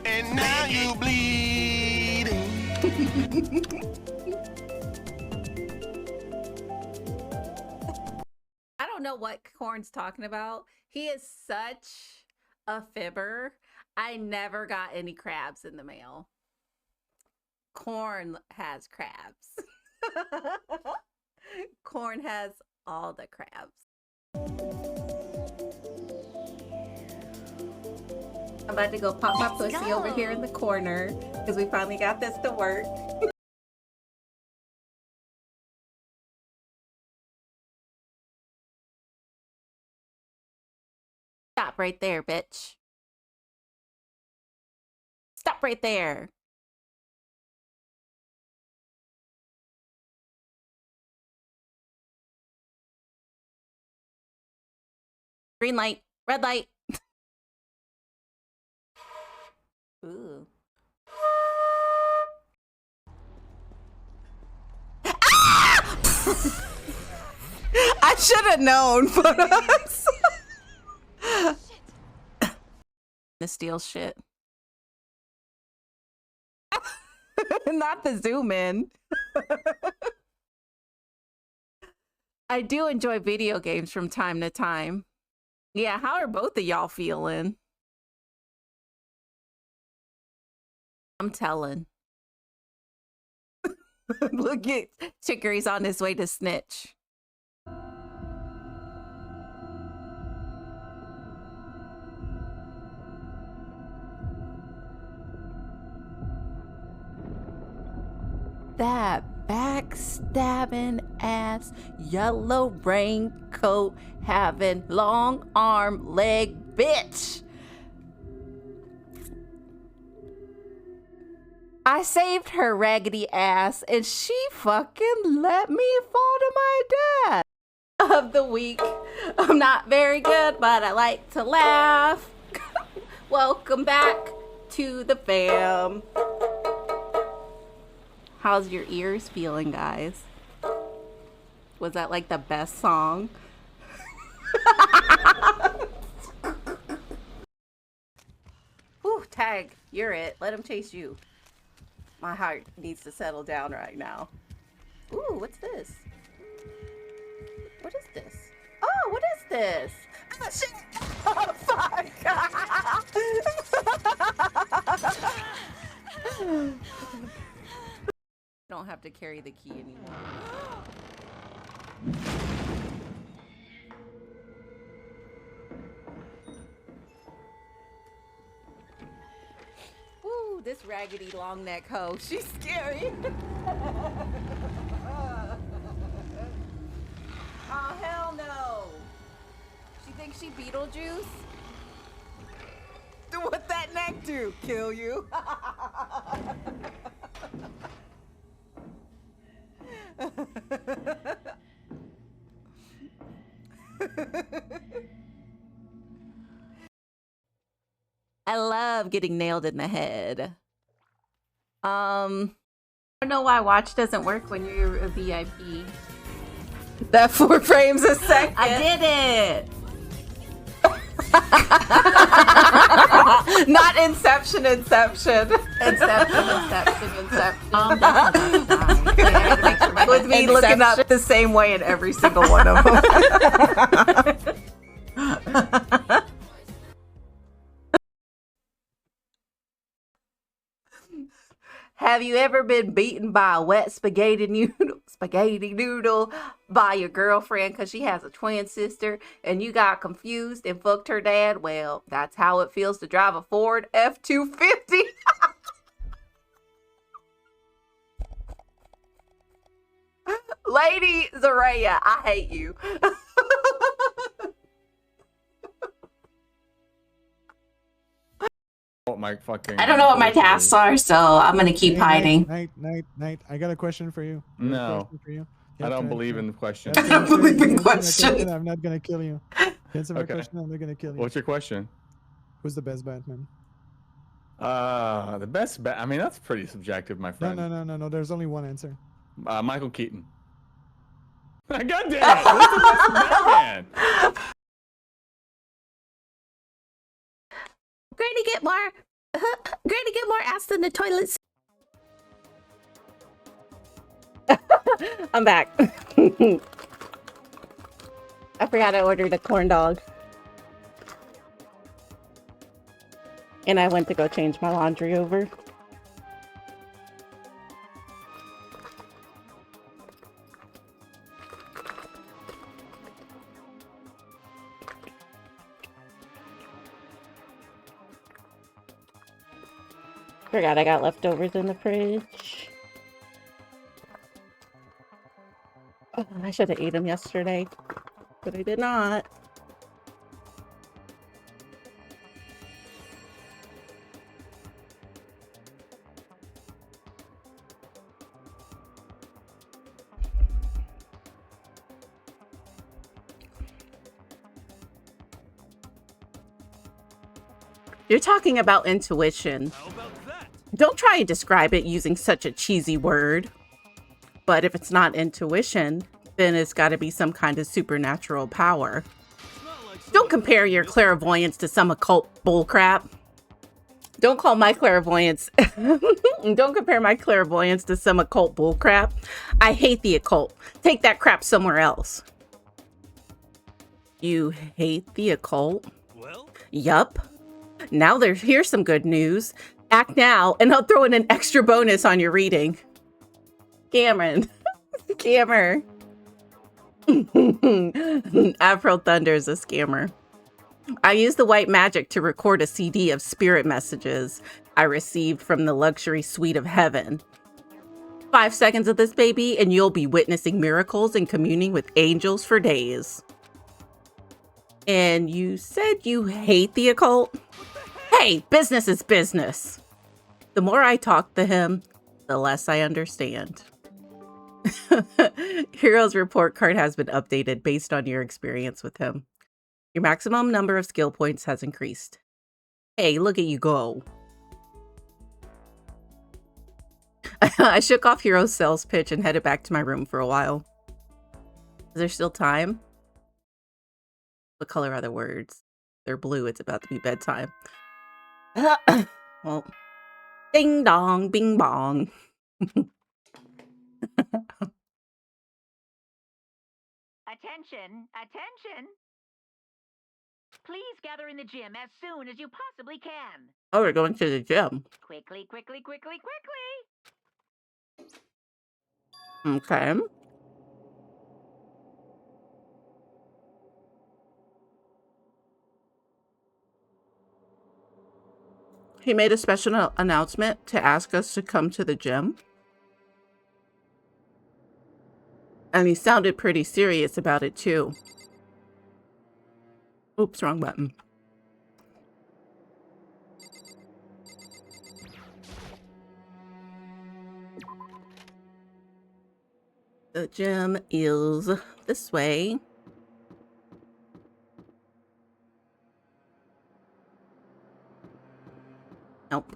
And now you bleeding. I don't know what Corn's talking about. He is such a fibber. I never got any crabs in the mail. Corn has crabs. Corn has all the crabs. I'm about to go pop my pussy over here in the corner because we finally got this to work. Stop right there, bitch. Stop right there. Green light, red light. Ooh. Ah! I should have known, but the steel shit. Not the zoom in. I do enjoy video games from time to time. Yeah, how are both of y'all feeling? I'm telling. Look at Chicory's on his way to snitch. That backstabbing ass, yellow raincoat, having long arm leg bitch. I saved her raggedy ass and she fucking let me fall to my death. Of the week. I'm not very good, but I like to laugh. Welcome back to the fam. How's your ears feeling, guys? Was that like the best song? Ooh, Tag, you're it. Let him chase you. My heart needs to settle down right now. Ooh, what's this? What is this? Oh, what is this? Oh, shit! Oh, fuck! Don't have to carry the key anymore. Woo, this raggedy long neck hoe, she's scary. Oh, hell no. She thinks she Beetlejuice? What that neck do? Kill you? I love getting nailed in the head. I don't know why watch doesn't work when you're a VIP. That 4 frames a second. I did it. Not Inception. Inception. With me looking up the same way in every single one of them. Have you ever been beaten by a wet spaghetti noodle by your girlfriend because she has a twin sister and you got confused and fucked her dad? Well, that's how it feels to drive a Ford F-250. Lady Zaraya, I hate you. My fucking I don't know what my tasks are, so I'm gonna keep hiding. Night. I got a question for you. No. I don't believe in questions. I don't believe in questions. I'm not gonna kill you. Answer my question. I'm not gonna kill you. What's your question? Who's the best Batman? The best I mean, that's pretty subjective, my friend. No. There's only one answer. Michael Keaton. God damn it! What's the best Batman? Granny get more ass than the toilet. I'm back. I forgot I ordered a corn dog. And I went to go change my laundry over. Forgot I got leftovers in the fridge. Oh, I should have ate them yesterday, but I did not. You're talking about intuition. How about that? Don't try and describe it using such a cheesy word. But if it's not intuition, then it's got to be some kind of supernatural power. Don't compare your clairvoyance to some occult bullcrap. Don't call my clairvoyance. Don't compare my clairvoyance to some occult bullcrap. I hate the occult. Take that crap somewhere else. You hate the occult? Well? Yup. Now here's some good news. Act now, and I'll throw in an extra bonus on your reading. Cameron. Scammer. Afro Thunder is a scammer. I used the white magic to record a CD of spirit messages I received from the luxury suite of heaven. 5 seconds of this baby, and you'll be witnessing miracles and communing with angels for days. And you said you hate the occult? Hey, business is business. The more I talk to him, the less I understand. Hero's report card has been updated based on your experience with him. Your maximum number of skill points has increased. Hey, look at you go. I shook off Hero's sales pitch and headed back to my room for a while. Is there still time? What color are the words? They're blue. It's about to be bedtime. Well, ding dong, bing bong. Attention! Please gather in the gym as soon as you possibly can. Oh, we're going to the gym. Quickly. Okay. He made a special announcement to ask us to come to the gym. And he sounded pretty serious about it too. Oops, wrong button. The gym is this way. Nope.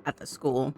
At the school.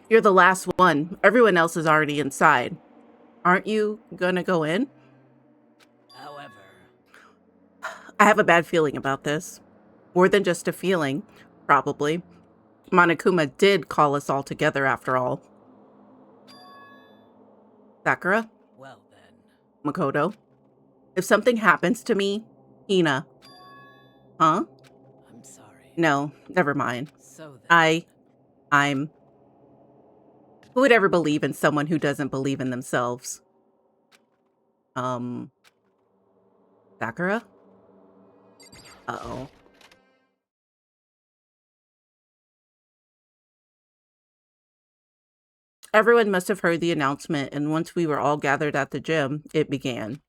You're the last one. Everyone else is already inside. Aren't you gonna go in? However, I have a bad feeling about this. More than just a feeling, probably. Monokuma did call us all together after all. Sakura? well then. Makoto? If something happens to me, Hina. Huh? I'm sorry. No, never mind. So then. I'm... Who would ever believe in someone who doesn't believe in themselves? Sakura? Uh-oh. Everyone must have heard the announcement, and once we were all gathered at the gym, it began.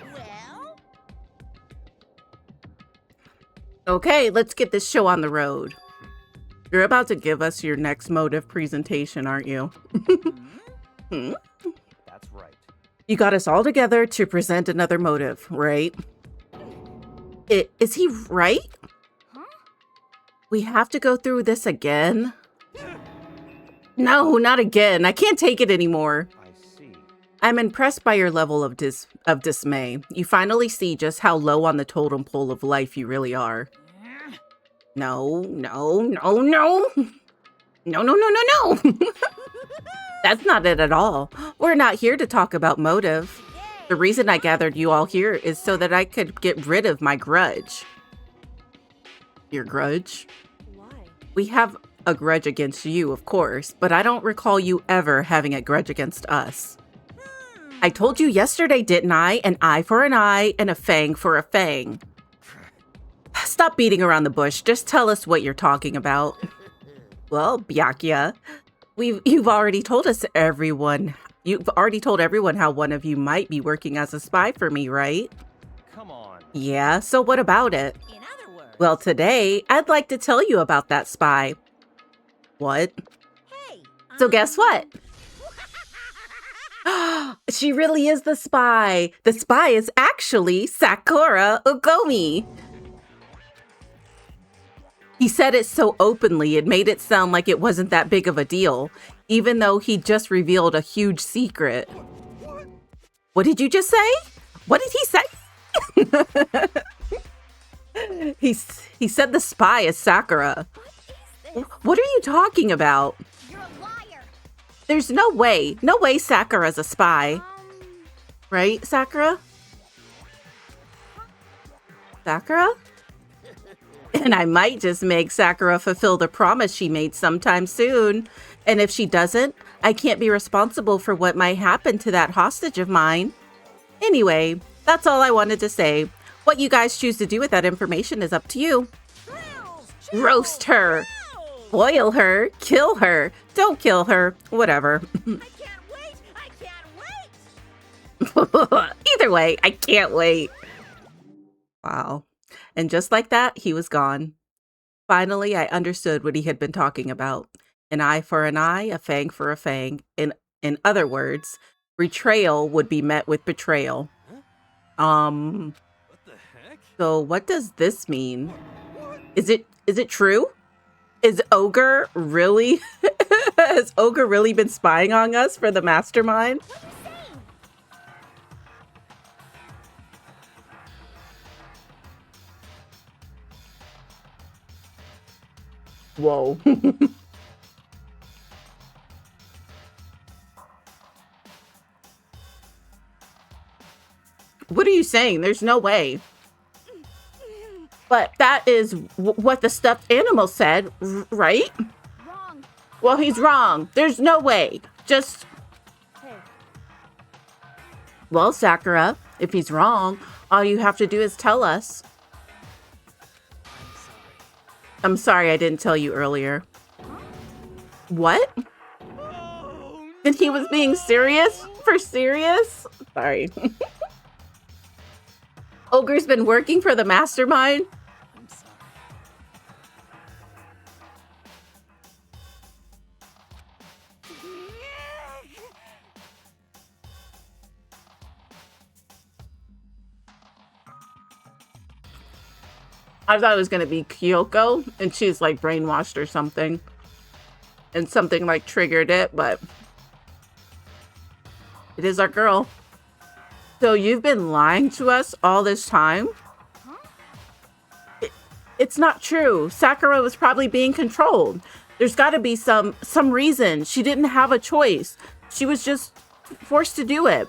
Well, Okay, let's get this show on the road. You're about to give us your next motive presentation, aren't you? Hmm? That's right. You got us all together to present another motive, right? Is he right? Huh? We have to go through this again? No, not again. I can't take it anymore. I see. I'm impressed by your level of dismay. You finally see just how low on the totem pole of life you really are. No. That's not it at all. We're not here to talk about motive. The reason I gathered you all here is so that I could get rid of my grudge. Your grudge? Why? We have a grudge against you, of course, but I don't recall you ever having a grudge against us. I told you yesterday, didn't I? An eye for an eye and a fang for a fang. Stop beating around the bush. Just tell us what you're talking about. Well, Byakuya, you've already told everyone how one of you might be working as a spy for me, right? Come on. Yeah, so what about it? In other words. Well, today, I'd like to tell you about that spy. What? Hey. So guess what? She really is the spy. The spy is actually Sakura Ugomi. He said it so openly, it made it sound like it wasn't that big of a deal, even though he just revealed a huge secret. What did you just say? What did he say? He said the spy is Sakura. What are you talking about? you're a liar. There's no way Sakura's a spy. Right, Sakura? Sakura? And I might just make Sakura fulfill the promise she made sometime soon. And if she doesn't, I can't be responsible for what might happen to that hostage of mine. Anyway, that's all I wanted to say. What you guys choose to do with that information is up to you. Roast her. Boil her. Kill her. Don't kill her. Whatever. I can't wait. Either way, I can't wait. Wow. And just like that, he was gone. Finally, I understood what he had been talking about. An eye for an eye, a fang for a fang. In other words, betrayal would be met with betrayal. What the heck? So what does this mean? Is it true? Is Ogre really has Ogre really been spying on us for the mastermind? Whoa. What are you saying? There's no way. But that is what the stuffed animal said, right? Wrong. Well, he's wrong. There's no way. Just... Hey, Well, Sakura, if he's wrong, all you have to do is tell us. I'm sorry I didn't tell you earlier. What? Then he was being serious? For serious? Sorry. Ogre's been working for the mastermind? I'm sorry. I thought it was gonna be Kyoko, and she's like brainwashed or something. And something like triggered it, but it is our girl. So you've been lying to us all this time? It's not true. Sakura was probably being controlled. There's got to be some reason. She didn't have a choice. She was just forced to do it.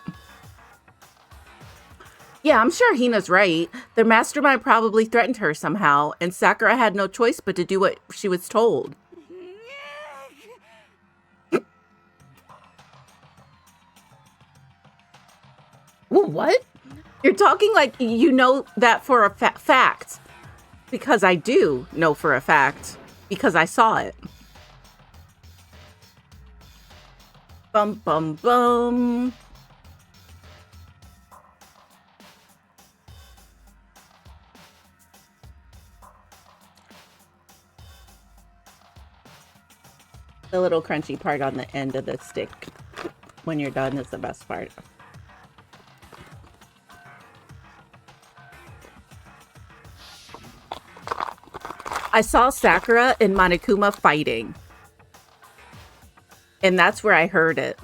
Yeah, I'm sure Hina's right. The mastermind probably threatened her somehow, and Sakura had no choice but to do what she was told. What? You're talking like you know that for a fact. Because I do know for a fact. Because I saw it. Bum, bum, bum. The little crunchy part on the end of the stick when you're done is the best part. I saw Sakura and Monokuma fighting. And that's where I heard it.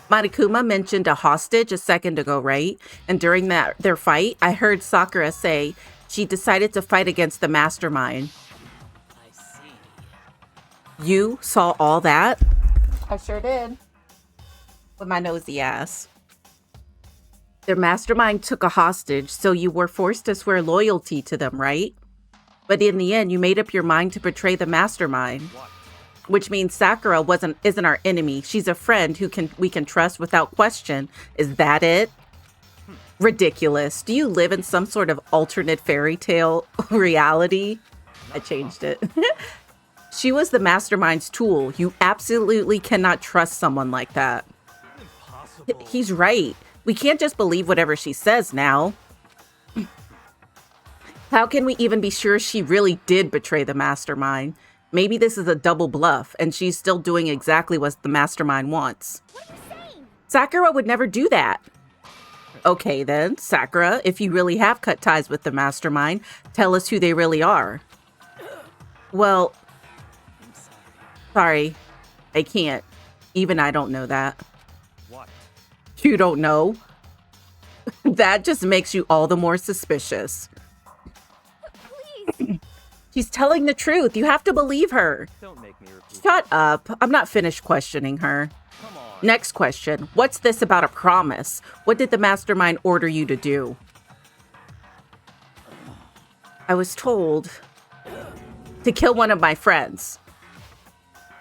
Monokuma mentioned a hostage a second ago, right? And during their fight, I heard Sakura say she decided to fight against the mastermind. I see. You saw all that? I sure did. With my nosy ass. Their mastermind took a hostage, so you were forced to swear loyalty to them, right? But in the end, you made up your mind to betray the mastermind. Which means Sakura isn't our enemy. She's a friend who we can trust without question. Is that it? Ridiculous. Do you live in some sort of alternate fairy tale reality? I changed it. She was the mastermind's tool. You absolutely cannot trust someone like that. Impossible. He's right. We can't just believe whatever she says now. How can we even be sure she really did betray the mastermind? Maybe this is a double bluff, and she's still doing exactly what the mastermind wants. What are you saying? Sakura would never do that. Okay then, Sakura, if you really have cut ties with the mastermind, tell us who they really are. Well, sorry, I can't. Even I don't know that. What? You don't know? That just makes you all the more suspicious. Please. She's telling the truth. You have to believe her. Don't make me repeat. Shut up. I'm not finished questioning her. Come on. Next question. What's this about a promise? What did the mastermind order you to do? I was told to kill one of my friends.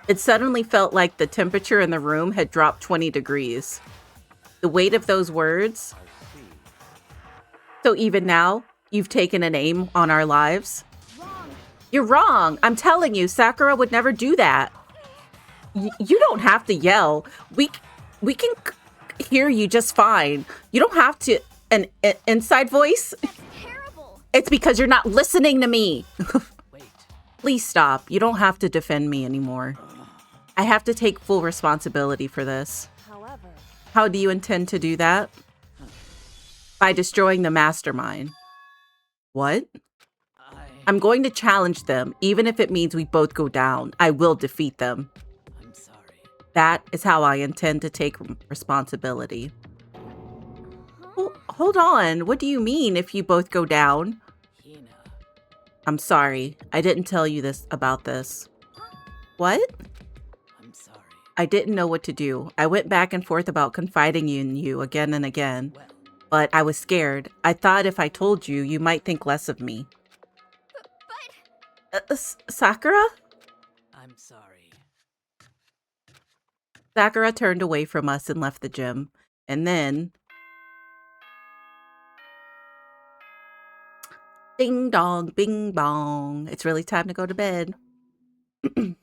It suddenly felt like the temperature in the room had dropped 20 degrees. The weight of those words. I see. So even now, you've taken an aim on our lives? Wrong. You're wrong. I'm telling you, Sakura would never do that. You don't have to yell. We can hear you just fine. You don't have to an inside voice. That's terrible. It's because you're not listening to me. Wait. Please stop. You don't have to defend me anymore. I have to take full responsibility for this. However, How do you intend to do that? By destroying the mastermind. What? I'm going to challenge them, even if it means we both go down. I will defeat them. I'm sorry. That is how I intend to take responsibility. Well, hold on. What do you mean if you both go down? Hina. I'm sorry. I didn't tell you about this. What? I'm sorry. I didn't know what to do. I went back and forth about confiding in you again and again. Well, But I was scared. I thought if I told you, you might think less of me. Sakura? I'm sorry. Sakura turned away from us and left the gym. And then... Ding dong, bing bong. It's really time to go to bed. This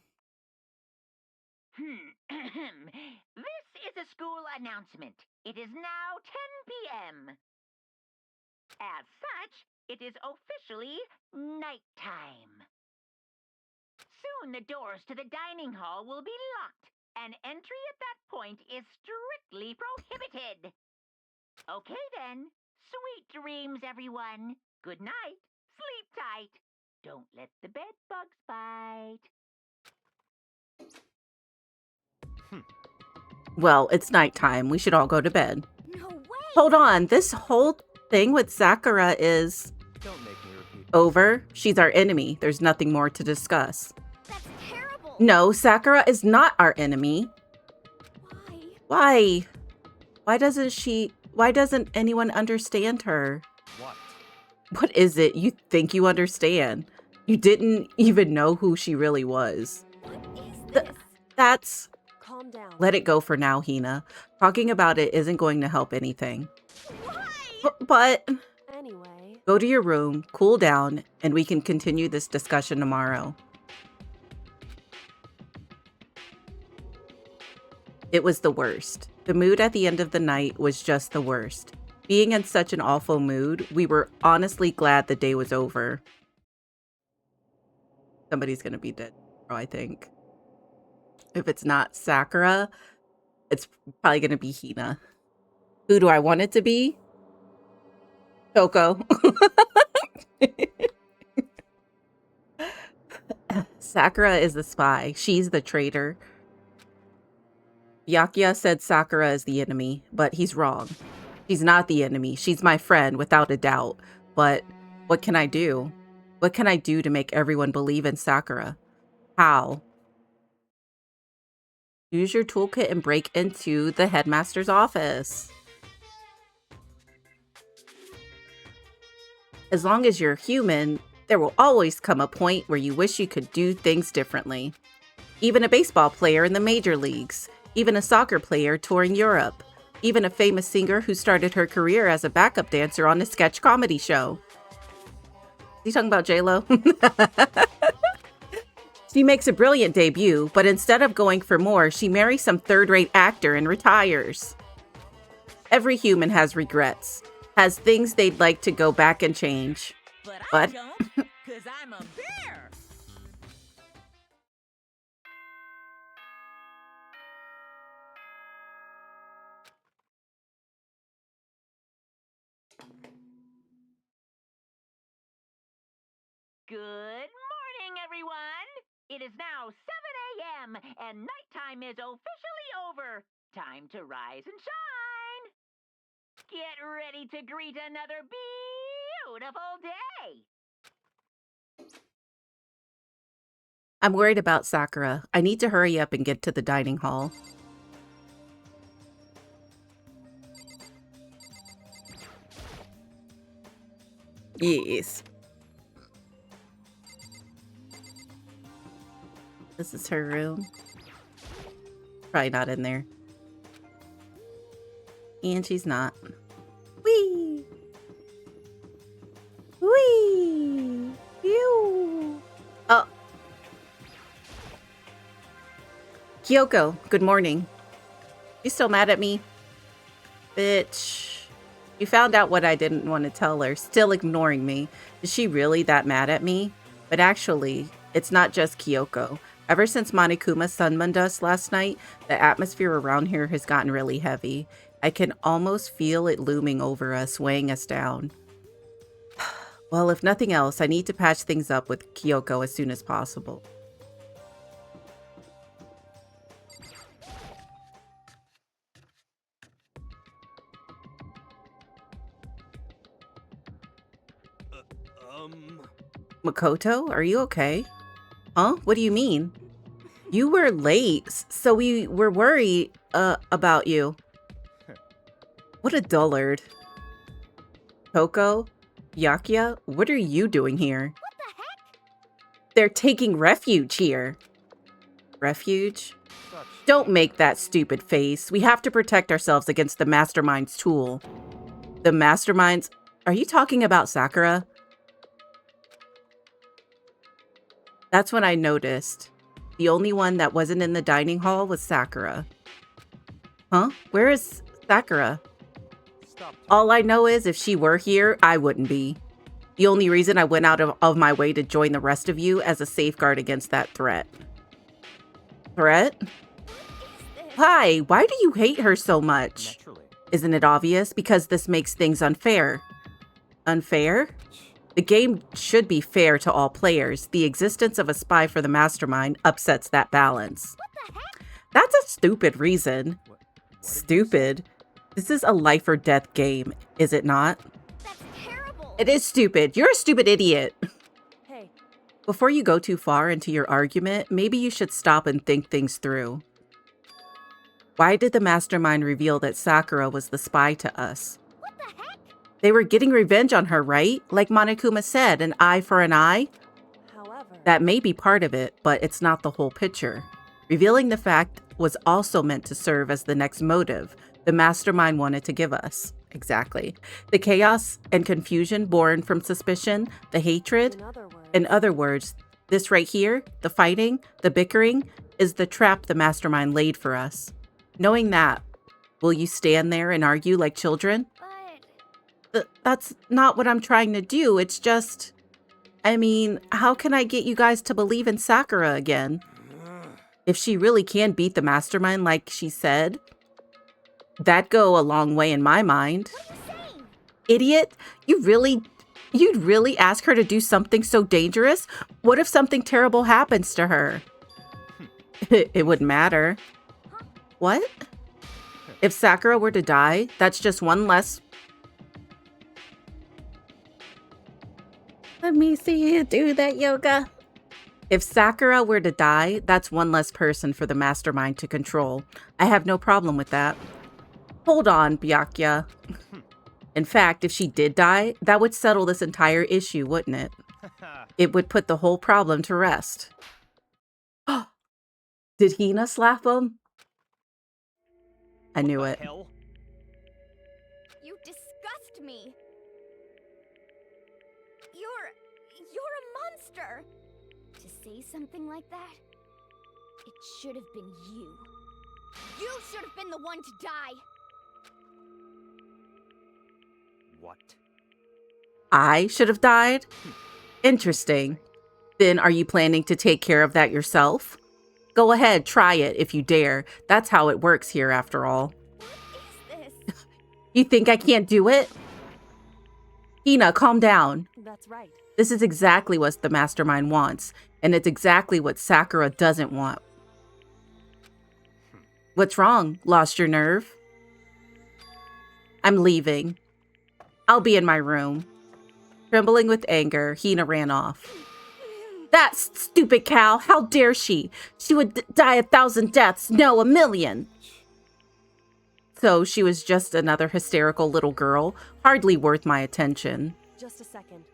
is a school announcement. It is now 10 p.m. As such, it is officially nighttime. Soon the doors to the dining hall will be locked, and entry at that point is strictly prohibited. Okay then. Sweet dreams, everyone. Good night. Sleep right. Don't let the bed bugs bite. Well, it's nighttime. We should all go to bed. No way! Hold on. This whole thing with Sakura is Don't make me repeat. over. She's our enemy. There's nothing more to discuss. That's terrible! No, Sakura is not our enemy. Why? Why doesn't anyone understand her? What? What is it you think you understand? You didn't even know who she really was. What is this? That's... Calm down. Let it go for now, Hina. Talking about it isn't going to help anything. Why? But Anyway, go to your room, cool down, and we can continue this discussion tomorrow. It was the worst. The mood at the end of the night was just the worst. Being in such an awful mood, we were honestly glad the day was over. Somebody's gonna be dead, I think. If it's not Sakura, it's probably gonna be Hina. Who do I want it to be? Coco. Sakura is the spy. She's the traitor. Byakuya said Sakura is the enemy, but he's wrong. She's not the enemy. She's my friend, without a doubt. But what can I do? What can I do to make everyone believe in Sakura? How? Use your toolkit and break into the headmaster's office. As long as you're human, there will always come a point where you wish you could do things differently. Even a baseball player in the major leagues. Even a soccer player touring Europe. Even a famous singer who started her career as a backup dancer on a sketch comedy show. Is he talking about J-Lo? She makes a brilliant debut, but instead of going for more, she marries some third-rate actor and retires. Every human has regrets. Has things they'd like to go back and change. But I don't, because I'm a bear. Good morning, everyone. It is now 7 a.m. and nighttime is officially over. Time to rise and shine. Get ready to greet another beautiful day. I'm worried about Sakura. I need to hurry up and get to the dining hall. Yes. This is her room. Probably not in there. And she's not. Whee! Whee! Phew! Oh. Kyoko, good morning. You still mad at me? Bitch. You found out what I didn't want to tell her, still ignoring me. Is she really that mad at me? But actually, it's not just Kyoko. Ever since Monokuma summoned us last night, the atmosphere around here has gotten really heavy. I can almost feel it looming over us, weighing us down. Well, if nothing else, I need to patch things up with Kyoko as soon as possible. Makoto, are you okay? Huh? What do you mean? You were late, so we were worried about you. What a dullard. Coco, Byakuya, what are you doing here? What the heck? They're taking refuge here. Refuge? Don't make that stupid face. We have to protect ourselves against the Mastermind's tool. The Mastermind's... Are you talking about Sakura? That's when I noticed. The only one that wasn't in the dining hall was Sakura. Huh? Where is Sakura? All I know is if she were here, I wouldn't be. The only reason I went out of my way to join the rest of you as a safeguard against that threat. Threat? Hi, why do you hate her so much? Naturally. Isn't it obvious? Because this makes things unfair. Unfair? The game should be fair to all players. The existence of a spy for the mastermind upsets that balance. What the heck? That's a stupid reason. Stupid. This is a life or death game, is it not? That's terrible. It is stupid. You're a stupid idiot. Hey, Before you go too far into your argument, maybe you should stop and think things through. Why did the mastermind reveal that Sakura was the spy to us? What the heck? They were getting revenge on her, right? Like Monokuma said, an eye for an eye? however, That may be part of it, but it's not the whole picture. Revealing the fact was also meant to serve as the next motive the mastermind wanted to give us. Exactly. The chaos and confusion born from suspicion, the hatred. In other words, this right here, the fighting, the bickering, is the trap the mastermind laid for us. Knowing that, will you stand there and argue like children? That's not what I'm trying to do. It's just, I mean, how can I get you guys to believe in Sakura again? If she really can beat the mastermind like she said, that'd go a long way in my mind. What are you saying? Idiot, you'd really ask her to do something so dangerous? What if something terrible happens to her? It wouldn't matter. What? If Sakura were to die, that's just one less. Let me see you do that yoga. If Sakura were to die, that's one less person for the mastermind to control. I have no problem with that. Hold on, Byakuya. In fact, if she did die, that would settle this entire issue, wouldn't it? It would put the whole problem to rest. Did Hina slap him? I knew it. Hell? You disgust me. You're a monster. To say something like that, it should have been you. You should have been the one to die. What? I should have died? Interesting. Then are you planning to take care of that yourself? Go ahead, try it if you dare. That's how it works here after all. What is this? You think I can't do it? Hina, calm down. that's right. This is exactly what the mastermind wants, and it's exactly what Sakura doesn't want. What's wrong? Lost your nerve? I'm leaving. I'll be in my room. Trembling with anger, Hina ran off. That stupid cow! How dare she? She would die 1,000 deaths, no, 1,000,000. So she was just another hysterical little girl, hardly worth my attention. Just a second.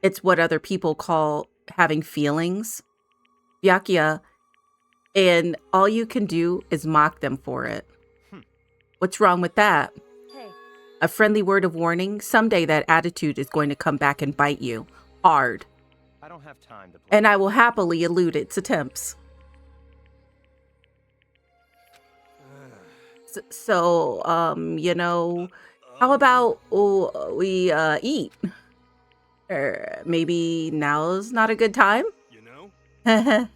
It's what other people call having feelings. Byakuya, and all you can do is mock them for it. What's wrong with that? Hey, A friendly word of warning, someday that attitude is going to come back and bite you. Hard. I don't have time to play. And I will happily elude its attempts. You know, how about we eat? Or maybe now's not a good time? You know?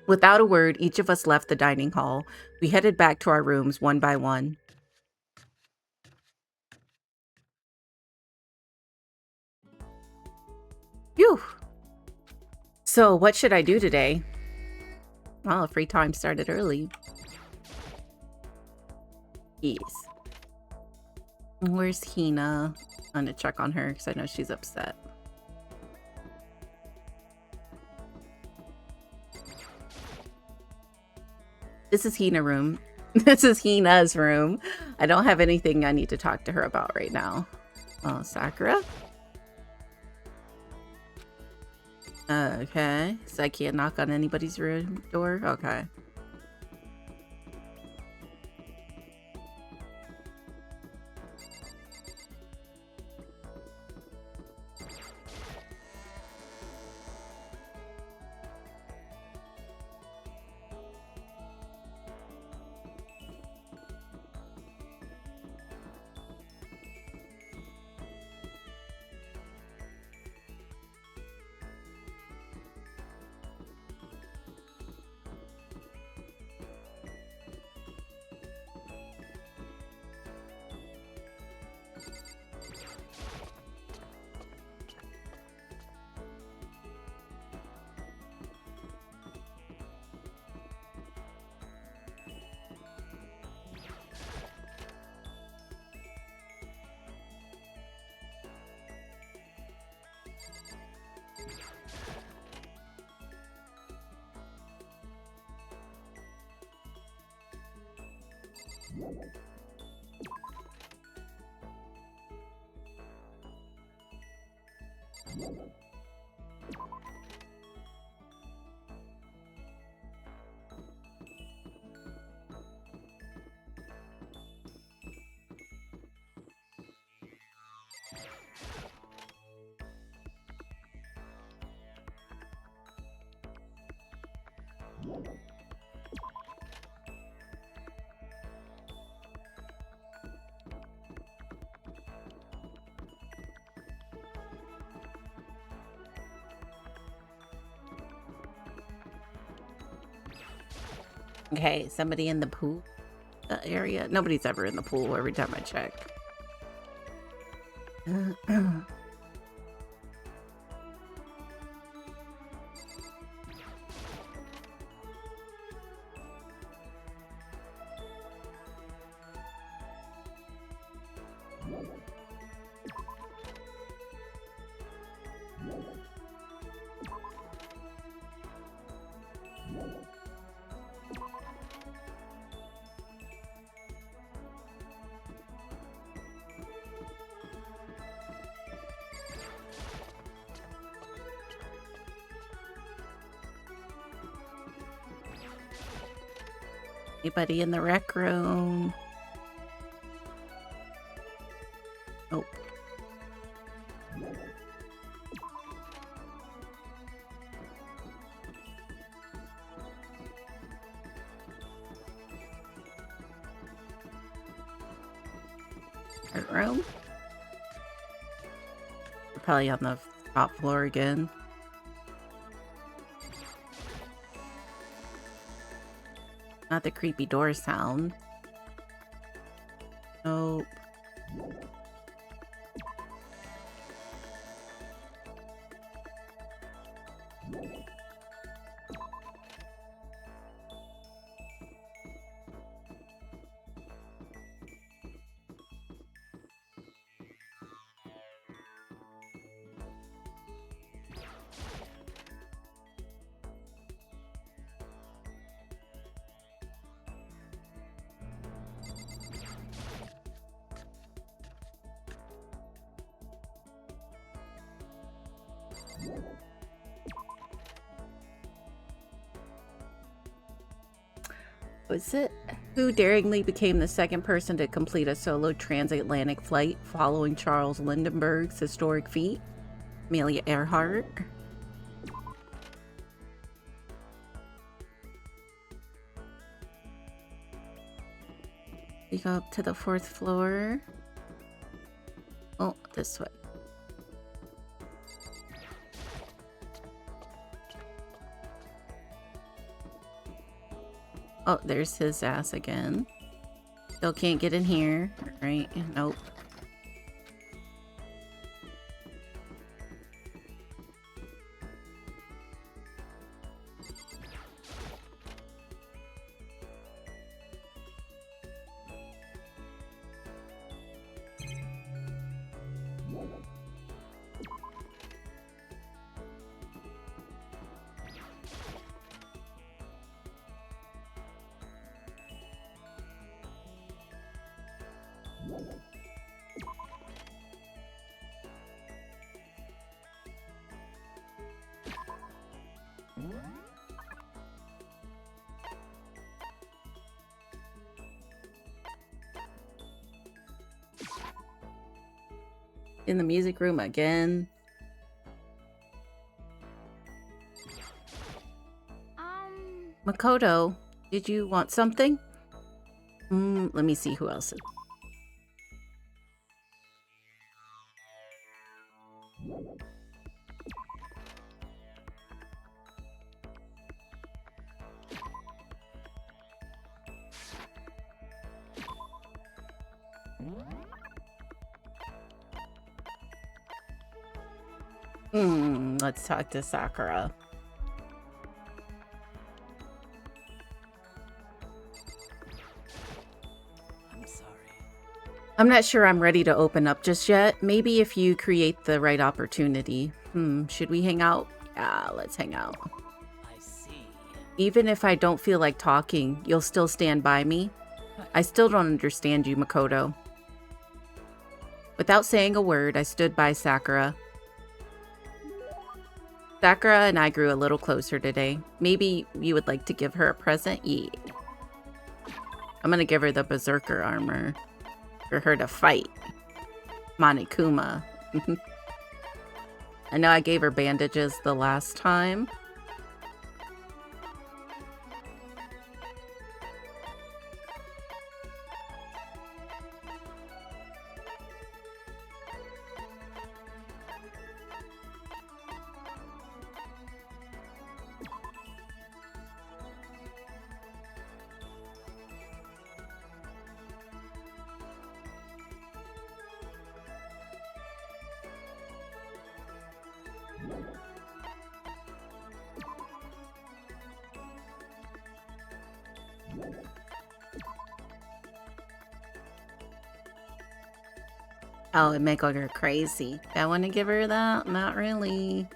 Without a word, each of us left the dining hall. We headed back to our rooms one by one. Phew. So, what should I do today? Well, free time started early. Yes. Where's Hina? I'm gonna check on her because I know she's upset. This is Hina's room. This is Hina's room. I don't have anything I need to talk to her about right now. Oh, Sakura? Okay. So I can't knock on anybody's room door? Okay. Okay, somebody in the pool area. Nobody's ever in the pool every time I check. Anybody in the rec room? Nope. Art room? We're probably on the top floor again. Not the creepy door sound. Nope. Was it who daringly became the second person to complete a solo transatlantic flight following Charles Lindbergh's historic feat? Amelia Earhart. We go up to the 4th floor. Oh, this way. Oh, there's his ass again. Still can't get in here. Right? Nope. In the music room again. Makoto, did you want something? Let me see who else is. Let's talk to Sakura. I'm sorry. I'm not sure I'm ready to open up just yet. Maybe if you create the right opportunity. Should we hang out? Yeah, let's hang out. I see. Even if I don't feel like talking, you'll still stand by me? I still don't understand you, Makoto. Without saying a word, I stood by Sakura. Sakura and I grew a little closer today. Maybe you would like to give her a present? Yeah. I'm gonna give her the Berserker armor for her to fight Monokuma. I know I gave her bandages the last time. Oh, it'd make her crazy. I want to give her that? Not really.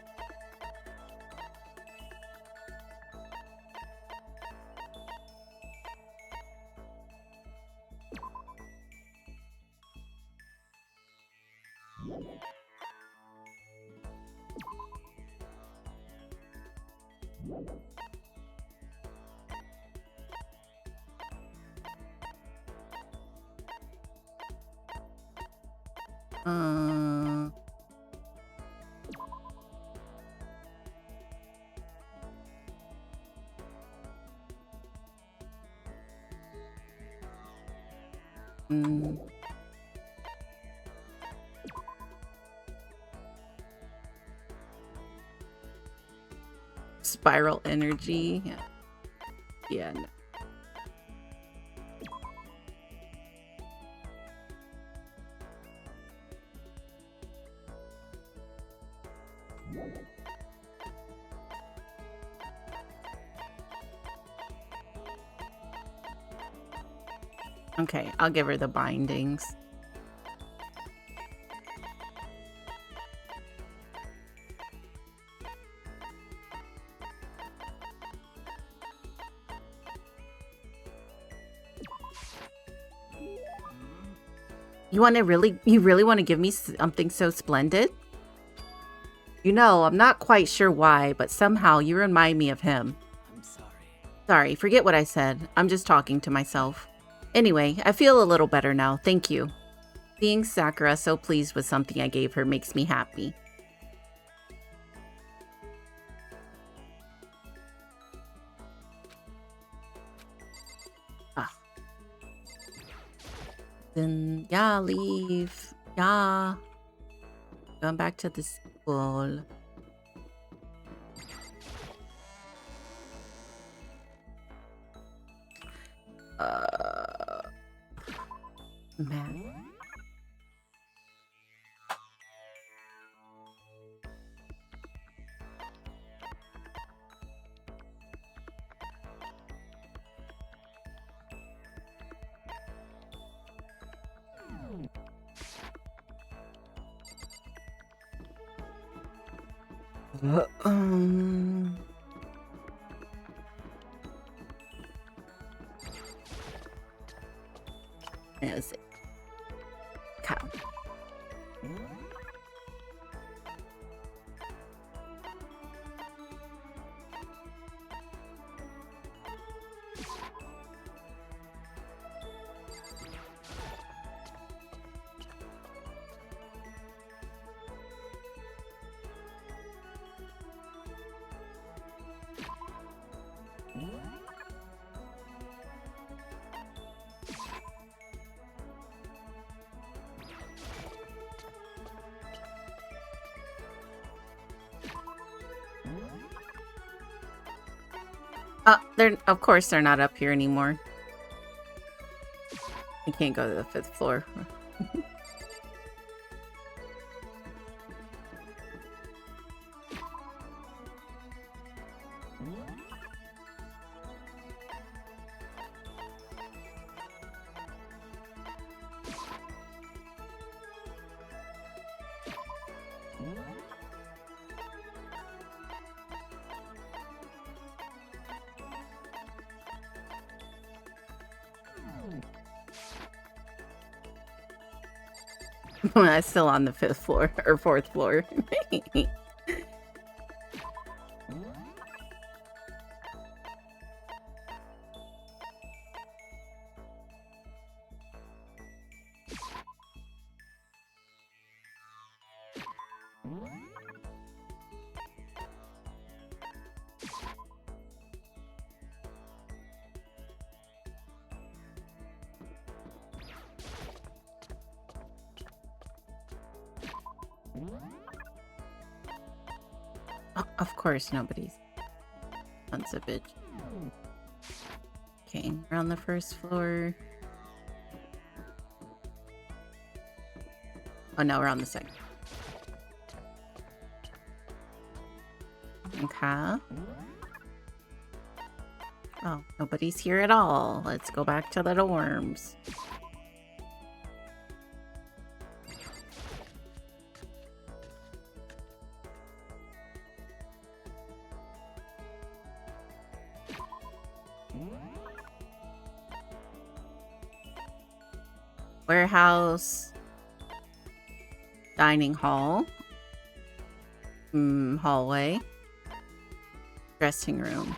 Spiral energy. Yeah. No. Okay, I'll give her the bindings. You really want to give me something so splendid? You know, I'm not quite sure why, but somehow you remind me of him. I'm sorry. Sorry, forget what I said. I'm just talking to myself. Anyway, I feel a little better now. Thank you. Seeing Sakura so pleased with something I gave her makes me happy. Then, yeah, leave. Yeah. Going back to the school. Man. Is it? Cow. Of course they're not up here anymore. I can't go to the 5th floor. I'm still on the 5th floor or 4th floor. Of course, nobody's on a bitch. Okay, we're on the 1st floor. Oh no, we're on the 2nd. Okay. Oh, nobody's here at all. Let's go back to the dorms. Warehouse, dining hall, hallway, dressing room.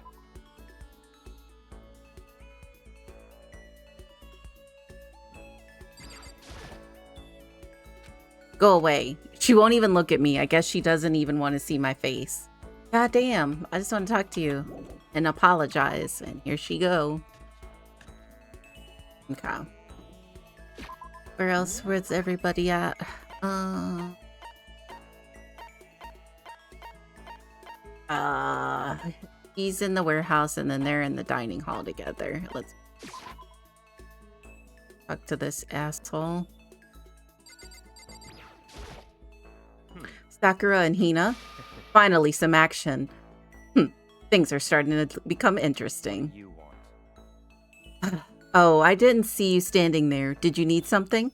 Go away. She won't even look at me. I guess she doesn't even want to see my face. God damn. I just want to talk to you and apologize. And here she go. Okay. Where else was everybody at? He's in the warehouse and then they're in the dining hall together. Let's talk to this asshole. Sakura and Hina. Finally, some action. Things are starting to become interesting. Oh, I didn't see you standing there. Did you need something?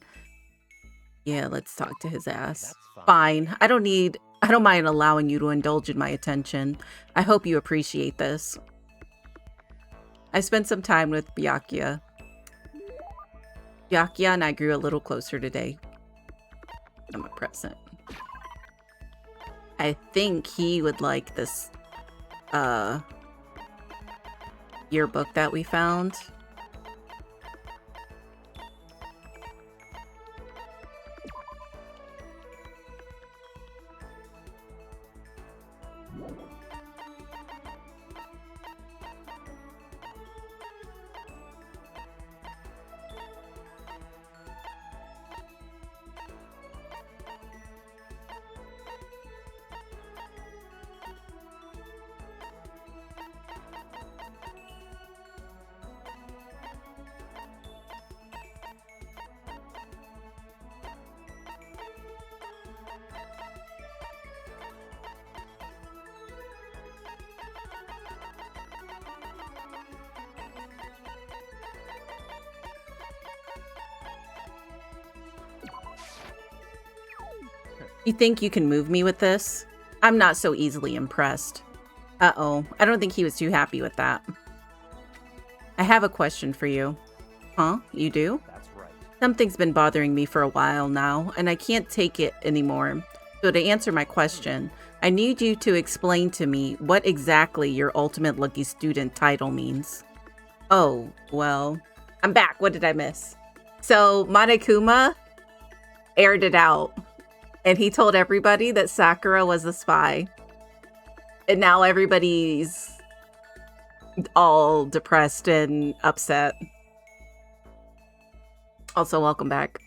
Yeah, let's talk to his ass. Fine. I don't mind allowing you to indulge in my attention. I hope you appreciate this. I spent some time with Byakuya. Byakuya and I grew a little closer today. I'm a present. I think he would like this yearbook that we found. You think you can move me with this? I'm not so easily impressed. Uh-oh. I don't think he was too happy with that. I have a question for you. Huh? You do? That's right. Something's been bothering me for a while now, and I can't take it anymore. So to answer my question, I need you to explain to me what exactly your ultimate lucky student title means. Oh, well, I'm back. What did I miss? So Monokuma aired it out. And he told everybody that Sakura was a spy. And now everybody's all depressed and upset. Also, welcome back.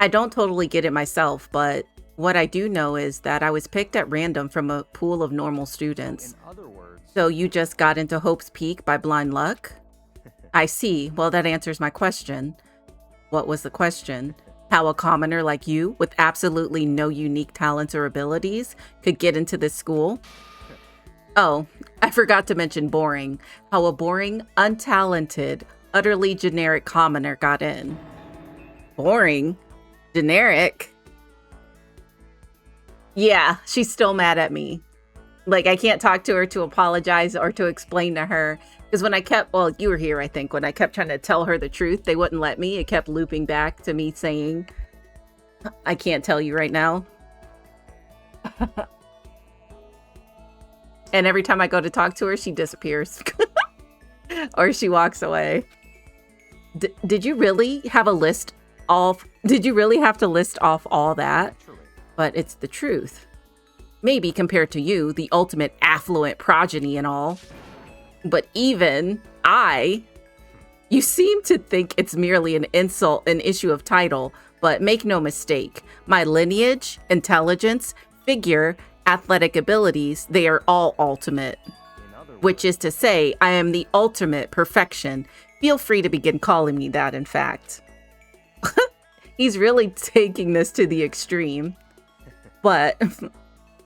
I don't totally get it myself, but what I do know is that I was picked at random from a pool of normal students. In other words, So you just got into Hope's Peak by blind luck? I see. Well, that answers my question. What was the question? How a commoner like you, with absolutely no unique talents or abilities, could get into this school? Oh, I forgot to mention boring. How a boring, untalented, utterly generic commoner got in. Boring? Generic? Yeah, she's still mad at me. Like, I can't talk to her to apologize or to explain to her. Because when I kept, well, you were here, I think, when I kept trying to tell her the truth, they wouldn't let me. It kept looping back to me saying, I can't tell you right now. And every time I go to talk to her, she disappears. Or she walks away. Did you really have a list of, did you really have to list off all that? But it's the truth. Maybe compared to you, the ultimate affluent progeny and all. But even you seem to think it's merely an insult, an issue of title, but make no mistake, my lineage, intelligence, figure, athletic abilities, they are all ultimate. Which is to say, I am the ultimate perfection. Feel free to begin calling me that, in fact. He's really taking this to the extreme. But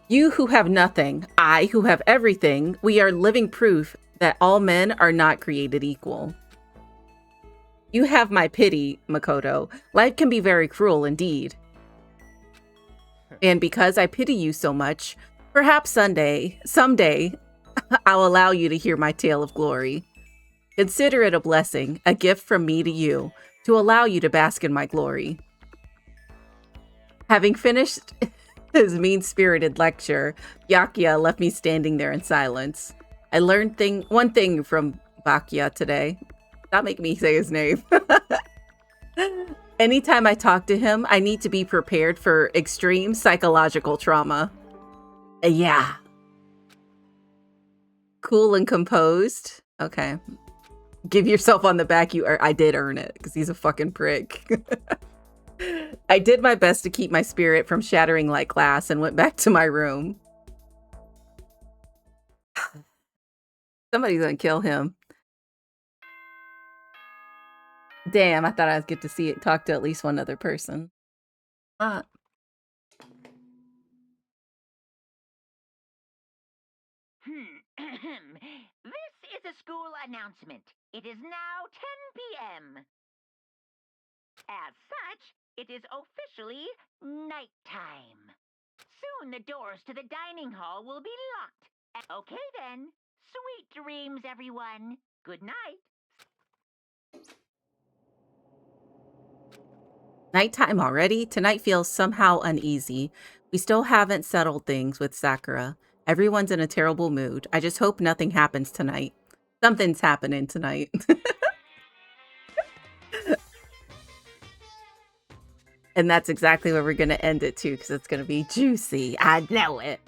you who have nothing, I who have everything, we are living proof that all men are not created equal. You have my pity, Makoto. Life can be very cruel indeed. And because I pity you so much, perhaps someday, I'll allow you to hear my tale of glory. Consider it a blessing, a gift from me to you, to allow you to bask in my glory. Having finished his mean-spirited lecture, Byakuya left me standing there in silence. I learned one thing from Byakuya today. Stop making me say his name. Anytime I talk to him, I need to be prepared for extreme psychological trauma. Yeah. Cool and composed. Okay. Give yourself on the back. I did earn it because he's a fucking prick. I did my best to keep my spirit from shattering like glass and went back to my room. Somebody's gonna kill him. Damn, I thought I'd get to see it, talk to at least one other person. This is a school announcement. It is now 10 p.m. As such, it is officially nighttime. Soon the doors to the dining hall will be locked. Okay then. Sweet dreams, everyone. Good night. Nighttime already? Tonight feels somehow uneasy. We still haven't settled things with Sakura. Everyone's in a terrible mood. I just hope nothing happens tonight. Something's happening tonight. And that's exactly where we're going to end it too, because it's going to be juicy. I know it.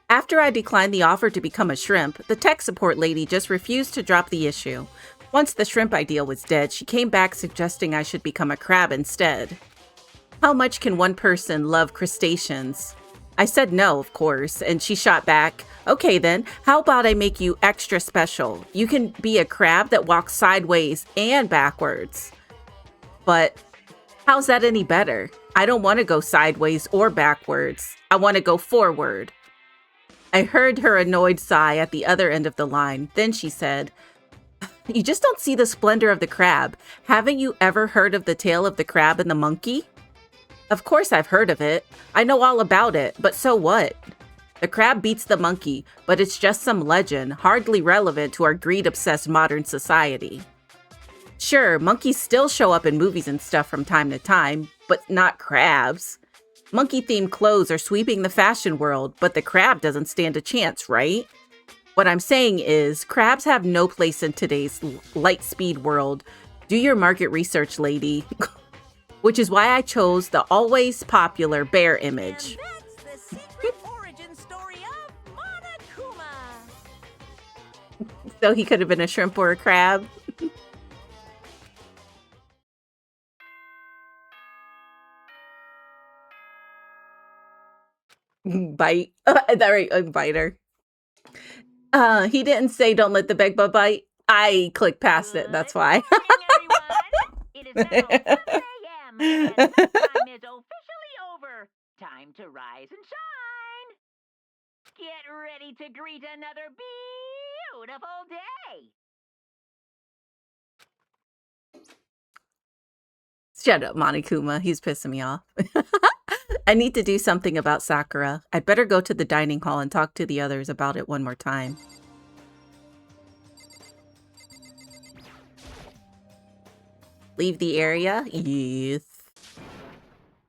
After I declined the offer to become a shrimp, the tech support lady just refused to drop the issue. Once the shrimp idea was dead, she came back suggesting I should become a crab instead. How much can one person love crustaceans? I said no, of course, and she shot back, okay then, how about I make you extra special? You can be a crab that walks sideways and backwards. But how's that any better? I don't want to go sideways or backwards. I want to go forward. I heard her annoyed sigh at the other end of the line. Then she said, you just don't see the splendor of the crab. Haven't you ever heard of the tale of the crab and the monkey? Of course I've heard of it. I know all about it, but so what? The crab beats the monkey, but it's just some legend, hardly relevant to our greed-obsessed modern society. Sure, monkeys still show up in movies and stuff from time to time, but not crabs. Monkey-themed clothes are sweeping the fashion world, but the crab doesn't stand a chance, right? What I'm saying is, crabs have no place in today's light-speed world. Do your market research, lady. Which is why I chose the always popular bear image. And that's the secret origin story of Monokuma. So he could have been a shrimp or a crab. Bite. That right, biter. He didn't say don't let the big butt bite. I clicked past it, that's why. It is now 7 a.m. and time is officially over. Time to rise and shine. Get ready to greet another beautiful day. Shut up, Monokuma. He's pissing me off. I need to do something about Sakura. I'd better go to the dining hall and talk to the others about it one more time. Leave the area? Yes.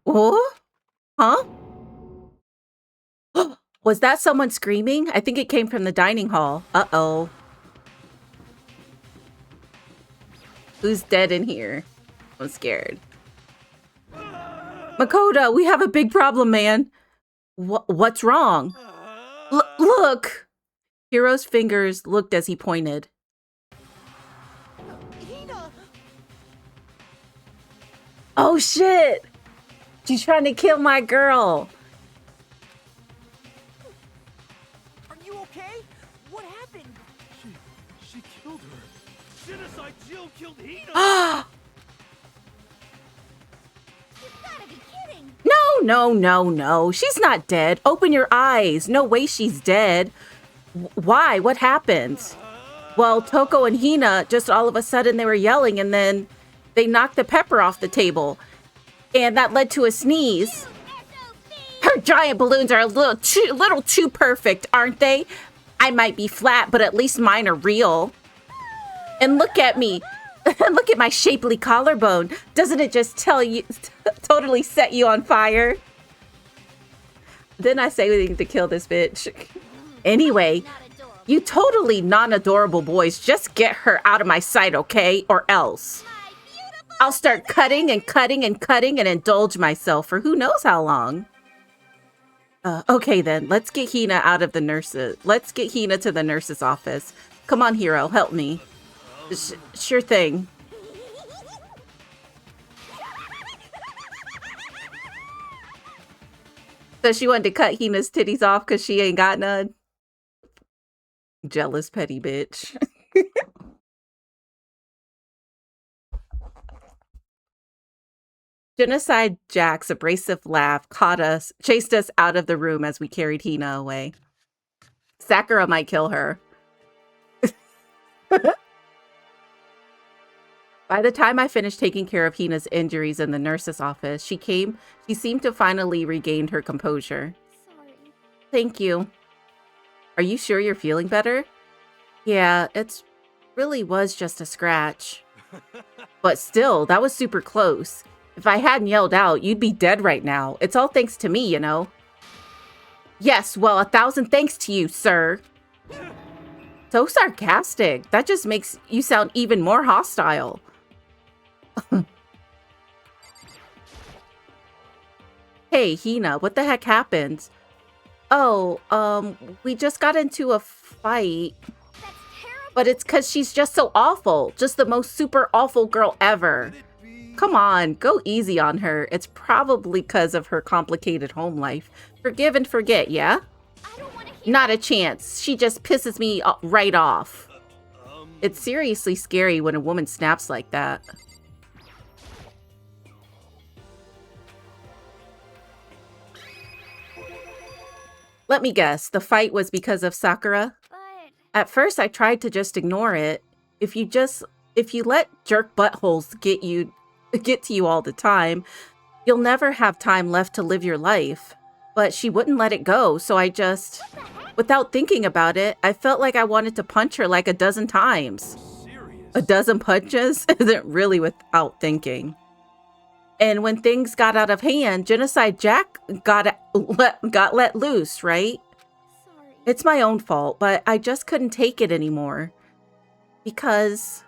Oh? Huh? Was that someone screaming? I think it came from the dining hall. Uh-oh. Who's dead in here? I'm scared. Makoto, we have a big problem, man. What's wrong? Look! Hiro's fingers looked as he pointed. Oh shit! She's trying to kill my girl. Are you okay? What happened? She killed her. Genocide Jill killed Hina. No. She's not dead. Open your eyes. No way she's dead. Why? What happened? Well, Toko and Hina, just all of a sudden they were yelling and then they knocked the pepper off the table. And that led to a sneeze. Her giant balloons are a little too perfect, aren't they? I might be flat, but at least mine are real. And look at me. Look at my shapely collarbone. Doesn't it just totally set you on fire? Didn't I say we need to kill this bitch? Anyway, you totally non-adorable boys, just get her out of my sight, okay? Or else. I'll start cutting and indulge myself for who knows how long. Okay then, let's get Hina out of the nurses. Let's get Hina to the nurse's office. Come on, Hiro, help me. Sure thing. So she wanted to cut Hina's titties off because she ain't got none. Jealous petty bitch. Genocide Jack's abrasive laugh chased us out of the room as we carried Hina away. Sakura might kill her. By the time I finished taking care of Hina's injuries in the nurse's office, she seemed to finally regain her composure. Sorry. Thank you. Are you sure you're feeling better? Yeah, it really was just a scratch. But still, that was super close. If I hadn't yelled out, you'd be dead right now. It's all thanks to me, you know. Yes, well, 1,000 thanks to you, sir. So sarcastic. That just makes you sound even more hostile. Hey, Hina, what the heck happened? Oh, we just got into a fight. But it's because she's just so awful. Just the most super awful girl ever. Come on, go easy on her. It's probably because of her complicated home life. Forgive and forget, yeah? Not a chance. She just pisses me right off. It's seriously scary when a woman snaps like that. Let me guess, the fight was because of Sakura? At first, I tried to just ignore it. If you let jerk buttholes get to you all the time, you'll never have time left to live your life. But she wouldn't let it go, so I just, without thinking about it, I felt like I wanted to punch her like a dozen times. A dozen punches isn't really without thinking. And when things got out of hand, Genocide Jack got let loose, right? Sorry. It's my own fault, but I just couldn't take it anymore. Because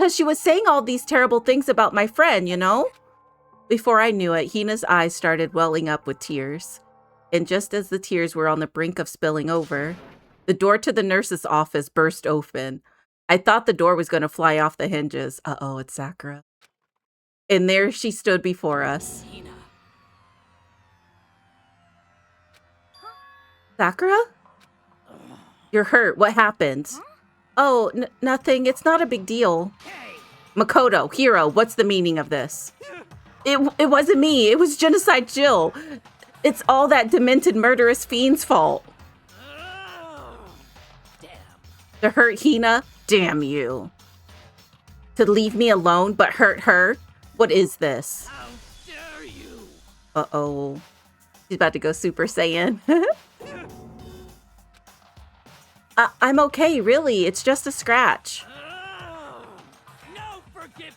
she was saying all these terrible things about my friend, you know? Before I knew it, Hina's eyes started welling up with tears. And just as the tears were on the brink of spilling over, the door to the nurse's office burst open. I thought the door was going to fly off the hinges. Uh-oh, it's Sakura. And there she stood before us. Hina. Sakura? You're hurt. What happened? Oh, nothing. It's not a big deal. Makoto, Hiro, what's the meaning of this? It wasn't me. It was Genocide Jill. It's all that demented murderous fiend's fault. Damn. To hurt Hina? Damn you. To leave me alone but hurt her? What is this? Uh-oh. She's about to go Super Saiyan. I'm okay, really. It's just a scratch. No forgiveness.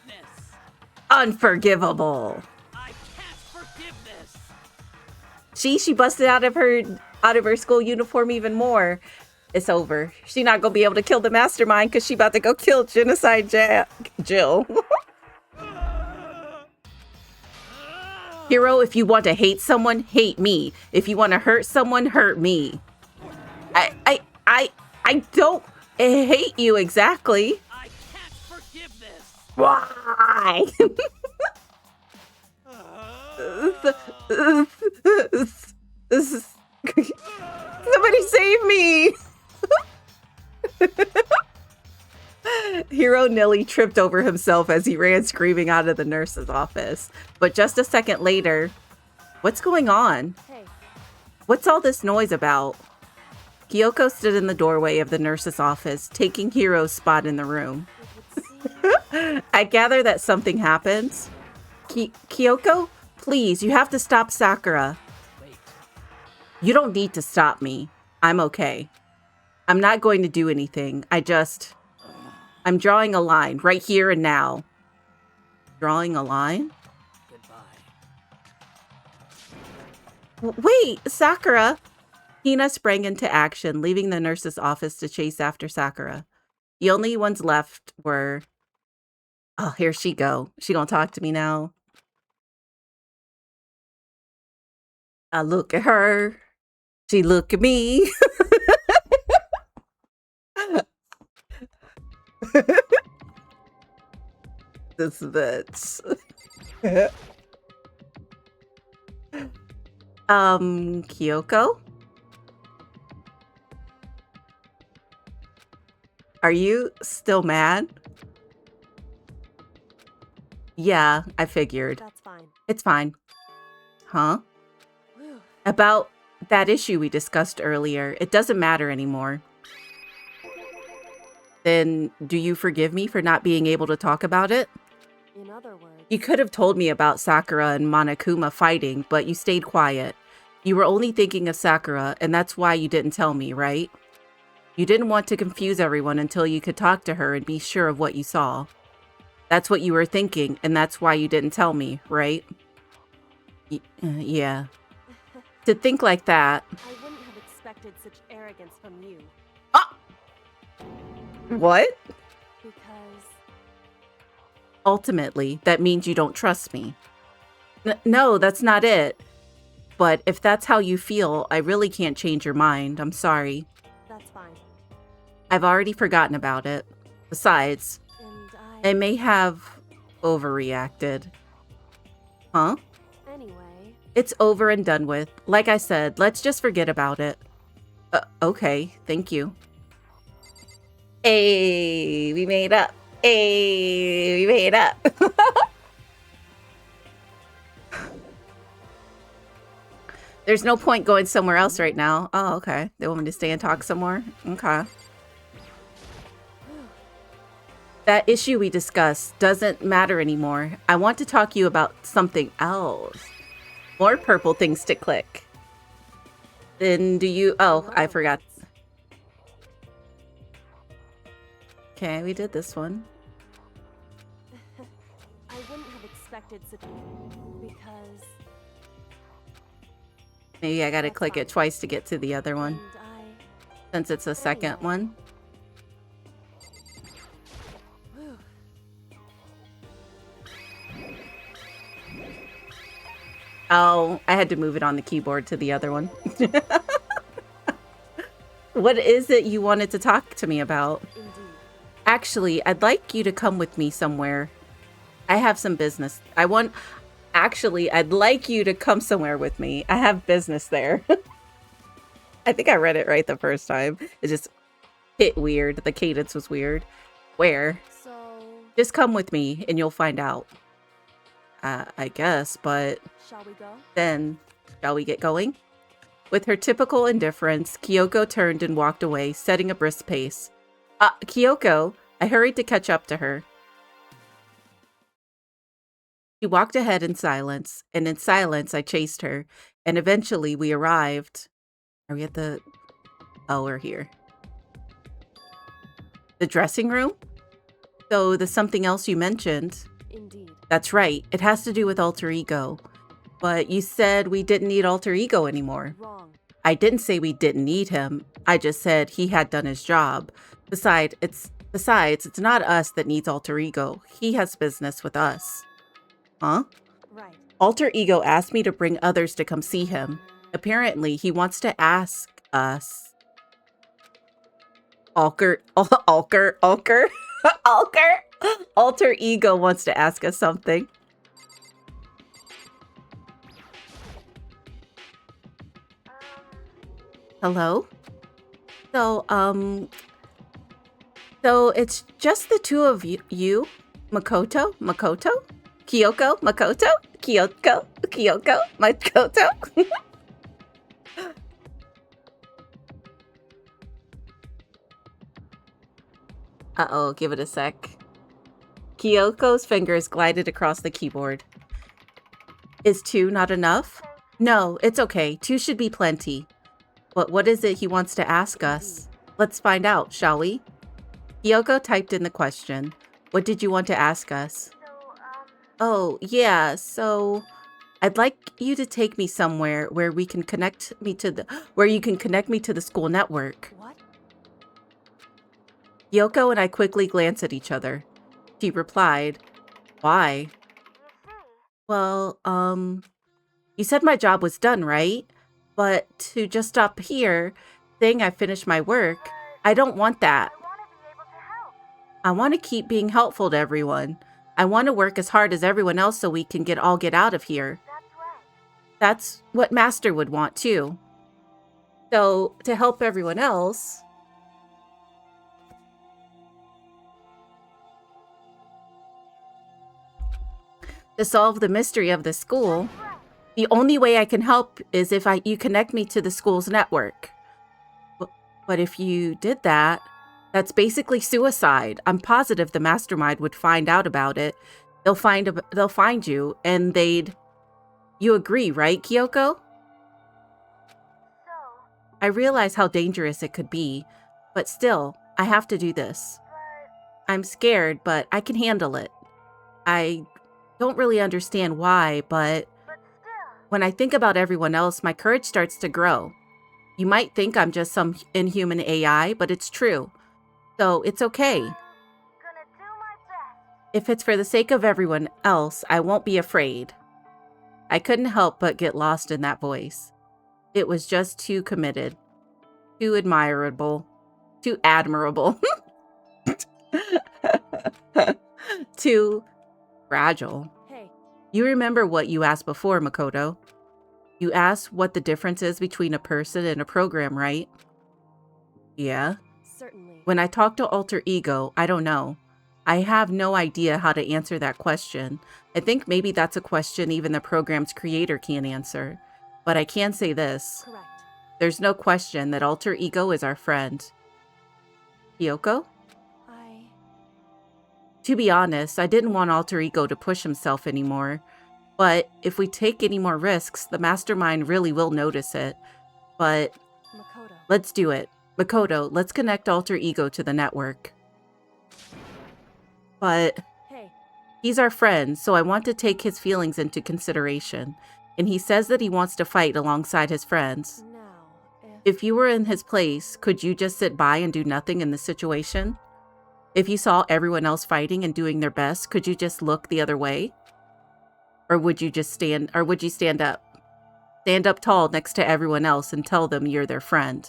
Unforgivable. I can't forgive this. She busted out of her school uniform even more. It's over. She not gonna be able to kill the mastermind because she about to go kill Genocide Jill. Hero, if you want to hate someone, hate me. If you want to hurt someone, hurt me. I don't hate you exactly. I can't forgive this. Why? Somebody save me! Hero nearly tripped over himself as he ran screaming out of the nurse's office. But just a second later, what's going on? Hey. What's all this noise about? Kyoko stood in the doorway of the nurse's office, taking Hiro's spot in the room. I gather that something happened. Kyoko, please, you have to stop Sakura. Wait. You don't need to stop me. I'm okay. I'm not going to do anything. I'm drawing a line right here and now. Drawing a line? Goodbye. Wait, Sakura! Hina sprang into action, leaving the nurse's office to chase after Sakura. The only ones left were... Oh, here she go. She gonna talk to me now. I look at her. She look at me. This bitch. Kyoko? Are you still mad? Yeah, I figured. That's fine. It's fine. Huh? Whew. About that issue we discussed earlier. It doesn't matter anymore. Then, do you forgive me for not being able to talk about it? In other words, You could have told me about Sakura and Monokuma fighting, but you stayed quiet. You were only thinking of Sakura, and that's why you didn't tell me, right? You didn't want to confuse everyone until you could talk to her and be sure of what you saw. That's what you were thinking, and that's why you didn't tell me, right? Yeah. To think like that... I wouldn't have expected such arrogance from you. Ah! What? Because Ultimately, that means you don't trust me. No, that's not it. But if that's how you feel, I really can't change your mind. I'm sorry. that's fine. I've already forgotten about it. Besides, And I may have overreacted. Huh? Anyway, It's over and done with. Like I said, let's just forget about it. Okay, thank you. Hey, we made up. Hey, we made up. There's no point going somewhere else right now. Oh, okay. They want me to stay and talk some more? Okay. That issue we discussed doesn't matter anymore. I want to talk to you about something else. More purple things to click. Then do you... Oh, I forgot. Okay, we did this one. I wouldn't have expected such because Maybe I gotta click it twice to get to the other one. and Since it's a second one. Whew. Oh, I had to move it on the keyboard to the other one. What is it you wanted to talk to me about? Indeed. Actually, I'd like you to come with me somewhere. I have some business. Actually, I'd like you to come somewhere with me. I have business there. I think I read it right the first time. It just hit weird. The cadence was weird. Where? So Just come with me and you'll find out. I guess, but shall we go? then, shall we get going? With her typical indifference, Kyoko turned and walked away, setting a brisk pace. Kyoko, I hurried to catch up to her. She walked ahead in silence, and in silence I chased her, and eventually we arrived. Are we at the... Oh, we're here. The dressing room? So the something else you mentioned. Indeed. That's right. It has to do with alter ego. But you said we didn't need alter ego anymore. Wrong. I didn't say we didn't need him. I just said he had done his job. Besides, it's not us that needs alter ego. He has business with us. Huh? Right. Alter ego asked me to bring others to come see him. Apparently, he wants to ask us. Alter ego wants to ask us something. Hello? So it's just the two of you, Makoto, Kyoko, Makoto. Uh-oh, give it a sec. Kyoko's fingers glided across the keyboard. Is 2 not enough? No, it's okay. 2 should be plenty. But what is it he wants to ask us? Let's find out, shall we? Kyoko typed in the question. What did you want to ask us? Oh, yeah, so I'd like you to take me somewhere where you can connect me to the school network. What? Kyoko and I quickly glanced at each other. She replied, "Why?" Well, you said my job was done, right? But to just stop here, saying I finished my work, I don't want that. I want to keep being helpful to everyone. I want to work as hard as everyone else so we can all get out of here. That's what Master would want too. So, to help everyone else... To solve the mystery of the school, the only way I can help is if you connect me to the school's network. But if you did that, that's basically suicide. I'm positive the mastermind would find out about it. They'll find you, and they'd... You agree, right, Kyoko? I realize how dangerous it could be, but still, I have to do this. I'm scared, but I can handle it. I don't really understand why, but when I think about everyone else, my courage starts to grow. You might think I'm just some inhuman AI, but it's true. So it's okay. If it's for the sake of everyone else, I won't be afraid. I couldn't help but get lost in that voice. It was just too committed, too admirable, too admirable, too fragile. Hey. You remember what you asked before, Makoto. You asked what the difference is between a person and a program, right? Yeah. Certainly. When I talk to alter ego, I don't know. I have no idea how to answer that question. I think maybe that's a question even the program's creator can't answer. But I can say this. Correct. There's no question that alter ego is our friend. Kyoko? To be honest, I didn't want alter ego to push himself anymore. But if we take any more risks, the mastermind really will notice it. But Makoto. Let's do it. Makoto, let's connect alter ego to the network. But Hey. He's our friend, so I want to take his feelings into consideration. And he says that he wants to fight alongside his friends. Now, if you were in his place, could you just sit by and do nothing in this situation? If you saw everyone else fighting and doing their best, could you just look the other way? Or would you stand up? Stand up tall next to everyone else and tell them you're their friend.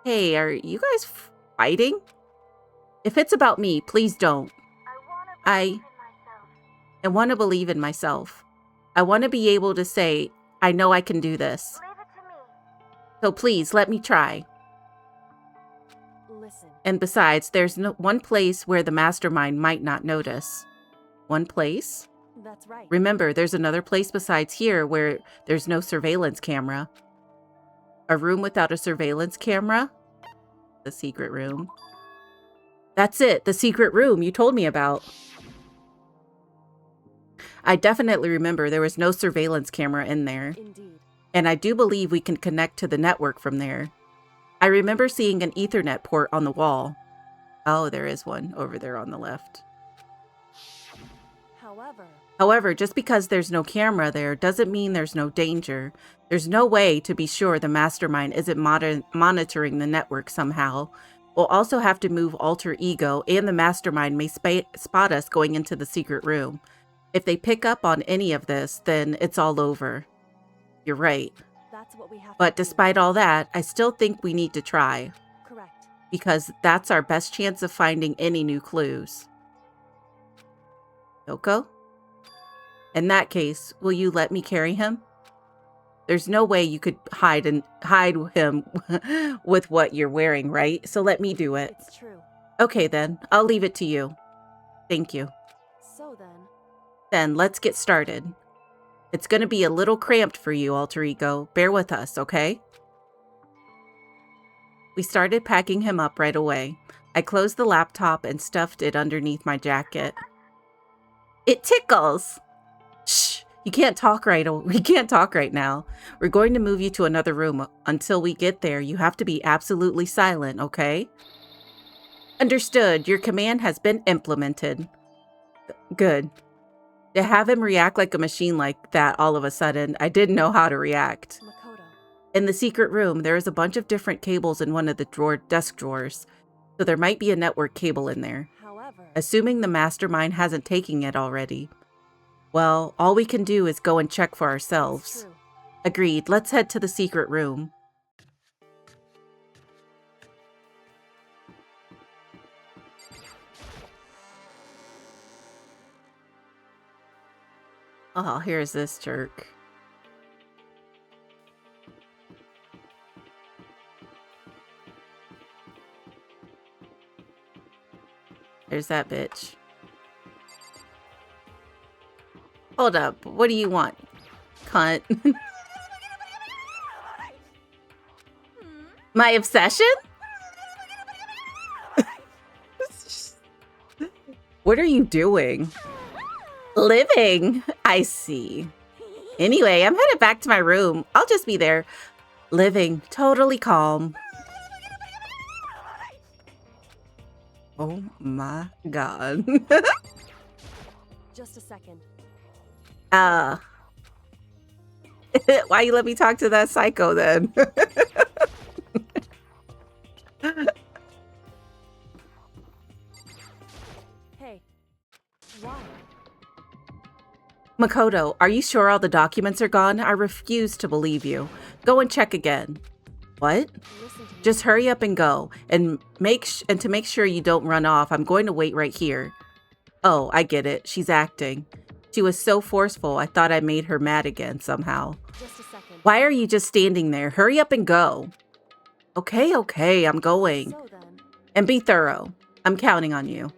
Hey, are you guys fighting? If it's about me, please don't. I want to believe in myself. I want to be able to say, I know I can do this. So please, let me try. Listen. And besides, there's one place where the mastermind might not notice. One place? That's right. Remember, there's another place besides here where there's no surveillance camera. A room without a surveillance camera? The secret room. That's it, the secret room you told me about. I definitely remember there was no surveillance camera in there. Indeed. And I do believe we can connect to the network from there. I remember seeing an Ethernet port on the wall. Oh, there is one over there on the left. However, just because there's no camera there doesn't mean there's no danger. There's no way to be sure the mastermind isn't monitoring the network somehow. We'll also have to move alter ego, and the mastermind may spot us going into the secret room. If they pick up on any of this, then it's all over. You're right. That's what we have But to do. despite all that, I still think we need to try. Correct. Because that's our best chance of finding any new clues. Yoko? In that case, will you let me carry him? There's no way you could hide him with what you're wearing, right? So let me do it. It's true. Okay then, I'll leave it to you. Thank you. So then. Then let's get started. It's gonna be a little cramped for you, alter ego. Bear with us, okay? We started packing him up right away. I closed the laptop and stuffed it underneath my jacket. It tickles! Shh! We can't talk right now. We're going to move you to another room. Until we get there, you have to be absolutely silent, okay? Understood. Your command has been implemented. Good. To have him react like a machine like that all of a sudden, I didn't know how to react. Makoto. In the secret room, there is a bunch of different cables in one of the desk drawers, so there might be a network cable in there. However, Assuming the mastermind hasn't taken it already. Well, all we can do is go and check for ourselves. true. Agreed, let's head to the secret room. Oh, here's this jerk. There's that bitch. Hold up, what do you want, cunt? My obsession? What are you doing? Living, I see. Anyway, I'm headed back to my room. I'll just be there, living, totally calm. Oh my god. Just a second. Why you let me talk to that psycho then? Hey. Why? Makoto, are you sure all the documents are gone? I refuse to believe you. Go and check again. What? Listen to me. Just hurry up and go. And to make sure you don't run off, I'm going to wait right here. Oh, I get it. She's acting. She was so forceful, I thought I made her mad again somehow. Just a second. Why are you just standing there? Hurry up and go. Okay, I'm going. So then. And be thorough. I'm counting on you.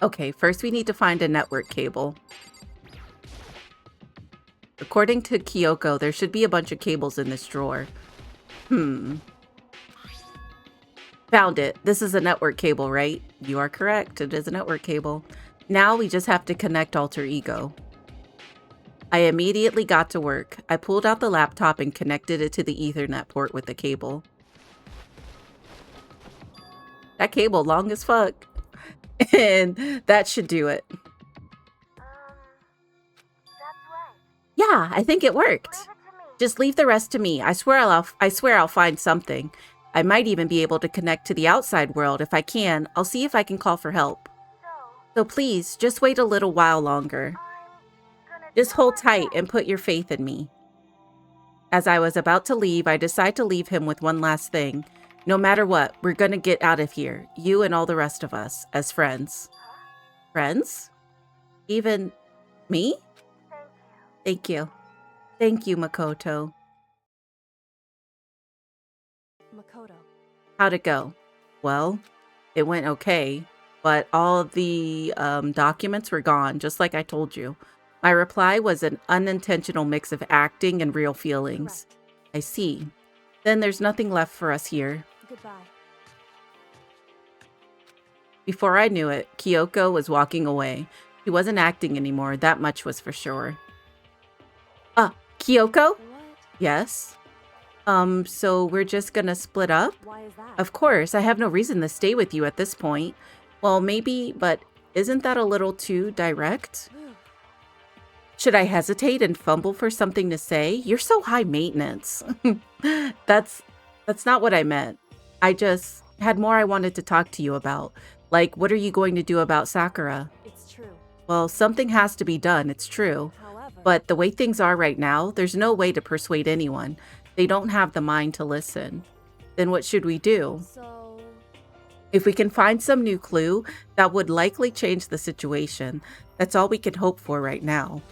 Okay, first we need to find a network cable. According to Kyoko, there should be a bunch of cables in this drawer. Found it. This is a network cable, right? You are correct. It is a network cable. Now we just have to connect alter ego. I immediately got to work. I pulled out the laptop and connected it to the Ethernet port with the cable. That cable long as fuck. And that should do it. Yeah, I think it worked. Just leave the rest to me. I swear I'll find something. I might even be able to connect to the outside world. If I can, I'll see if I can call for help. So please, just wait a little while longer. Just hold tight and put your faith in me. As I was about to leave, I decided to leave him with one last thing. No matter what, we're gonna get out of here. You and all the rest of us, as friends. Friends? Even me? Thank you. Thank you, Makoto. Makoto. How'd it go? Well, it went okay, but all of the documents were gone, just like I told you. My reply was an unintentional mix of acting and real feelings. Correct. I see. Then there's nothing left for us here. Goodbye. Before I knew it, Kyoko was walking away. She wasn't acting anymore, that much was for sure. Kyoko? What? Yes? So we're just gonna split up? Why is that? Of course, I have no reason to stay with you at this point. Well, maybe, but isn't that a little too direct? Should I hesitate and fumble for something to say? You're so high maintenance. That's not what I meant. I just had more I wanted to talk to you about. Like, what are you going to do about Sakura? It's true. Well, something has to be done, it's true. However, But the way things are right now, there's no way to persuade anyone. They don't have the mind to listen. Then what should we do? so If we can find some new clue, that would likely change the situation. That's all we can hope for right now.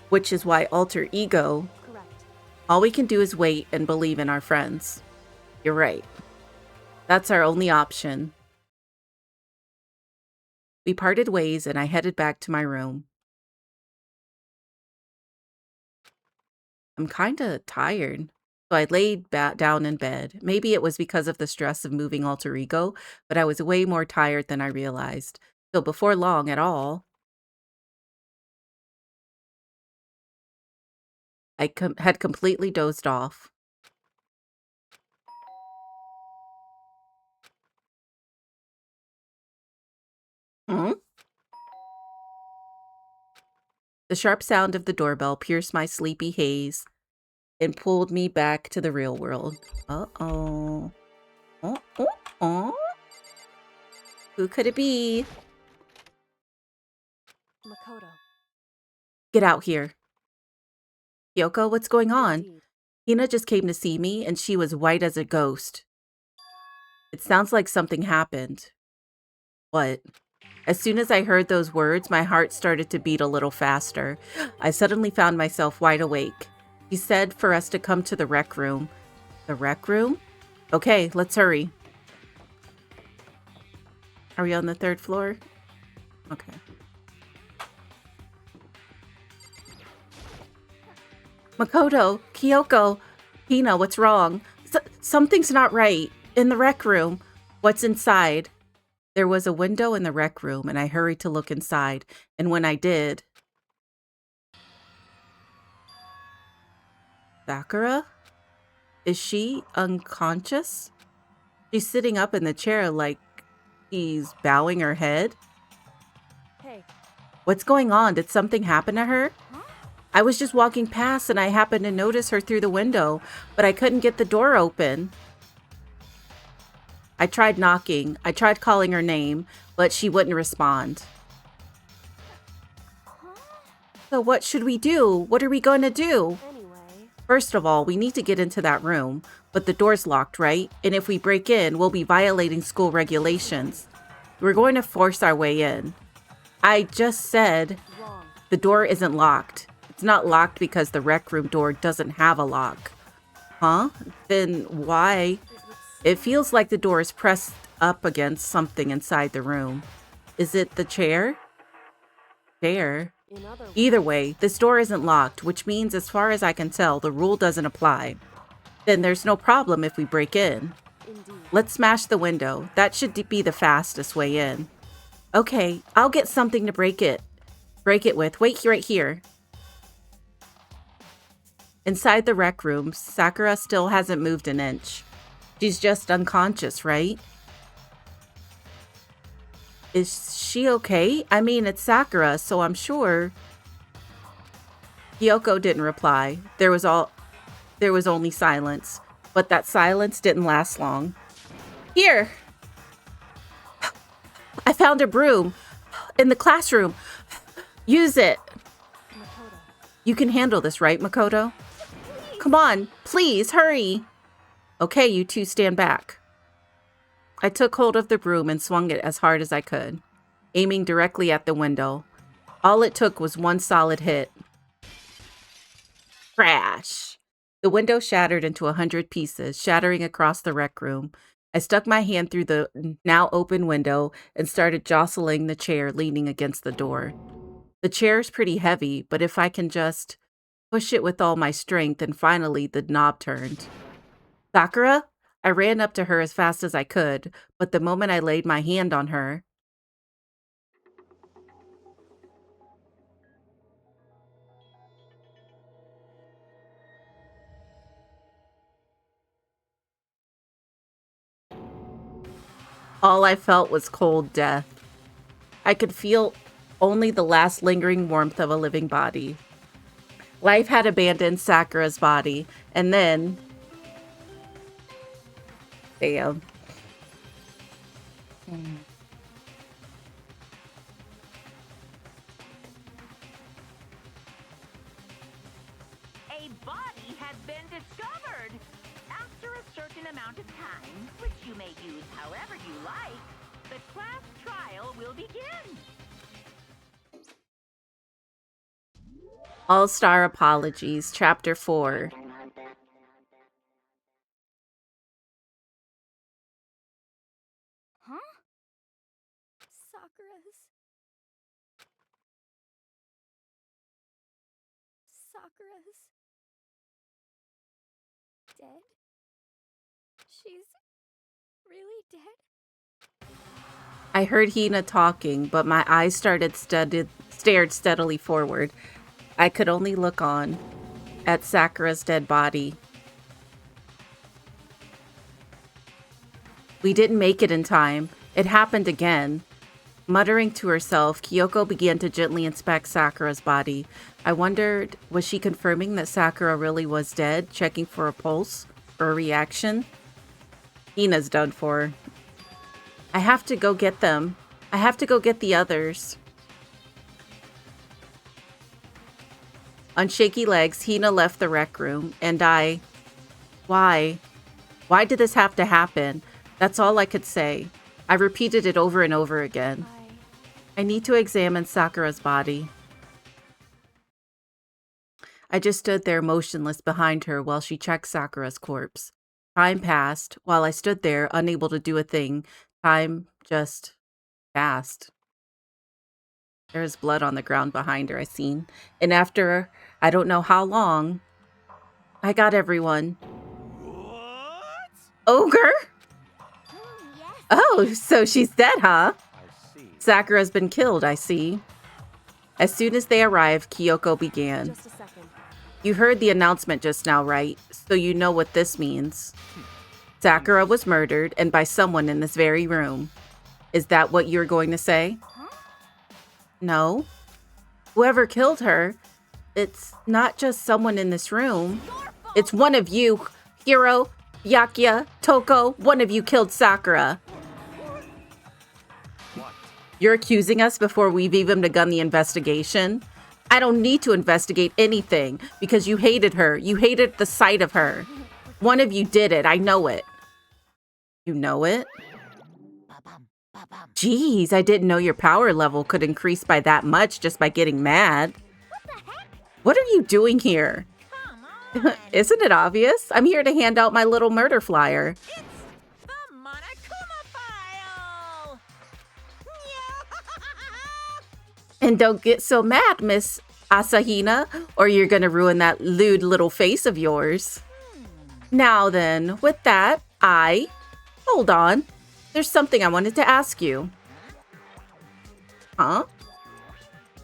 Which is why alter ego, correct. all we can do is wait and believe in our friends. You're right. That's our only option. We parted ways and I headed back to my room. I'm kinda tired. So I laid down in bed. Maybe it was because of the stress of moving alter ego, but I was way more tired than I realized. So before long at all, I had completely dozed off. Hmm? The sharp sound of the doorbell pierced my sleepy haze and pulled me back to the real world. Uh-oh. Oh. Who could it be? Makoto. Get out here. Kyoko, what's going on? Indeed. Hina just came to see me and she was white as a ghost. It sounds like something happened. What? As soon as I heard those words, my heart started to beat a little faster. I suddenly found myself wide awake. She said for us to come to the rec room. The rec room? Okay, let's hurry. Are we on the 3rd floor? Okay. Makoto, Kyoko, Hina, what's wrong? Something's not right. In the rec room. What's inside? There was a window in the rec room, and I hurried to look inside. And when I did... Sakura? Is she unconscious? She's sitting up in the chair like she's bowing her head. Hey. What's going on? Did something happen to her? I was just walking past and I happened to notice her through the window, but I couldn't get the door open. I tried knocking. I tried calling her name, but she wouldn't respond. So what should we do? What are we going to do? Anyway. First of all, we need to get into that room, but the door's locked, right? And if we break in, we'll be violating school regulations. We're going to force our way in. I just said Wrong. the door isn't locked. It's not locked because the rec room door doesn't have a lock. Huh? Then why? It feels like the door is pressed up against something inside the room. Is it the chair? Chair? In other words, Either way, this door isn't locked, which means as far as I can tell, the rule doesn't apply. Then there's no problem if we break in. indeed. Let's smash the window. That should be the fastest way in. Okay, I'll get something to break it with. Wait right here. Inside the rec room, Sakura still hasn't moved an inch. She's just unconscious, right? Is she okay? I mean, it's Sakura, so I'm sure. Kyoko didn't reply. There was only silence, but that silence didn't last long. Here! I found a broom in the classroom. Use it. Makoto. You can handle this, right, Makoto? Come on, please, hurry. Okay, you two stand back. I took hold of the broom and swung it as hard as I could, aiming directly at the window. All it took was one solid hit. Crash! The window shattered into 100 pieces, shattering across the rec room. I stuck my hand through the now open window and started jostling the chair leaning against the door. The chair's pretty heavy, but if I can just push it with all my strength, and finally the knob turned. Sakura? I ran up to her as fast as I could, but the moment I laid my hand on her, all I felt was cold death. I could feel only the last lingering warmth of a living body. Life had abandoned Sakura's body, and then... Damn. A body has been discovered. After a certain amount of time, which you may use however you like, the class trial will begin. All-Star Apologies, Chapter 4. Huh? Sakura's dead? She's really dead? I heard Hina talking, but my eyes stared steadily forward. I could only look on at Sakura's dead body. We didn't make it in time. It happened again. Muttering to herself, Kyoko began to gently inspect Sakura's body. I wondered, was she confirming that Sakura really was dead, checking for a pulse or a reaction? Hina's done for. I have to go get them. I have to go get the others. On shaky legs, Hina left the rec room, and I... Why? Why did this have to happen? That's all I could say. I repeated it over and over again. I need to examine Sakura's body. I just stood there motionless behind her while she checked Sakura's corpse. Time passed. While I stood there, unable to do a thing, time just passed. There is blood on the ground behind her, I seen. And after, I don't know how long, I got everyone. What? Ogre? Yes. Oh, so she's dead, huh? Sakura's been killed, I see. As soon as they arrived, Kyoko began. Just a second. You heard the announcement just now, right? So you know what this means. Sakura was murdered, and by someone in this very room. Is that what you're going to say? Huh? No. Whoever killed her, it's not just someone in this room. It's one of you. Hiro, Byakuya, Toko, one of you killed Sakura. You're accusing us before we've even begun the investigation? I don't need to investigate anything because you hated her. You hated the sight of her. One of you did it. I know it. You know it? Jeez, I didn't know your power level could increase by that much just by getting mad. What are you doing here? Isn't it obvious? I'm here to hand out my little murder flyer. It's the Monokuma file! And don't get so mad, Miss Asahina, or you're gonna ruin that lewd little face of yours. Now then, with that, Hold on. There's something I wanted to ask you. Huh?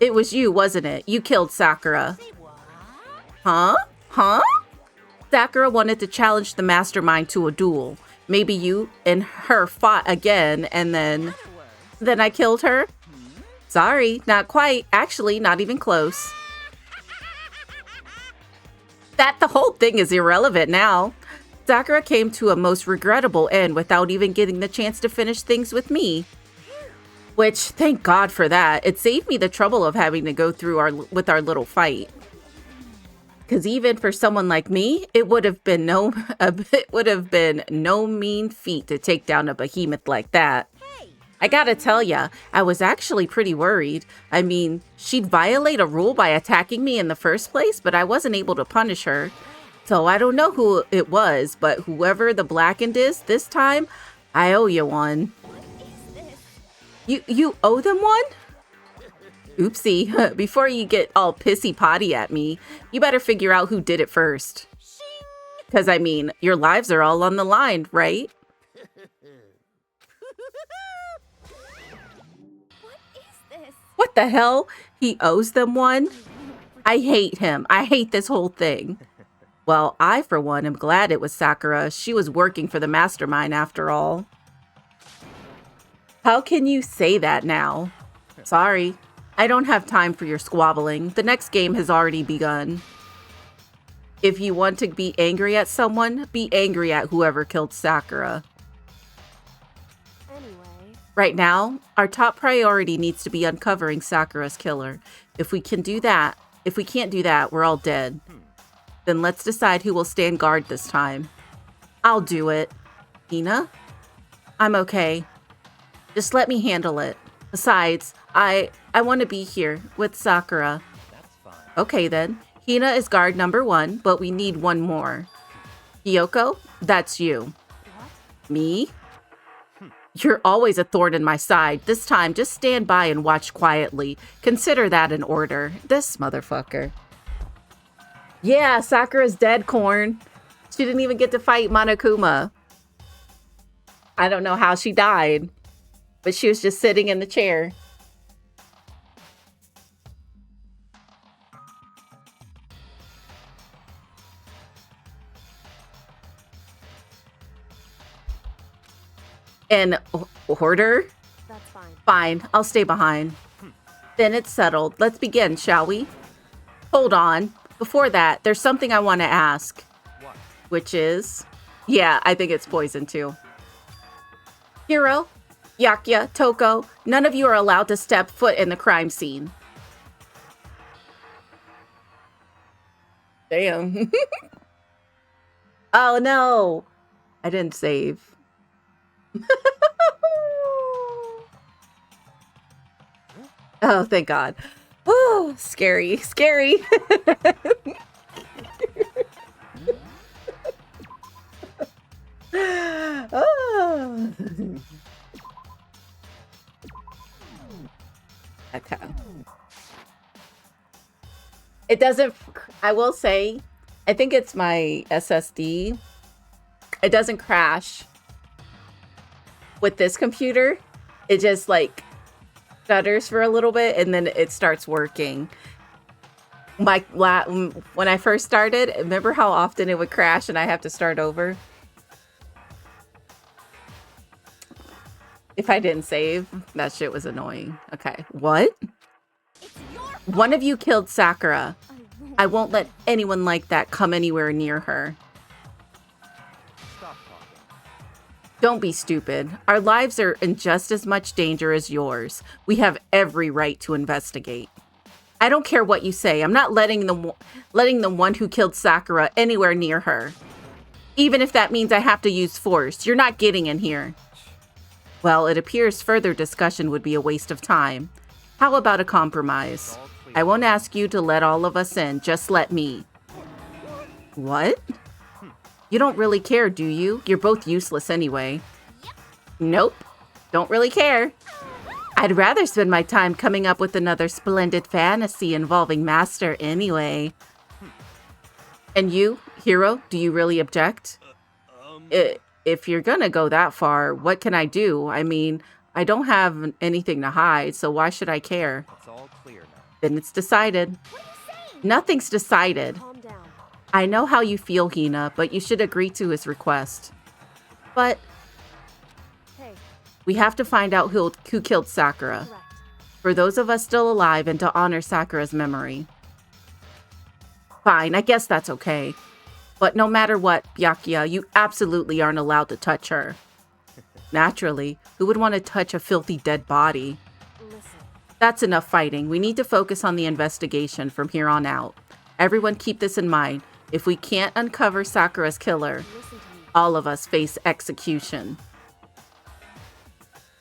It was you, wasn't it? You killed Sakura. Huh? Huh? Sakura wanted to challenge the mastermind to a duel. Maybe you and her fought again, and then I killed her? Sorry, not quite. Actually, not even close. The whole thing is irrelevant now. Sakura came to a most regrettable end without even getting the chance to finish things with me. Which, thank God for that. It saved me the trouble of having to go through our little fight. Because even for someone like me, it would have been no mean feat to take down a behemoth like that. I gotta tell ya, I was actually pretty worried. I mean, she'd violate a rule by attacking me in the first place, but I wasn't able to punish her. So I don't know who it was, but whoever the Blackened is this time, I owe you one. What is this? You owe them one? Oopsie. Before you get all pissy potty at me, you better figure out who did it first. Because, I mean, your lives are all on the line, right? What is this? What the hell? He owes them one? I hate him. I hate this whole thing. Well, I, for one, am glad it was Sakura. She was working for the mastermind after all. How can you say that now? Sorry. I don't have time for your squabbling. The next game has already begun. If you want to be angry at someone, be angry at whoever killed Sakura. Anyway, Right now, our top priority needs to be uncovering Sakura's killer. If we can't do that, we're all dead. Then let's decide who will stand guard this time. I'll do it. Hina? I'm okay. Just let me handle it. Besides, I want to be here with Sakura. That's fine. Okay then. Hina is guard number 1, but we need one more. Kyoko, that's you. what? Me? You're always a thorn in my side. This time, just stand by and watch quietly. Consider that an order. This motherfucker. Yeah, Sakura's dead, Corn. She didn't even get to fight Monokuma. I don't know how she died, but she was just sitting in the chair. And order? That's fine. Fine, I'll stay behind. Then it's settled. Let's begin, shall we? Hold on. Before that, there's something I want to ask. What? Which is... Yeah, I think it's poison too. Hiro, Yakuya, Toko, none of you are allowed to step foot in the crime scene. Damn. Oh no. I didn't save. Oh, thank God. Oh, scary, scary. Oh. Okay. It doesn't, I will say, I think it's my SSD. It doesn't crash with this computer. It just like stutters for a little bit and then it starts working. When I first started, remember how often it would crash and I have to start over? If I didn't save, that shit was annoying. Okay, what? One of you killed Sakura. I won't let anyone like that come anywhere near her. Stop talking. Don't be stupid. Our lives are in just as much danger as yours. We have every right to investigate. I don't care what you say. I'm not letting the one who killed Sakura anywhere near her. Even if that means I have to use force. You're not getting in here. Well, it appears further discussion would be a waste of time. How about a compromise? I won't ask you to let all of us in. Just let me. What? You don't really care, do you? You're both useless anyway. Nope. Don't really care. I'd rather spend my time coming up with another splendid fantasy involving Master anyway. And you, Hiro, do you really object? If you're gonna go that far, what can I do? I mean, I don't have anything to hide, so why should I care? It's all clear now. Then it's decided. Nothing's decided. Calm down. I know how you feel, Hina, but you should agree to his request. But Hey, we have to find out who killed Sakura. correct. For those of us still alive and to honor Sakura's memory. Fine, I guess that's okay. But no matter what, Byakuya, you absolutely aren't allowed to touch her. Naturally, who would want to touch a filthy dead body? Listen, That's enough fighting. We need to focus on the investigation from here on out. Everyone keep this in mind. If we can't uncover Sakura's killer, listen to me. all of us face execution.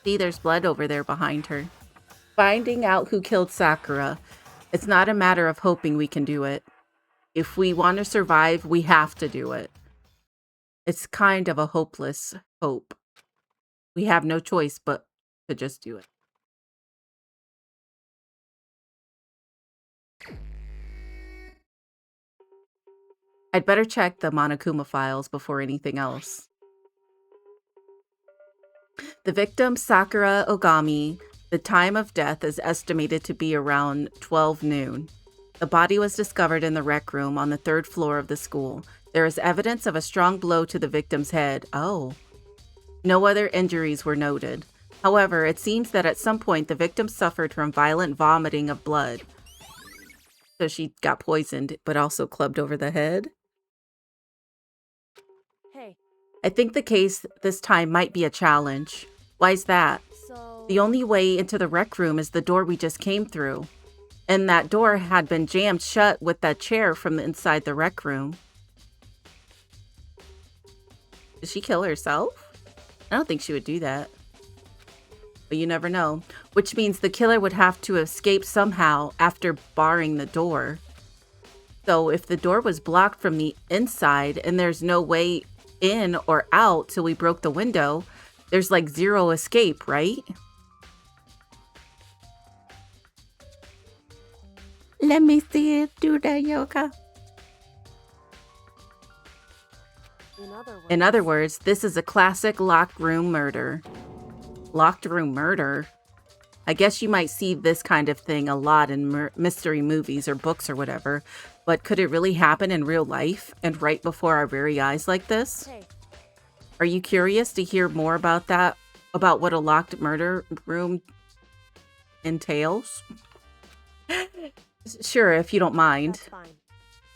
See, there's blood over there behind her. Finding out who killed Sakura. It's not a matter of hoping we can do it. If we want to survive, we have to do it. It's kind of a hopeless hope. We have no choice but to just do it. I'd better check the Monokuma files before anything else. The victim, Sakura Ogami, the time of death is estimated to be around 12 noon. The body was discovered in the rec room on the 3rd floor of the school. There is evidence of a strong blow to the victim's head. Oh. No other injuries were noted. However, it seems that at some point the victim suffered from violent vomiting of blood. So she got poisoned, but also clubbed over the head. Hey. I think the case this time might be a challenge. Why's that? So... The only way into the rec room is the door we just came through. And that door had been jammed shut with that chair from inside the rec room. Did she kill herself? I don't think she would do that. But you never know. Which means the killer would have to escape somehow after barring the door. So if the door was blocked from the inside and there's no way in or out till we broke the window, there's like zero escape, right? Let me see it do the yoga. In other words, this is a classic locked room murder. Locked room murder? I guess you might see this kind of thing a lot in mystery movies or books or whatever, but could it really happen in real life and right before our very eyes like this? Hey. Are you curious to hear more about that? About what a locked murder room entails? Sure, if you don't mind. That's fine.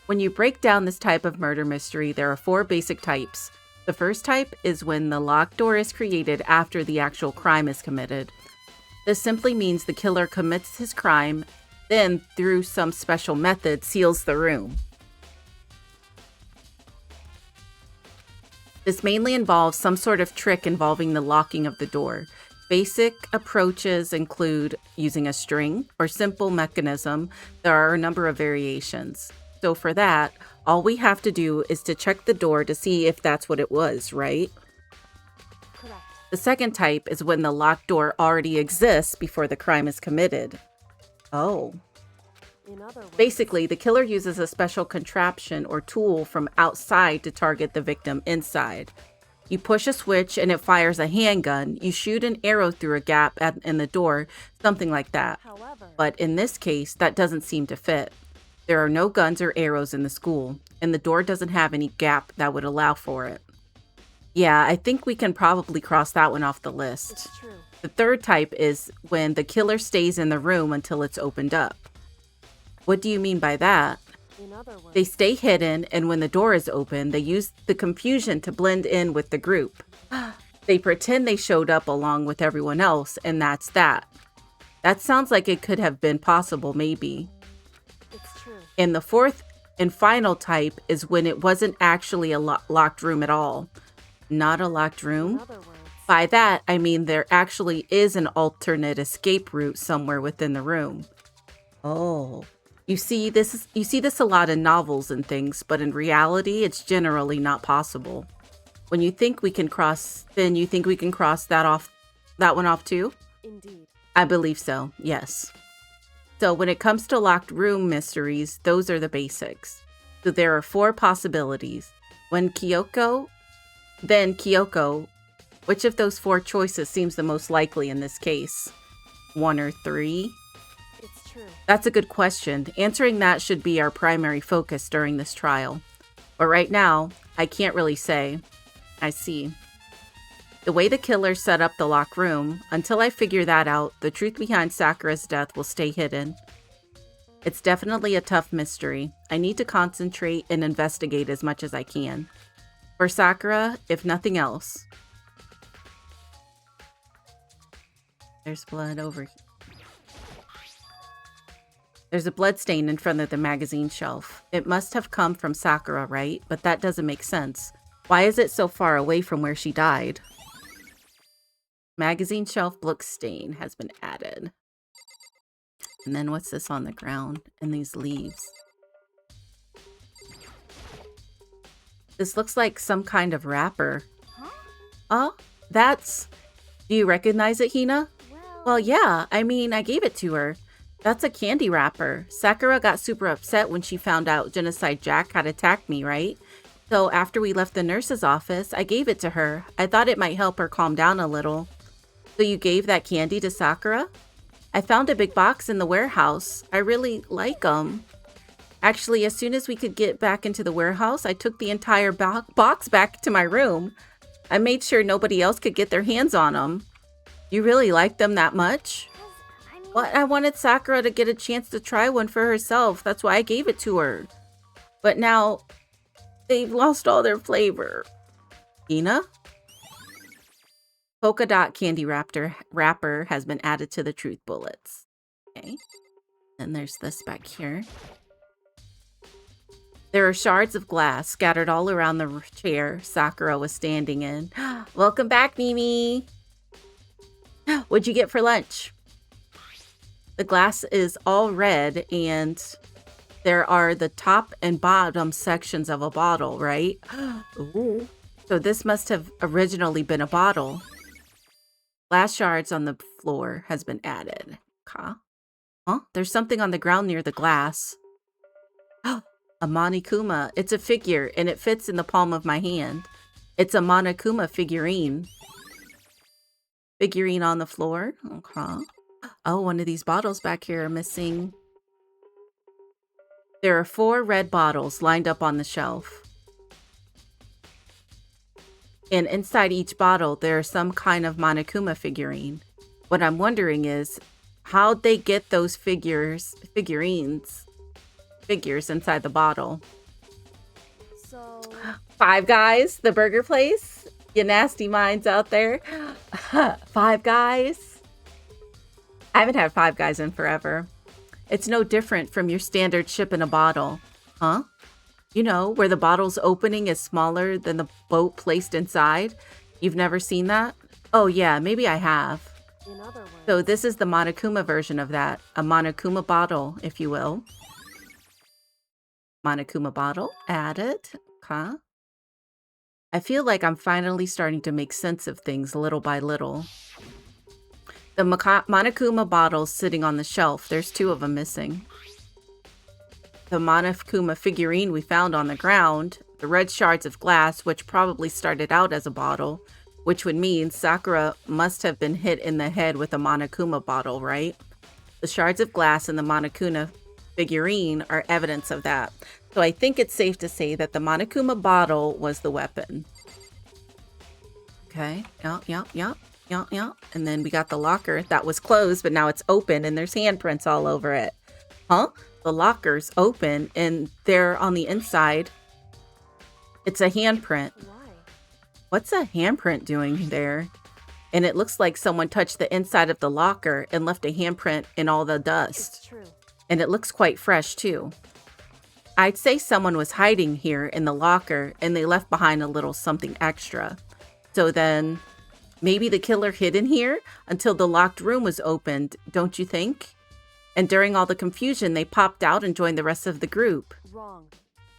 When you break down this type of murder mystery, there are 4 basic types. The first type is when the locked door is created after the actual crime is committed. This simply means the killer commits his crime, then through some special method seals the room. This mainly involves some sort of trick involving the locking of the door. Basic approaches include using a string or simple mechanism. There are a number of variations. So for that, all we have to do is to check the door to see if that's what it was, right? Correct. The second type is when the locked door already exists before the crime is committed. Oh. In other words, Basically, the killer uses a special contraption or tool from outside to target the victim inside. You push a switch and it fires a handgun. You shoot an arrow through a gap in the door, something like that. however, But in this case, that doesn't seem to fit. There are no guns or arrows in the school, and the door doesn't have any gap that would allow for it. Yeah, I think we can probably cross that one off the list. it's true. The third type is when the killer stays in the room until it's opened up. What do you mean by that? In other words, They stay hidden, and when the door is open, they use the confusion to blend in with the group. They pretend they showed up along with everyone else, and that's that. That sounds like it could have been possible, maybe. it's true. And the fourth and final type is when it wasn't actually a locked room at all. Not a locked In room? other words, By that, I mean there actually is an alternate escape route somewhere within the room. Oh. You see this a lot in novels and things, but in reality, it's generally not possible. When you think we can cross, then you think we can cross that one off too? indeed. I believe so, yes. So when it comes to locked room mysteries, those are the basics. So there are 4 possibilities. Then Kyoko, which of those 4 choices seems the most likely in this case? 1 or 3? It's true. That's a good question. Answering that should be our primary focus during this trial. But right now, I can't really say. I see. The way the killer set up the locked room, until I figure that out, the truth behind Sakura's death will stay hidden. It's definitely a tough mystery. I need to concentrate and investigate as much as I can. For Sakura, if nothing else. There's blood over here. There's a blood stain in front of the magazine shelf. It must have come from Sakura, right? But that doesn't make sense. Why is it so far away from where she died? Magazine shelf book stain has been added. And then what's this on the ground and these leaves? This looks like some kind of wrapper. Oh, that's... Do you recognize it, Hina? Well, yeah. I mean, I gave it to her. That's a candy wrapper. Sakura got super upset when she found out Genocide Jack had attacked me, right? So after we left the nurse's office, I gave it to her. I thought it might help her calm down a little. So you gave that candy to Sakura? I found a big box in the warehouse. I really like them. Actually, as soon as we could get back into the warehouse, I took the entire box back to my room. I made sure nobody else could get their hands on them. You really like them that much? What? I wanted Sakura to get a chance to try one for herself. That's why I gave it to her. But now, they've lost all their flavor. Ina? Polka dot candy wrapper has been added to the truth bullets. Okay. And there's this back here. There are shards of glass scattered all around the chair Sakura was standing in. Welcome back, Mimi. What'd you get for lunch? The glass is all red and there are the top and bottom sections of a bottle, right? Ooh. So this must have originally been a bottle. Glass shards on the floor has been added. Okay. Huh? There's something on the ground near the glass. A Monokuma. It's a figure, and it fits in the palm of my hand. It's a Monokuma figurine. Figurine on the floor. Okay. Oh, one of these bottles back here are missing. There are 4 red bottles lined up on the shelf. And inside each bottle, there's some kind of Monokuma figurine. What I'm wondering is, how'd they get those figures inside the bottle? So... Five Guys, the burger place? You nasty minds out there. Five Guys? I haven't had Five Guys in forever. It's no different from your standard ship in a bottle. Huh? You know, where the bottle's opening is smaller than the boat placed inside? You've never seen that? Oh yeah, maybe I have. In other words... So this is the Monokuma version of that. A Monokuma bottle, if you will. Monokuma bottle added. Okay. I feel like I'm finally starting to make sense of things little by little. The Monokuma bottles sitting on the shelf, there's 2 of them missing. The Monokuma figurine we found on the ground, the red shards of glass, which probably started out as a bottle, which would mean Sakura must have been hit in the head with a Monokuma bottle, right? The shards of glass and the Monokuma figurine are evidence of that. So I think it's safe to say that the Monokuma bottle was the weapon. Okay, yep. And then we got the locker that was closed, but now it's open and there's handprints all over it. Huh? The locker's open and there on the inside, it's a handprint. Why? What's a handprint doing there? And it looks like someone touched the inside of the locker and left a handprint in all the dust. It's true. And it looks quite fresh too. I'd say someone was hiding here in the locker and they left behind a little something extra. So then maybe the killer hid in here until the locked room was opened, don't you think? And during all the confusion, they popped out and joined the rest of the group. Wrong.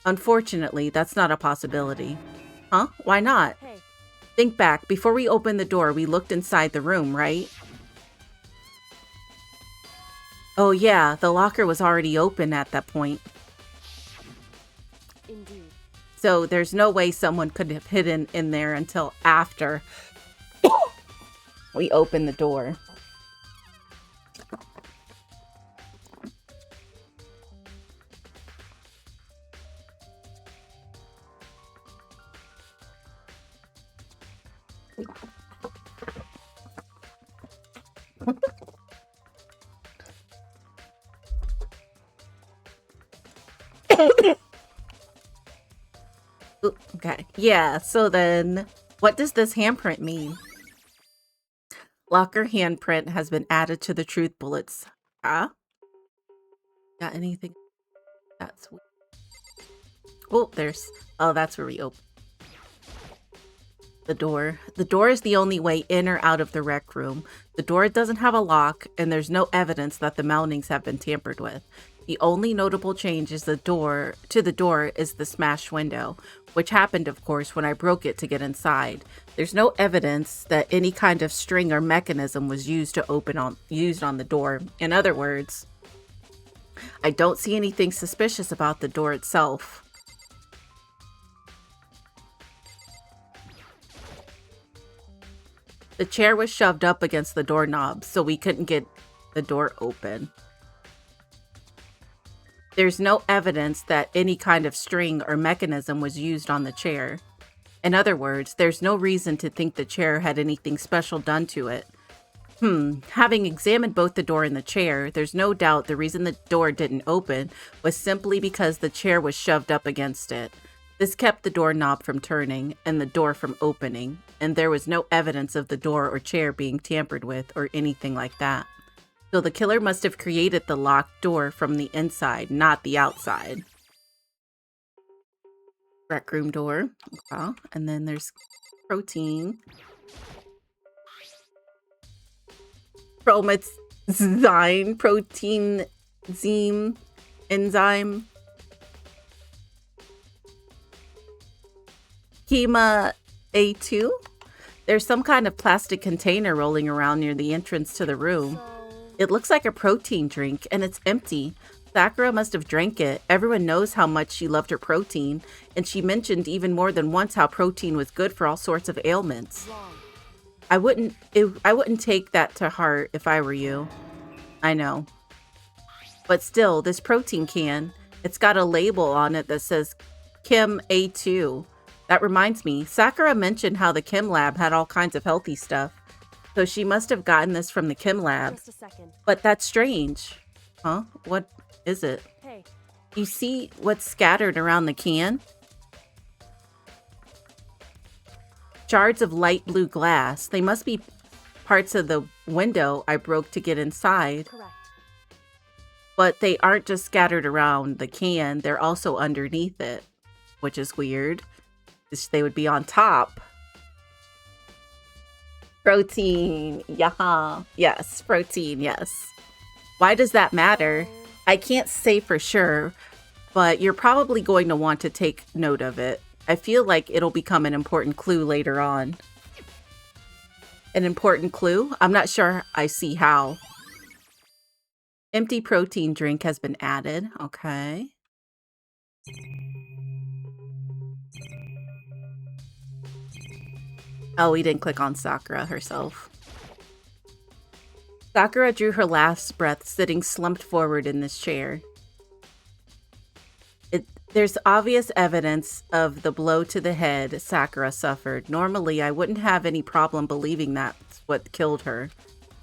Unfortunately, that's not a possibility. Huh? Why not? Hey. Think back. Before we opened the door, we looked inside the room, right? Oh yeah, the locker was already open at that point. Indeed. So there's no way someone could have hidden in there until after we opened the door. Okay. Yeah, so then what does this handprint mean? Locker handprint has been added to the truth bullets. Huh? Got anything? That's weird. Oh, that's where we open the door. The door is the only way in or out of the rec room. The door doesn't have a lock, and there's no evidence that the mountings have been tampered with. The only notable change is the door is the smashed window, which happened, of course, when I broke it to get inside. There's no evidence that any kind of string or mechanism was used on the door. In other words, I don't see anything suspicious about the door itself. The chair was shoved up against the doorknob, so we couldn't get the door open. There's no evidence that any kind of string or mechanism was used on the chair. In other words, there's no reason to think the chair had anything special done to it. Having examined both the door and the chair, there's no doubt the reason the door didn't open was simply because the chair was shoved up against it. This kept the doorknob from turning and the door from opening, and there was no evidence of the door or chair being tampered with or anything like that. So the killer must have created the locked door from the inside, not the outside. Rec room door. Okay. And then there's protein. Promethazine, protein, enzyme. Hema A2. There's some kind of plastic container rolling around near the entrance to the room. It looks like a protein drink, and it's empty. Sakura must have drank it. Everyone knows how much she loved her protein, and she mentioned even more than once how protein was good for all sorts of ailments. I wouldn't take that to heart if I were you. I know. But still, this protein can, it's got a label on it that says Chem A2. That reminds me, Sakura mentioned how the Chem lab had all kinds of healthy stuff. So she must have gotten this from the Chem lab. Just a second. But that's strange. Huh? What is it? Hey. You see what's scattered around the can? Shards of light blue glass. They must be parts of the window I broke to get inside. Correct. But they aren't just scattered around the can, they're also underneath it, which is weird. They would be on top. Protein, yeah. Yes, protein, yes. Why does that matter? I can't say for sure, but you're probably going to want to take note of it. I feel like it'll become an important clue later on. An important clue? I'm not sure I see how. Empty protein drink has been added. Okay. Oh, we didn't click on Sakura herself. Sakura drew her last breath sitting slumped forward in this chair. There's obvious evidence of the blow to the head Sakura suffered. Normally, I wouldn't have any problem believing that's what killed her.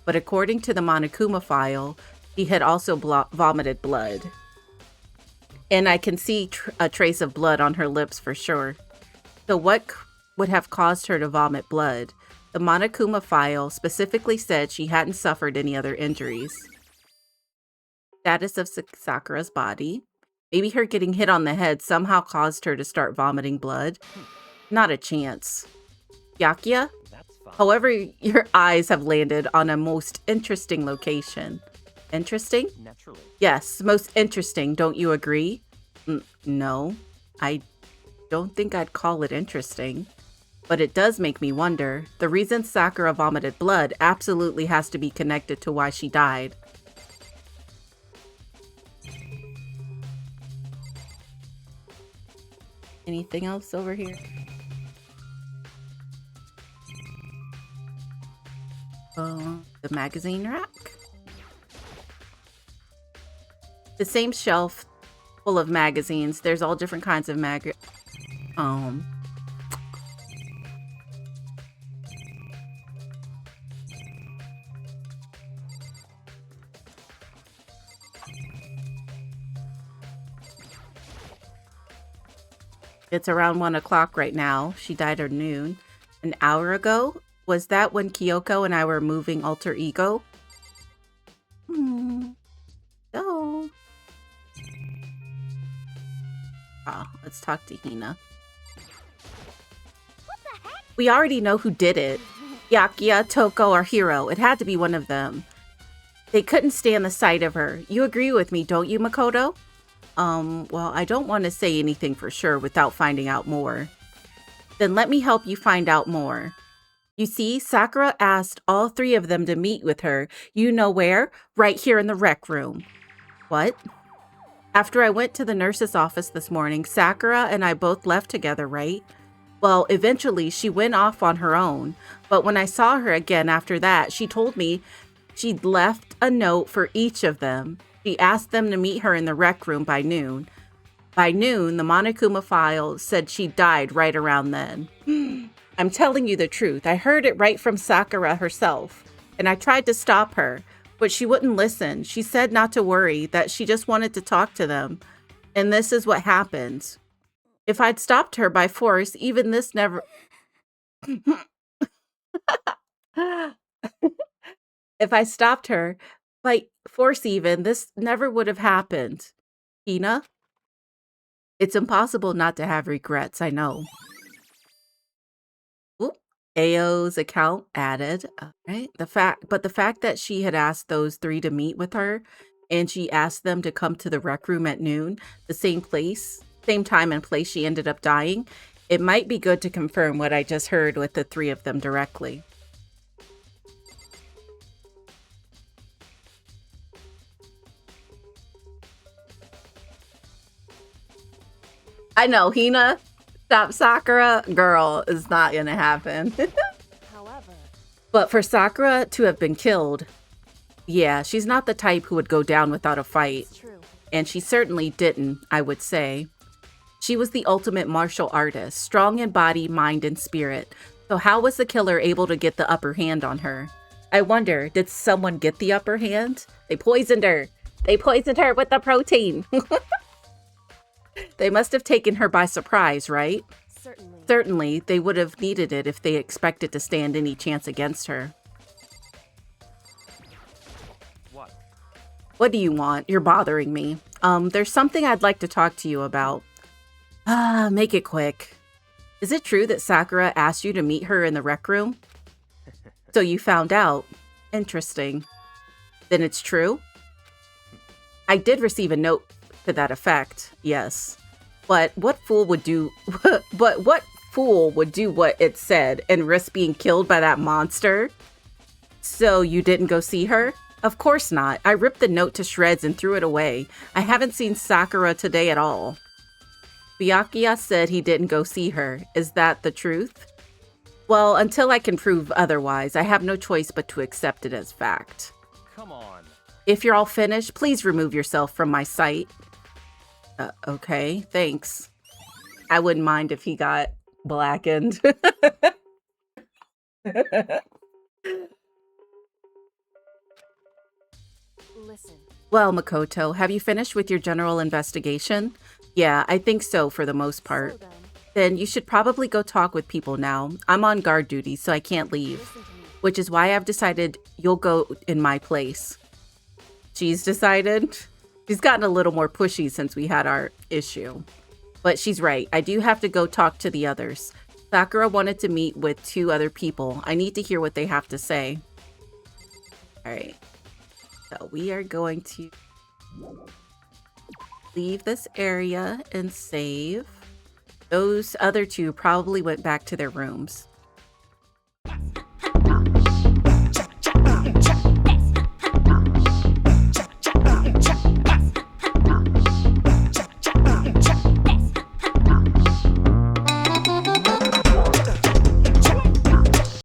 But according to the Monokuma file, she had also vomited blood. And I can see a trace of blood on her lips for sure. So what would have caused her to vomit blood? The Monokuma file specifically said she hadn't suffered any other injuries. Status of Sakura's body. Maybe her getting hit on the head somehow caused her to start vomiting blood. Not a chance. Yakuya? However, your eyes have landed on a most interesting location. Interesting? Naturally. Yes, most interesting. Don't you agree? No, I don't think I'd call it interesting. But it does make me wonder. The reason Sakura vomited blood absolutely has to be connected to why she died. Anything else over here? The magazine rack. The same shelf full of magazines. There's all different kinds of It's around 1 o'clock right now. She died at noon. An hour ago? Was that when Kyoko and I were moving alter ego? No. Let's talk to Hina. We already know who did it. Yakuya, Toko, or Hiro. It had to be one of them. They couldn't stand the sight of her. You agree with me, don't you, Makoto? Well, I don't want to say anything for sure without finding out more. Then let me help you find out more. You see, Sakura asked all 3 of them to meet with her. You know where? Right here in the rec room. What? After I went to the nurse's office this morning, Sakura and I both left together, right? Well, eventually she went off on her own, but when I saw her again after that, she told me she'd left a note for each of them. She asked them to meet her in the rec room by noon. By noon, the Monokuma file said she died right around then. I'm telling you the truth. I heard it right from Sakura herself, and I tried to stop her, but she wouldn't listen. She said not to worry, that she just wanted to talk to them. And this is what happened. If I'd stopped her by force, even this never... If I stopped her by force even, this never would have happened. Hina? It's impossible not to have regrets, I know. Oop. Ao's account added. All right. The fact that she had asked those three to meet with her, and she asked them to come to the rec room at noon, the same place, same time and place she ended up dying, it might be good to confirm what I just heard with the three of them directly. I know, Hina, stop Sakura, girl, is not gonna happen. However, but for Sakura to have been killed, yeah, she's not the type who would go down without a fight. it's true. And she certainly didn't, I would say. She was the ultimate martial artist, strong in body, mind, and spirit. So how was the killer able to get the upper hand on her? I wonder, did someone get the upper hand? They poisoned her. They poisoned her with the protein. They must have taken her by surprise, right? Certainly. Certainly, they would have needed it if they expected to stand any chance against her. What? What do you want? You're bothering me. There's something I'd like to talk to you about. Make it quick. Is it true that Sakura asked you to meet her in the rec room? So you found out. Interesting. Then it's true? I did receive a note to that effect, yes. But what fool would do what it said and risk being killed by that monster? So you didn't go see her? Of course not. I ripped the note to shreds and threw it away. I haven't seen Sakura today at all. Byakuya said he didn't go see her. Is that the truth? Well, until I can prove otherwise, I have no choice but to accept it as fact. Come on. If you're all finished, please remove yourself from my sight. Okay, thanks. I wouldn't mind if he got blackened. Listen. Well, Makoto, have you finished with your general investigation? Yeah, I think so for the most part. So Then you should probably go talk with people now. I'm on guard duty, so I can't leave. listen to me. Which is why I've decided you'll go in my place. She's decided? She's gotten a little more pushy since we had our issue. But she's right. I do have to go talk to the others. Sakura wanted to meet with 2 other people. I need to hear what they have to say. Alright. So we are going to leave this area and save. Those other 2 probably went back to their rooms.